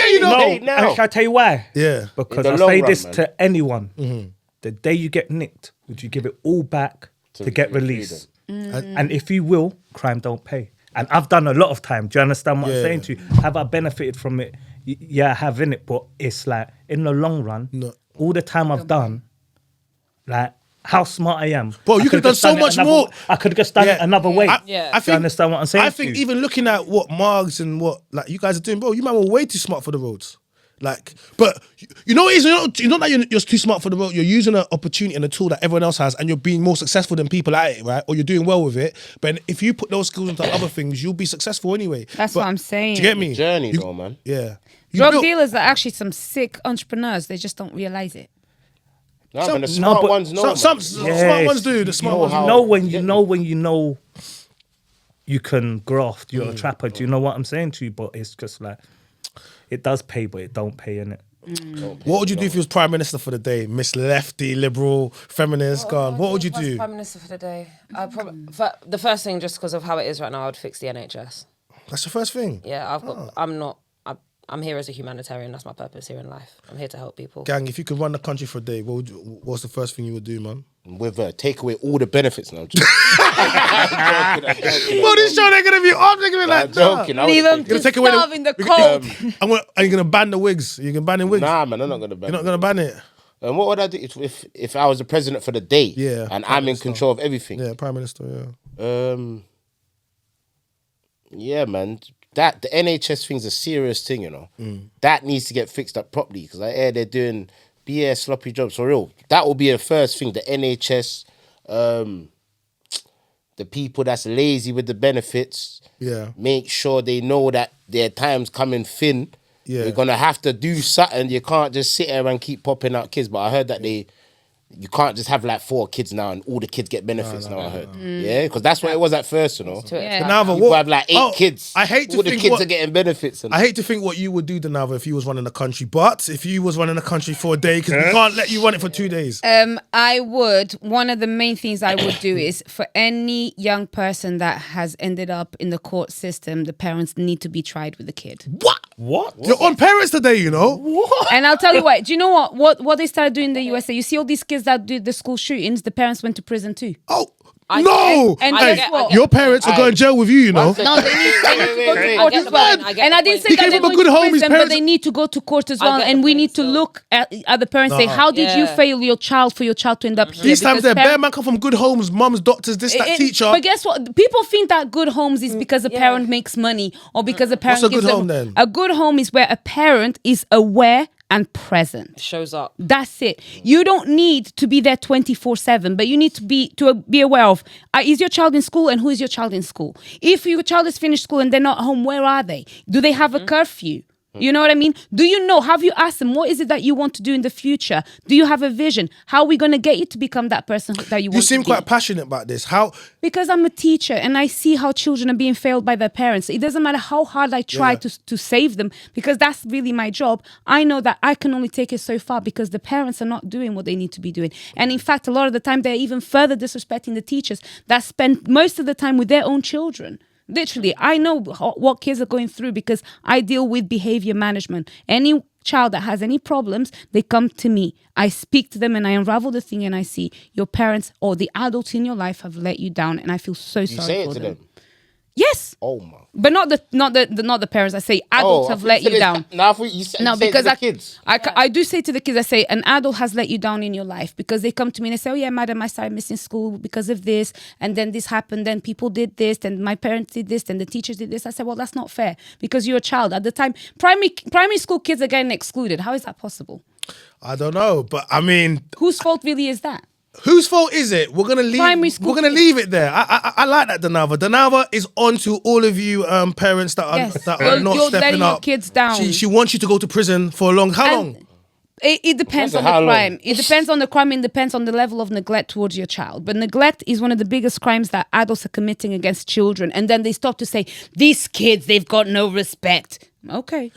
you know. No, and can I tell you why? Yeah. Because In I the long say run, this man. to anyone. The day you get nicked, would you give it all back to get released? And if you will, crime don't pay. And I've done a lot of time. Do you understand what I'm saying to you? Have I benefited from it? Yeah, I have in it, but it's like in the long run, all the time I've done, like how smart I am. Bro, you could have done so much more. I could have just done it another way. I Do you think, understand what I'm saying? I think even looking at what Margs and what like you guys are doing, bro, you man were way too smart for the roads. Like, but you know what it is? You're not that you're too smart for the road. You're using an opportunity and a tool that everyone else has, and you're being more successful than people at it, right? Or you're doing well with it. But if you put those skills into other things, you'll be successful anyway. That's what I'm saying. Do you get me? Journey, though, man. Yeah. Drug dealers are actually some sick entrepreneurs. They just don't realize it. No, man, the smart ones know. Some smart ones do. The smart ones know when you know you can graft. You're a trapper. Do you know what I'm saying to you? But it's just like it does pay, but it don't pay in it. What would you do if you was Prime Minister for the day? Miss Lefty, liberal, feminist, gone. What would you do? Prime Minister for the day. The first thing, just because of how it is right now, I would fix the NHS. That's the first thing. Yeah, I'm here as a humanitarian. That's my purpose here in life. I'm here to help people. Gang, if you could run the country for a day, what's the first thing you would do, man? With take away all the benefits now. Well, this show they're gonna be on. They're gonna be like, joking. Leave them to take away starve in the cold. Are you gonna ban the wigs? You can ban the wigs? Nah, man, I'm not gonna ban. You're not gonna ban it. And what would I do if I was the president for the day? Yeah, and I'm in control of everything. Yeah, Prime Minister. Yeah. Yeah, man. That the NHS thing's a serious thing, you know. That needs to get fixed up properly because I hear they're doing BS sloppy jobs for real. That will be the first thing. The NHS, the people that's lazy with the benefits. Yeah. Make sure they know that their time's coming thin. Yeah. You're gonna have to do something. You can't just sit there and keep popping out kids. But I heard that you can't just have like 4 kids now and all the kids get benefits now. I heard, yeah, because that's what it was at first, you know. Yeah. People have like 8 kids. I hate to all the think kids are getting benefits. I hate to think what you would do, Danava, if you was running the country. But if you was running the country for a day, because we can't let you run it for 2 days. One of the main things I would do is for any young person that has ended up in the court system, the parents need to be tried with the kid. What? You're on Parents Today, you know? What? And I'll tell you what. Do you know what they started doing in the USA? You see all these kids that do the school shootings, the parents went to prison too. Oh, no! And Hey, guess what? your parents are going to jail with you, you know? No, they need to go to court as well. And I didn't say He that gave they're him a going good to home, his prison, but parents- they need to go to court as well. get And the we point need to still. look at the parents, say, how did you fail your child for your child to end up here? These times Because they're bare parents- man come from good homes, mums, doctors, this, that, teacher. But guess what? People think that good homes is because a parent makes money or because a parent What's a gives good them- home then? A good home is where a parent is aware and present. Shows up. That's it. You don't need to be there 24/7, but you need to be aware of, is your child in school and who is your child in school? If your child has finished school and they're not home, where are they? Do they have a curfew? You know what I mean? Do you know? Have you asked them, what is it that you want to do in the future? Do you have a vision? How are we going to get you to become that person that you want to be? You seem quite passionate about this. How? Because I'm a teacher and I see how children are being failed by their parents. It doesn't matter how hard I try to save them, because that's really my job. I know that I can only take it so far because the parents are not doing what they need to be doing. And in fact, a lot of the time, they're even further disrespecting the teachers that spend most of the time with their own children. Literally, I know what kids are going through because I deal with behavior management. Any child that has any problems, they come to me. I speak to them and I unravel the thing and I see your parents or the adults in your life have let you down, and I feel so sorry say it for to them. them? Yes. Oh my. But not the parents. I say adults have let you down. No, I thought you said, because the kids. I do say to the kids, I say an adult has let you down in your life, because they come to me and they say, oh yeah, madam, I started missing school because of this, and then this happened, then people did this, and my parents did this, and the teachers did this. I said, well, that's not fair, because you're a child. At the time, primary school kids are getting excluded. How is that possible? I don't know, but I mean, whose fault really is that? Whose fault is it? We're gonna leave. Primary school We're gonna kids. leave it there. I like that, Danava. Danava is on to all of you parents that are Yes. that You're are not letting stepping your up. kids down. She wants you to go to prison for a long. How long? It depends on the How long? crime. It depends on the crime. It depends on the level of neglect towards your child. But neglect is one of the biggest crimes that adults are committing against children. And then they stop to say, these kids, they've got no respect. Okay.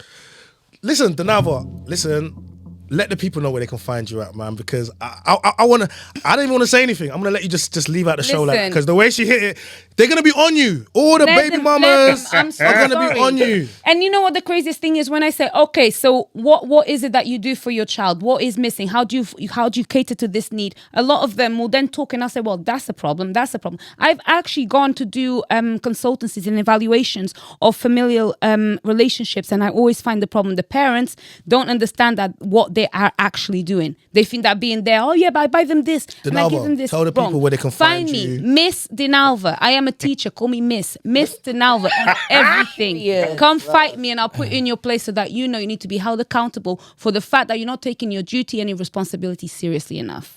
Listen, Danava. Listen. Let the people know where they can find you at, man, because I want to. I don't even want to say anything. I'm gonna let you just leave out the show, like, Listen. because the way she hit it, they're gonna be on you. All the baby mamas I'm so are gonna sorry. be on you. And you know what the craziest thing is? When I say, okay, so what is it that you do for your child? What is missing? How do you cater to this need? A lot of them will then talk, and I'll say, well, that's a problem. That's a problem. I've actually gone to do consultancies and evaluations of familial relationships, and I always find the problem. The parents don't understand that what they are actually doing. They think that being there, oh yeah, but I buy them this and I give them this. Tell the people Wrong. where they can find me, you. Miss Dinalva. I am a teacher. Call me Miss Dinalva. Everything. Yes. Come fight me, and I'll put you in your place so that you know you need to be held accountable for the fact that you're not taking your duty and your responsibility seriously enough.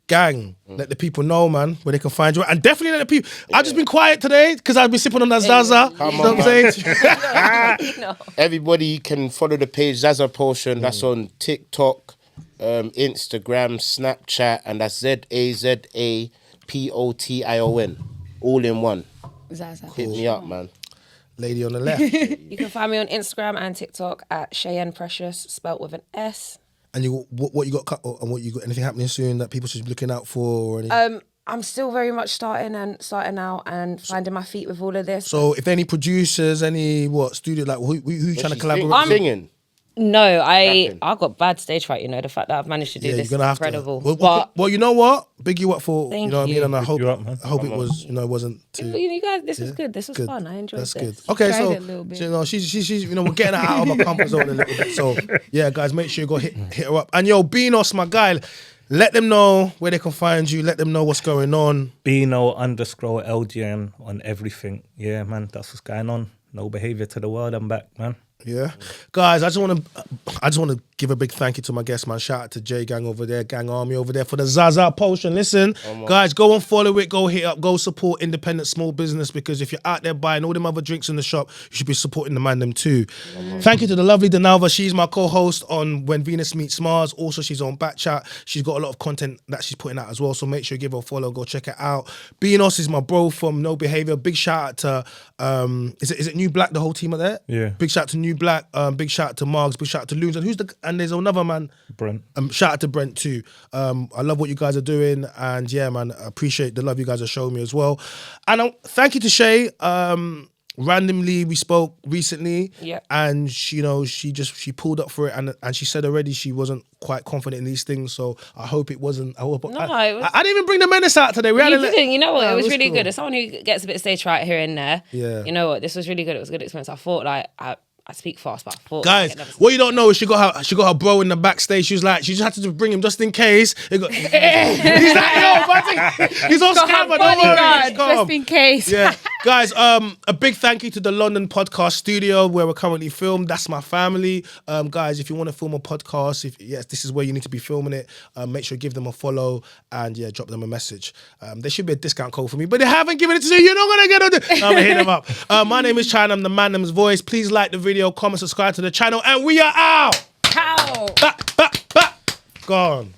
Gang, let the people know, man, where they can find you. And definitely let the people. I've just been quiet today because I've been sipping on that Zaza. You know what I'm saying? Everybody can follow the page Zaza Potion. That's on TikTok, Instagram, Snapchat, and that's ZazaPotion, all in one. Zaza. Hit me up, man. Lady on the left. You can find me on Instagram and TikTok at Cheyenne Precious, spelt with an S. And you, what you got cut, and what you got? Anything happening soon that people should be looking out for? Or anything? I'm still very much starting out and finding my feet with all of this. So, if any producers, any studio, like who you trying to collaborate? with? Singing. No, I Rapping. got bad stage fright. You know, the fact that I've managed to do this is incredible. Well, you know what? Big you up for Thank you know what I mean, and I Big hope you up, man. it was wasn't too. you guys, this was good. This was Good. fun. I enjoyed That's this. good. Okay, Tried so it a little bit. you know she's we're getting her out of her comfort zone a little bit. So yeah, guys, make sure you go hit her up. And yo, Beano, my guy, let them know where they can find you. Let them know what's going on. Beano_LGN on everything. Yeah, man, that's what's going on. No behavior to the world. I'm back, man. Yeah, guys, I just want to give a big thank you to my guest, man. Shout out to J Gang over there, Gang Army over there for the Zaza Potion. Listen, guys, go and follow it, go hit up, go support independent small business, because if you're out there buying all them other drinks in the shop, you should be supporting the mandem too. Thank you to the lovely Danalva. She's my co-host on When Venus Meets Mars. Also, she's on Backchat. She's got a lot of content that she's putting out as well, so make sure you give her a follow, go check it out. Beanos is my bro from No Behavior. Big shout out to is it New Black, the whole team are there? Yeah. Big shout out to New Black, big shout out to Margs, big shout out to Loons, and there's another man, Brent. shout out to Brent too. I love what you guys are doing, and yeah, man, I appreciate the love you guys are showing me as well. And thank you to Shay. Randomly, we spoke recently, and she pulled up for it, and she said already she wasn't quite confident in these things. So I hope it wasn't. I didn't even bring the menace out today. You didn't. You know what? It was really cool. good. As someone who gets a bit of stage fright here and there, Yeah. you know what? This was really good. It was a good experience. I thought I speak fast, but I thought... Guys, what you don't know is she got her bro in the backstage. She was like, she just had to bring him just in case. He's like, yo, buddy, he's on camera. Don't worry, Bodyguard, he's calm. just in case. Yeah. Guys, a big thank you to the London Podcast Studio where we're currently filmed. That's my family. Guys, if you want to film a podcast, yes, this is where you need to be filming it. Make sure you give them a follow and drop them a message. There should be a discount code for me, but they haven't given it to you. You're not gonna get it. I'm gonna hit them up. My name is China. I'm the mandems voice. Please like the video, comment, subscribe to the channel, and we are out. How? Gone.